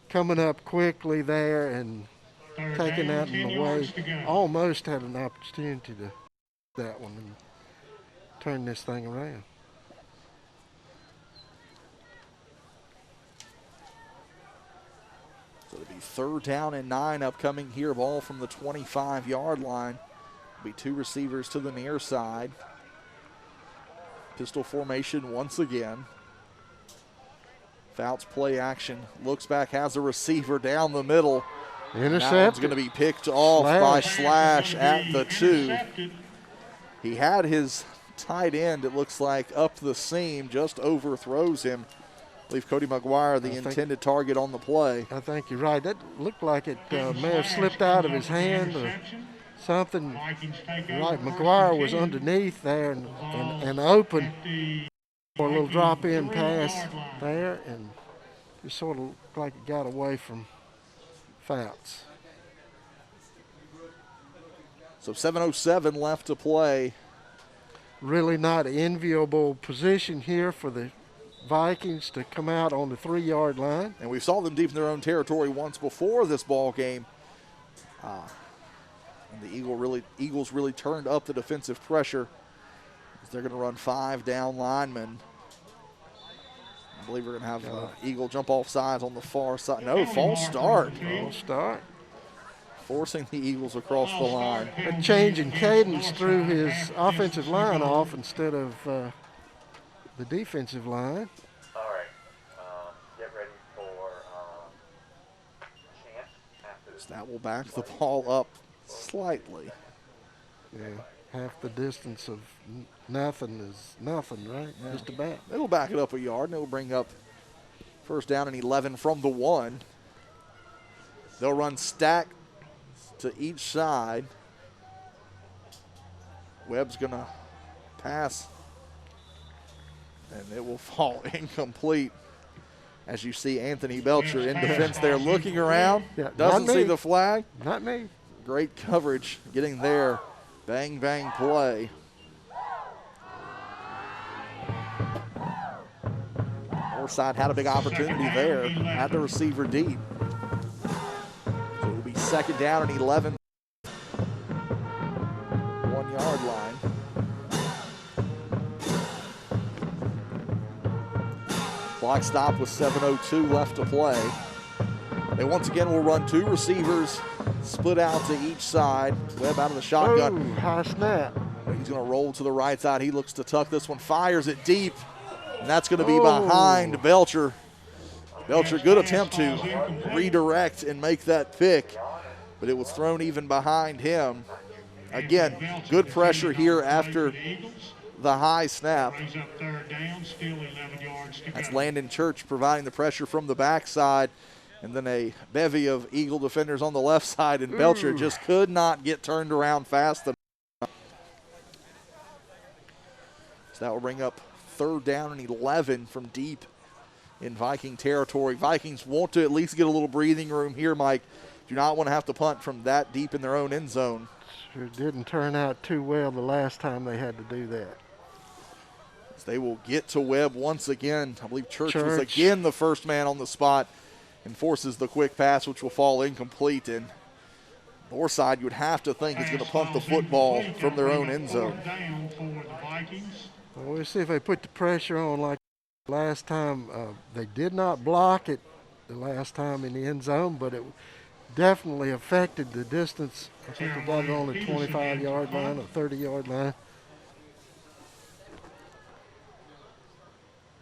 Speaker 2: coming up quickly there and taking that one away. Almost had an opportunity to that one and turn this thing around.
Speaker 1: So it'll be 3rd down and 9 upcoming here. Ball from the 25-yard line. It'll be 2 receivers to the near side. Pistol formation once again. Fouts play action. Looks back, has a receiver down the middle.
Speaker 2: Intercept.
Speaker 1: That one's going to be picked off by Slash at the 2. He had his tight end, it looks like, up the seam, just overthrows him. I believe Cody McGuire, the intended target on the play.
Speaker 2: I think you're right. That looked like it may have slipped out of his hand or something. Right, McGuire was underneath there and open for a little drop-in pass there, and it sort of looked like it got away from Fouts.
Speaker 1: So 7:07 left to play.
Speaker 2: Really not enviable position here for the Vikings to come out on the 3-yard line.
Speaker 1: And we saw them deep in their own territory once before this ball game. And the Eagles really turned up the defensive pressure as they're going to run 5 down linemen. I believe we're going to have Eagle jump off sides on the far side. No, false start.
Speaker 2: False start.
Speaker 1: Forcing the Eagles across the line.
Speaker 2: A change in cadence threw his offensive line off instead of the defensive line.
Speaker 7: All right, get ready for chant after this.
Speaker 1: So that will back the ball up slightly.
Speaker 2: Yeah, half the distance of nothing is nothing, right? Yeah. Just about.
Speaker 1: It'll back it up a yard, and it'll bring up first down and 11 from the 1. They'll run stack to each side. Webb's going to pass, and it will fall incomplete. As you see Anthony Belcher in defense there looking around.
Speaker 2: Yeah,
Speaker 1: doesn't see the flag.
Speaker 2: Not me.
Speaker 1: Great coverage getting there. Bang, bang play. Northside had a big opportunity there. Had the receiver deep. second down and 11. 1 yard line. Clock stop with 7:02 left to play. They once again will run two receivers, split out to each side. Webb out of the shotgun.
Speaker 2: Ooh, high snap.
Speaker 1: He's going to roll to the right side. He looks to tuck this one, fires it deep, and that's going to be behind Belcher. Belcher, good attempt to redirect and make that pick, but it was thrown even behind him. Again, good pressure here after the high snap. That's Landon Church providing the pressure from the backside, and then a bevy of Eagle defenders on the left side, and Belcher just could not get turned around fast enough. So that will bring up third down and 11 from deep in Viking territory. Vikings want to at least get a little breathing room here, Mike. Do not want to have to punt from that deep in their own end zone.
Speaker 2: Sure didn't turn out too well the last time they had to do that.
Speaker 1: As they will get to Webb once again. I believe Church was again the first man on the spot and forces the quick pass, which will fall incomplete. And Northside, you would have to think, is going to punt the football from their own end zone.
Speaker 2: Well, we'll see if they put the pressure on like last time. They did not block it the last time in the end zone, but it definitely affected the distance. I think they got it on the 25-yard line or 30-yard line.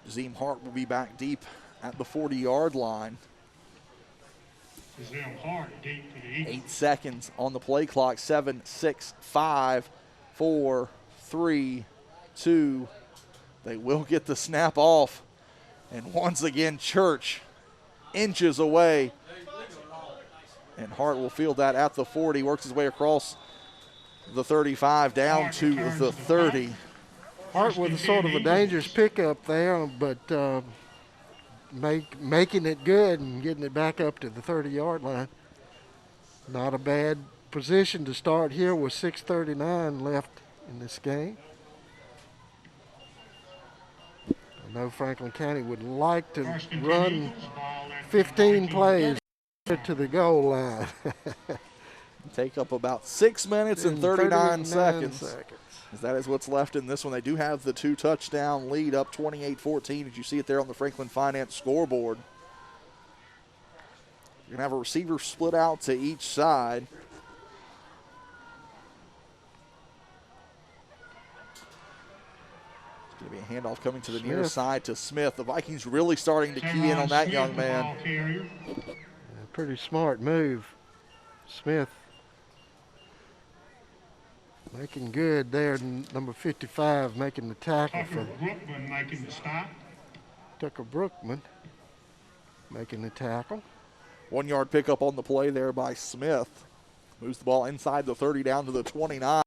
Speaker 1: Jazeem Hart will be back deep at the 40-yard line. 8 seconds on the play clock. 7, 6, 5, 4, 3, 2. They will get the snap off. And once again, Church inches away. And Hart will field that at the 40. Works his way across the 35 down to the 30.
Speaker 2: Hart with a sort of a dangerous pickup there, but making it good and getting it back up to the 30-yard line. Not a bad position to start here with 6:39 left in this game. I know Franklin County would like to run 15 plays to the goal line.
Speaker 1: Take up about 6 minutes and 39 seconds. As that is what's left in this one. They do have the 2-touchdown lead up 28-14, as you see it there on the Franklin Finance scoreboard. You're going to have a receiver split out to each side. It's going to be a handoff coming to the near side to Smith. The Vikings really starting to key in on that young man.
Speaker 2: Pretty smart move. Smith making good there, number 55 making the tackle for
Speaker 6: Brookman making the stop.
Speaker 2: Tucker Brookman making the tackle.
Speaker 1: 1 yard pickup on the play there by Smith. Moves the ball inside the 30 down to the 29.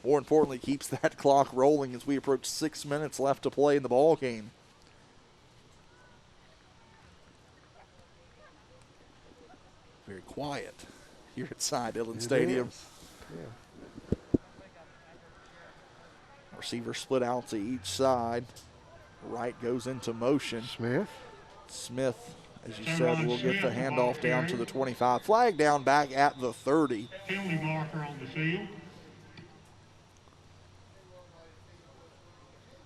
Speaker 1: More importantly, keeps that clock rolling as we approach 6 minutes left to play in the ball game. Very quiet here at Side Dillon Stadium.
Speaker 2: Yeah.
Speaker 1: Receiver split out to each side. Right goes into motion. Smith, as you said, will get the handoff down to the 25. Flag down back at the 30.
Speaker 6: Penalty marker on the field.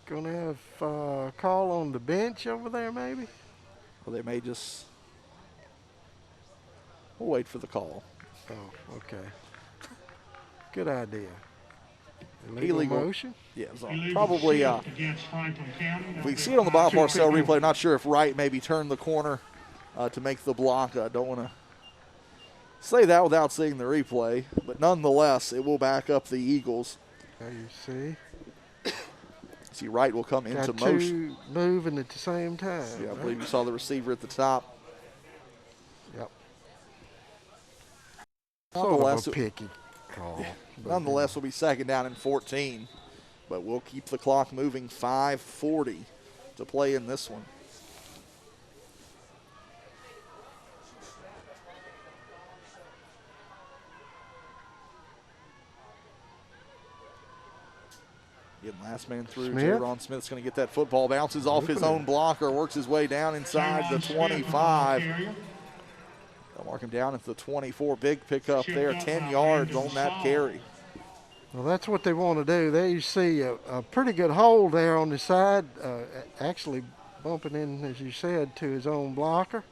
Speaker 2: Gonna have a call on the bench over there, maybe?
Speaker 1: Or they may just. We'll wait for the call.
Speaker 2: Oh, okay. Good idea.
Speaker 1: Illegal
Speaker 2: motion?
Speaker 1: Yeah, so probably. If we see it on the Bob Parcell replay, not sure if Wright maybe turned the corner to make the block. I don't want to say that without seeing the replay, but nonetheless, it will back up the Eagles.
Speaker 2: There you see.
Speaker 1: See, Wright will come into motion.
Speaker 2: Two moving at the same time.
Speaker 1: Yeah, I believe you saw the receiver at the top.
Speaker 2: Yep.
Speaker 1: Nonetheless,
Speaker 2: sort of a picky call.
Speaker 1: Nonetheless, will be second down and 14, but we'll keep the clock moving. 5:40 to play in this one. Getting last man through. Jaron Smith's going to get that football. Bounces off his own blocker. Works his way down inside the 25. They'll mark Mark him down at the 24. Big pickup there, 10 yards on that carry.
Speaker 2: Well, that's what they want to do. There you see a pretty good hold there on the side, actually bumping in, as you said, to his own blocker.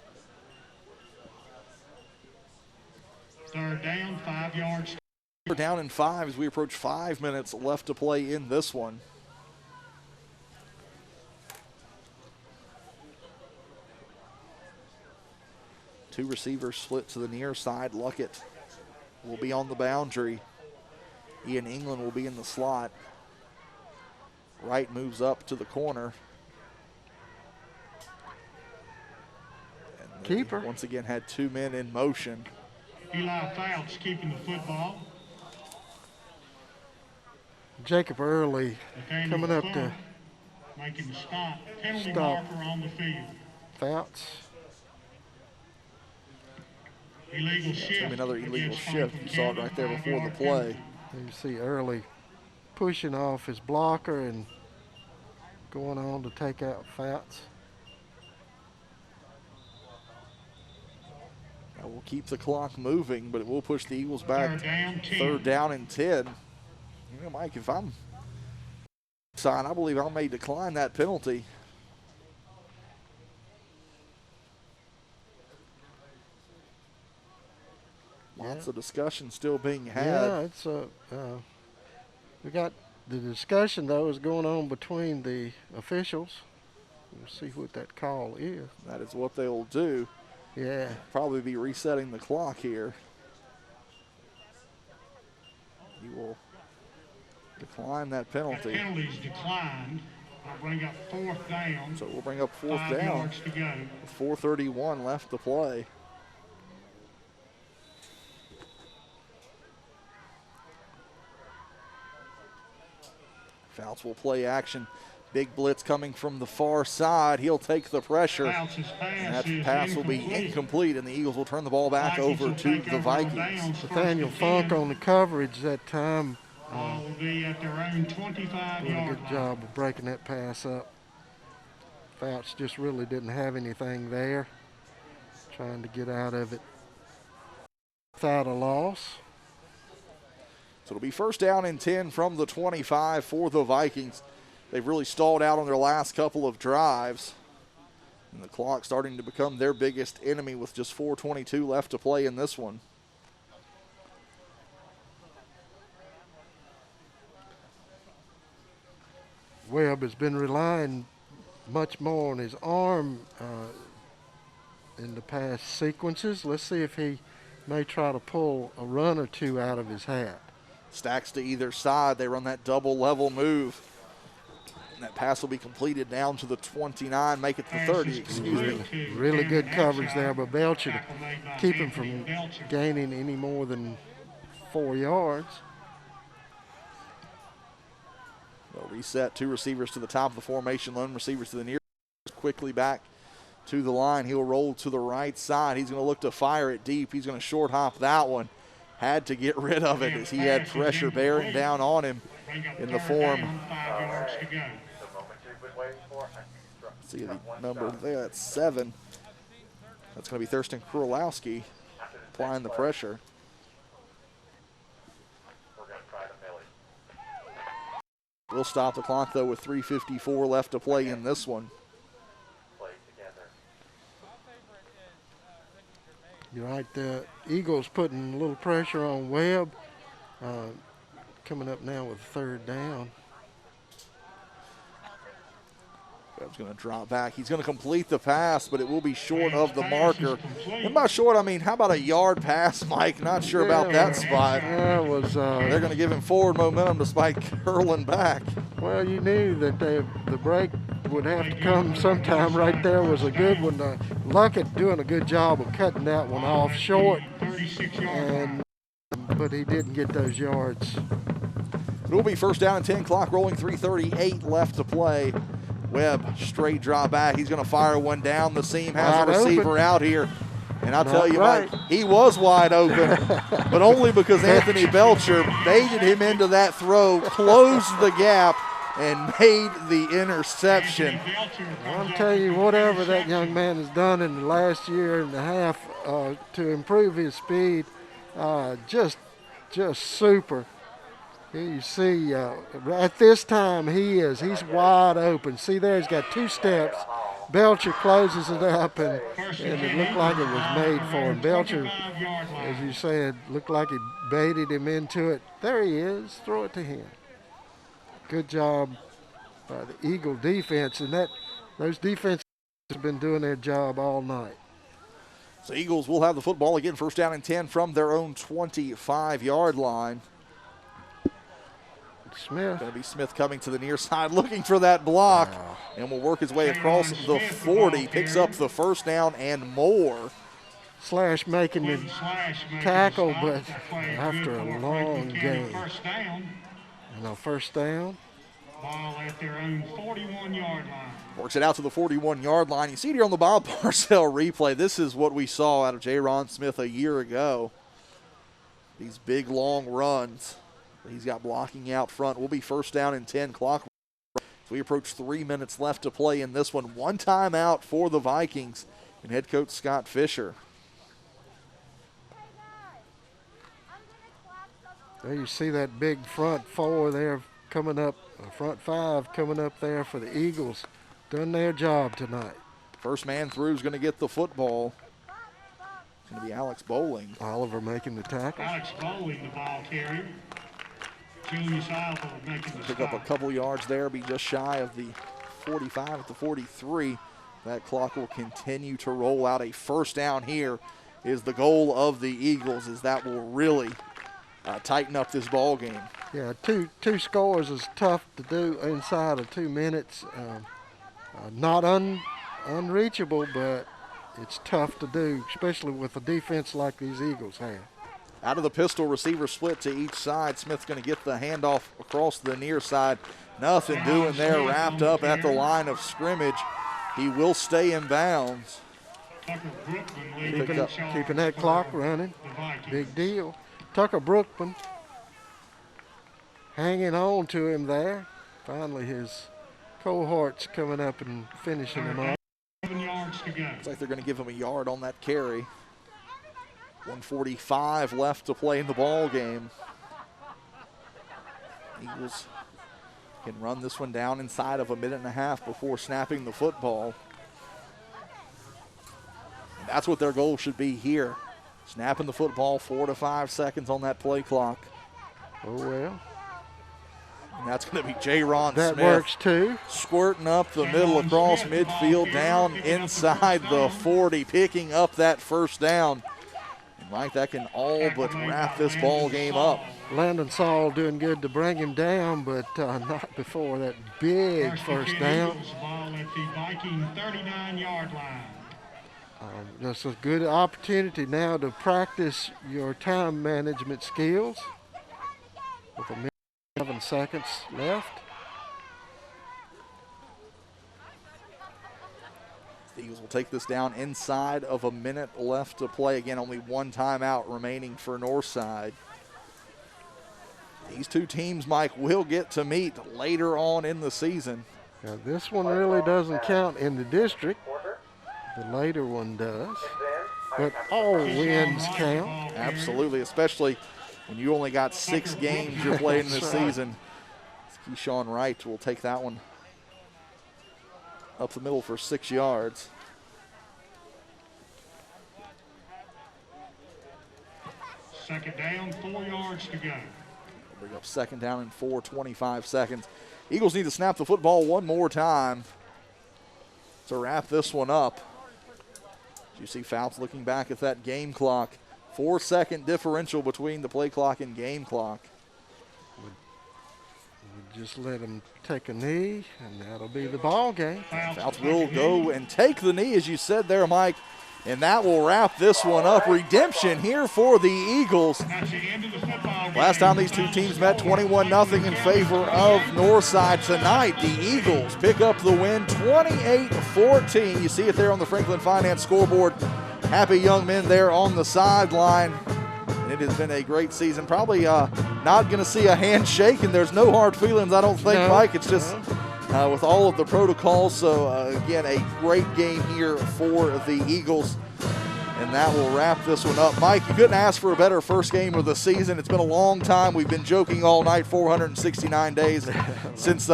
Speaker 6: Third down, 5 yards.
Speaker 1: Third down and 5 as we approach 5 minutes left to play in this one. Two receivers split to the near side. Luckett will be on the boundary. Ian England will be in the slot. Wright moves up to the corner. And
Speaker 2: keeper.
Speaker 1: Once again had 2 men in motion.
Speaker 6: Eli Fouts keeping the football.
Speaker 2: Jacob Early
Speaker 6: Nathaniel
Speaker 2: coming up
Speaker 6: Clark
Speaker 2: to
Speaker 6: making the stop. Penalty
Speaker 2: stop
Speaker 6: marker on the field.
Speaker 2: Fouts.
Speaker 6: Illegal shift.
Speaker 1: Another illegal shift. You saw it right there before the play.
Speaker 2: You see Early pushing off his blocker and going on to take out Fouts.
Speaker 1: That will keep the clock moving, but it will push the Eagles back.
Speaker 6: Third down
Speaker 1: and 10. You know, Mike, if I'm signed, I believe I may decline that penalty. Lots of discussion still being had.
Speaker 2: Yeah, it's we got the discussion though is going on between the officials. We'll see what that call is.
Speaker 1: That is what they'll do.
Speaker 2: Yeah.
Speaker 1: Probably be resetting the clock here. He will decline that penalty.
Speaker 6: That penalty's declined. I'll bring up 4th down.
Speaker 1: So we'll bring up 4th
Speaker 6: 5
Speaker 1: down.
Speaker 6: yards to go.
Speaker 1: With 4:31 left to play. Fouts will play action. Big blitz coming from the far side. He'll take the pressure. And that pass will be incomplete, and the Eagles will turn the ball back over to the Vikings.
Speaker 2: Nathaniel Funk on the coverage that time.
Speaker 6: Will be at their own 25-yard
Speaker 2: Doing a good job of breaking that pass up. Fouts just really didn't have anything there. Trying to get out of it without a loss.
Speaker 1: So it'll be 1st down and 10 from the 25 for the Vikings. They've really stalled out on their last couple of drives. And the clock starting to become their biggest enemy with just 4:22 left to play in this one.
Speaker 2: Webb has been relying much more on his arm in the past sequences. Let's see if he may try to pull a run or two out of his hat.
Speaker 1: Stacks to either side. They run that double level move. And that pass will be completed down to the 29, make it the 30, excuse me.
Speaker 2: Really good coverage there by Belcher to keep him from gaining any more than 4 yards.
Speaker 1: They'll reset 2 receivers to the top of the formation, lone receivers to the near, quickly back to the line. He'll roll to the right side. He's going to look to fire it deep. He's going to short hop that one. Had to get rid of it as he had pressure bearing down on him in the form. See the number there, that's 7. That's going to be Thurston Krulowski applying the pressure. We'll stop the clock, though, with 3:54 left to play in this one.
Speaker 2: You're right, the Eagles putting a little pressure on Webb. Coming up now with 3rd down.
Speaker 1: Webb's going to drop back. He's going to complete the pass, but it will be short of the marker. And by short, I mean, how about a yard pass, Mike? Not sure about that spot.
Speaker 2: That was,
Speaker 1: they're going to give him forward momentum despite hurling back.
Speaker 2: Well, you knew that the break would have to come sometime. Right there was a good one. Luckett doing a good job of cutting that one off short, but he didn't get those yards.
Speaker 1: It will be 1st down and 10, clock rolling, 3:38 left to play. Webb, straight drop back. He's going to fire one down the seam, has a receiver out here. And I'll tell you, Mike, he was wide open, but only because Anthony Belcher baited him into that throw, closed the gap, and made the interception.
Speaker 2: I'll tell you, whatever that young man has done in the last year and a half to improve his speed, just super. Here you see, at this time he's wide open. See there, he's got 2 steps. Belcher closes it up, and it looked like it was made for him. Belcher, as you said, looked like he baited him into it. There he is. Throw it to him. Good job by the Eagle defense, and those defenses have been doing their job all night.
Speaker 1: So Eagles will have the football again, first down and 10 from their own 25-yard line.
Speaker 2: Smith.
Speaker 1: Going to be Smith coming to the near side looking for that block, and will work his way across the 40, picks up the first down and more.
Speaker 2: Slash making the tackle, but after a long game. And a first down.
Speaker 6: Ball at their own 41-yard line.
Speaker 1: Works it out to the 41-yard line. You see it here on the Bob Parcell replay. This is what we saw out of J-Ron Smith a year ago. These big, long runs. He's got blocking out front. Will be first down and 10 clock. So we approach 3 minutes left to play in this one. One timeout for the Vikings and head coach Scott Fisher.
Speaker 2: There you see that big front 4 there coming up, front 5 coming up there for the Eagles. Done their job tonight.
Speaker 1: First man through is going to get the football. It's going to be Alex Bowling.
Speaker 2: Oliver making the tackle.
Speaker 6: Alex Bowling, the ball carrier. Julius Oliver making the
Speaker 1: Pick up a couple yards there, be just shy of the 45 at the 43. That clock will continue to roll out. A first down here is the goal of the Eagles, as that will really tighten up this ball game.
Speaker 2: Yeah, two scores is tough to do inside of 2 minutes. Not unreachable, but it's tough to do, especially with a defense like these Eagles have.
Speaker 1: Out of the pistol, receiver split to each side. Smith's going to get the handoff across the near side. Nothing doing there, wrapped up at the line of scrimmage. He will stay in bounds.
Speaker 2: Keeping that clock running. Big deal. Tucker Brookman hanging on to him there. Finally, his cohorts coming up and finishing him off.
Speaker 6: 7 yards to go.
Speaker 1: Looks like they're going to give him a yard on that carry. 1:45 left to play in the ball game. Eagles can run this one down inside of a minute and a half before snapping the football. And that's what their goal should be here. Snapping the football, 4 to 5 seconds on that play clock.
Speaker 2: Oh, well.
Speaker 1: And that's going to be J-Ron Smith.
Speaker 2: That works too.
Speaker 1: Squirting up the middle across midfield, down inside the 40, picking up that first down. And Mike, that can all but wrap this ball game up.
Speaker 2: Landon Saul doing good to bring him down, but not before that big first down.
Speaker 6: Ball at the Viking 39-yard line.
Speaker 2: That's a good opportunity now to practice your time management skills. With a minute and 7 seconds left.
Speaker 1: The Eagles will take this down inside of a minute left to play. Again, only one timeout remaining for Northside. These two teams, Mike, will get to meet later on in the season.
Speaker 2: Now, this one really doesn't count in the district. The later one does. But all wins count.
Speaker 1: Absolutely, especially when you only got 6 games you're playing this season. Keyshawn Wright will take that one up the middle for 6 yards.
Speaker 6: Second down, 4 yards to go.
Speaker 1: Bring up second down in 4, 25 seconds. Eagles need to snap the football one more time to wrap this one up. As you see Fouts looking back at that game clock. 4-second differential between the play clock and game clock.
Speaker 2: We just let him take a knee, and that'll be the ball game.
Speaker 1: Fouts will go and take the knee, as you said there, Mike, and that will wrap this one up. Redemption here for the Eagles. Last time these two teams met, 21-0 in favor of Northside. Tonight, the Eagles pick up the win, 28-14. You see it there on the Franklin Finance scoreboard. Happy young men there on the sideline. And it has been a great season. Probably not going to see a handshake, and there's no hard feelings, I don't think, Mike. It's just with all of the protocols. So, again, a great game here for the Eagles. And that will wrap this one up. Mike, you couldn't ask for a better first game of the season. It's been a long time. We've been joking all night, 469 days since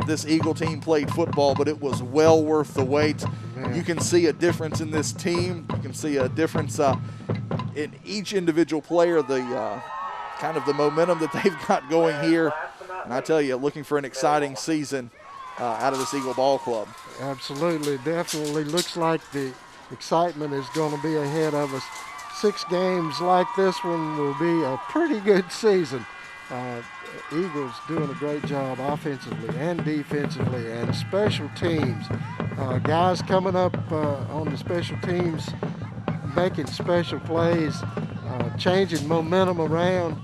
Speaker 1: this Eagle team played football, but it was well worth the wait. You can see a difference in this team. You can see a difference in each individual player, the kind of the momentum that they've got going here. And I tell you, looking for an exciting season out of this Eagle Ball Club.
Speaker 2: Absolutely. Definitely looks like the excitement is going to be ahead of us. 6 games like this one will be a pretty good season. Eagles doing a great job offensively and defensively, and special teams. Guys coming up on the special teams, making special plays, changing momentum around.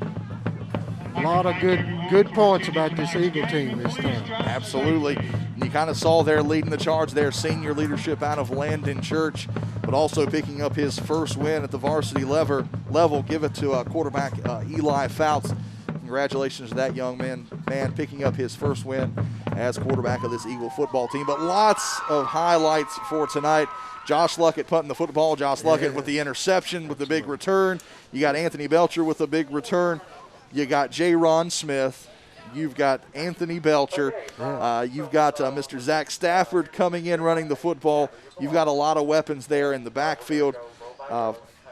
Speaker 2: A lot of good points about this Eagle team this time.
Speaker 1: Absolutely. And you kind of saw there leading the charge there, senior leadership out of Landon Church, but also picking up his first win at the varsity level. Give it to quarterback Eli Fouts. Congratulations to that young man picking up his first win as quarterback of this Eagle football team. But lots of highlights for tonight. Josh Luckett punting the football. Josh Luckett with the interception, with the big return. You got Anthony Belcher with a big return. You got J. Ron Smith. You've got Anthony Belcher. You've got Mr. Zach Stafford coming in running the football. You've got a lot of weapons there in the backfield.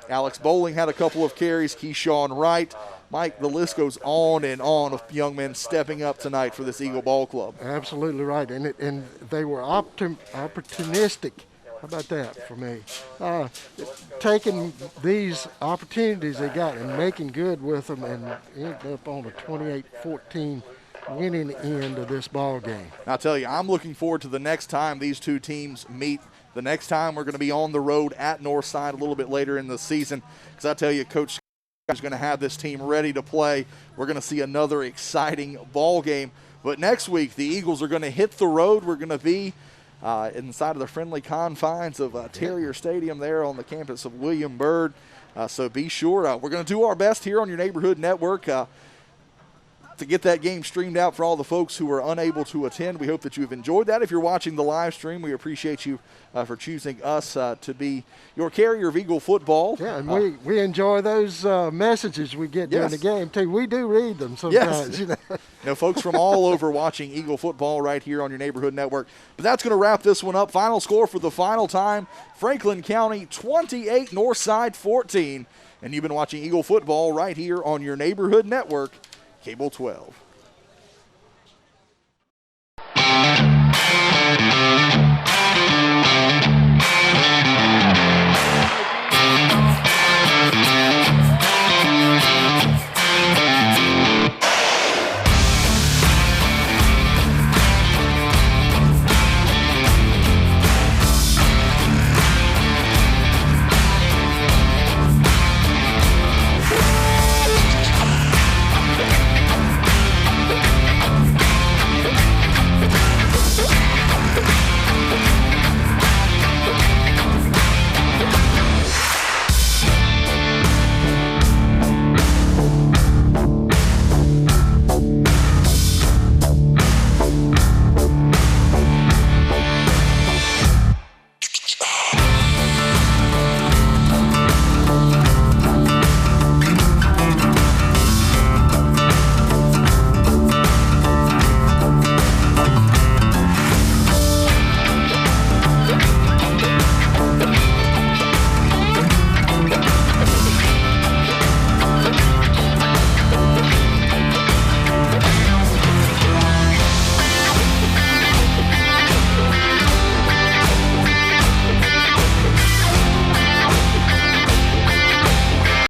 Speaker 1: Alex Bowling had a couple of carries. Keyshawn Wright. Mike, the list goes on and on of young men stepping up tonight for this Eagle Ball Club.
Speaker 2: Absolutely right, and they were opportunistic. How about that for me? Taking these opportunities they got and making good with them, and ended up on a 28-14 winning end of this ball game.
Speaker 1: I'll tell you, I'm looking forward to the next time these two teams meet. The next time we're going to be on the road at Northside a little bit later in the season, because I tell you, Coach is going to have this team ready to play. We're going to see another exciting ball game. But next week, the Eagles are going to hit the road. We're going to be inside of the friendly confines of Terrier Stadium there on the campus of William Byrd. So be sure. We're going to do our best here on your neighborhood network to get that game streamed out for all the folks who were unable to attend. We hope that you've enjoyed that. If you're watching the live stream, we appreciate you for choosing us to be your carrier of Eagle football.
Speaker 2: Yeah, and we enjoy those messages we get during the game, too. We do read them sometimes.
Speaker 1: Yes. Folks from all over watching Eagle football right here on your neighborhood network. But that's going to wrap this one up. Final score for the final time, Franklin County 28, Northside 14. And you've been watching Eagle football right here on your neighborhood network, Cable 12.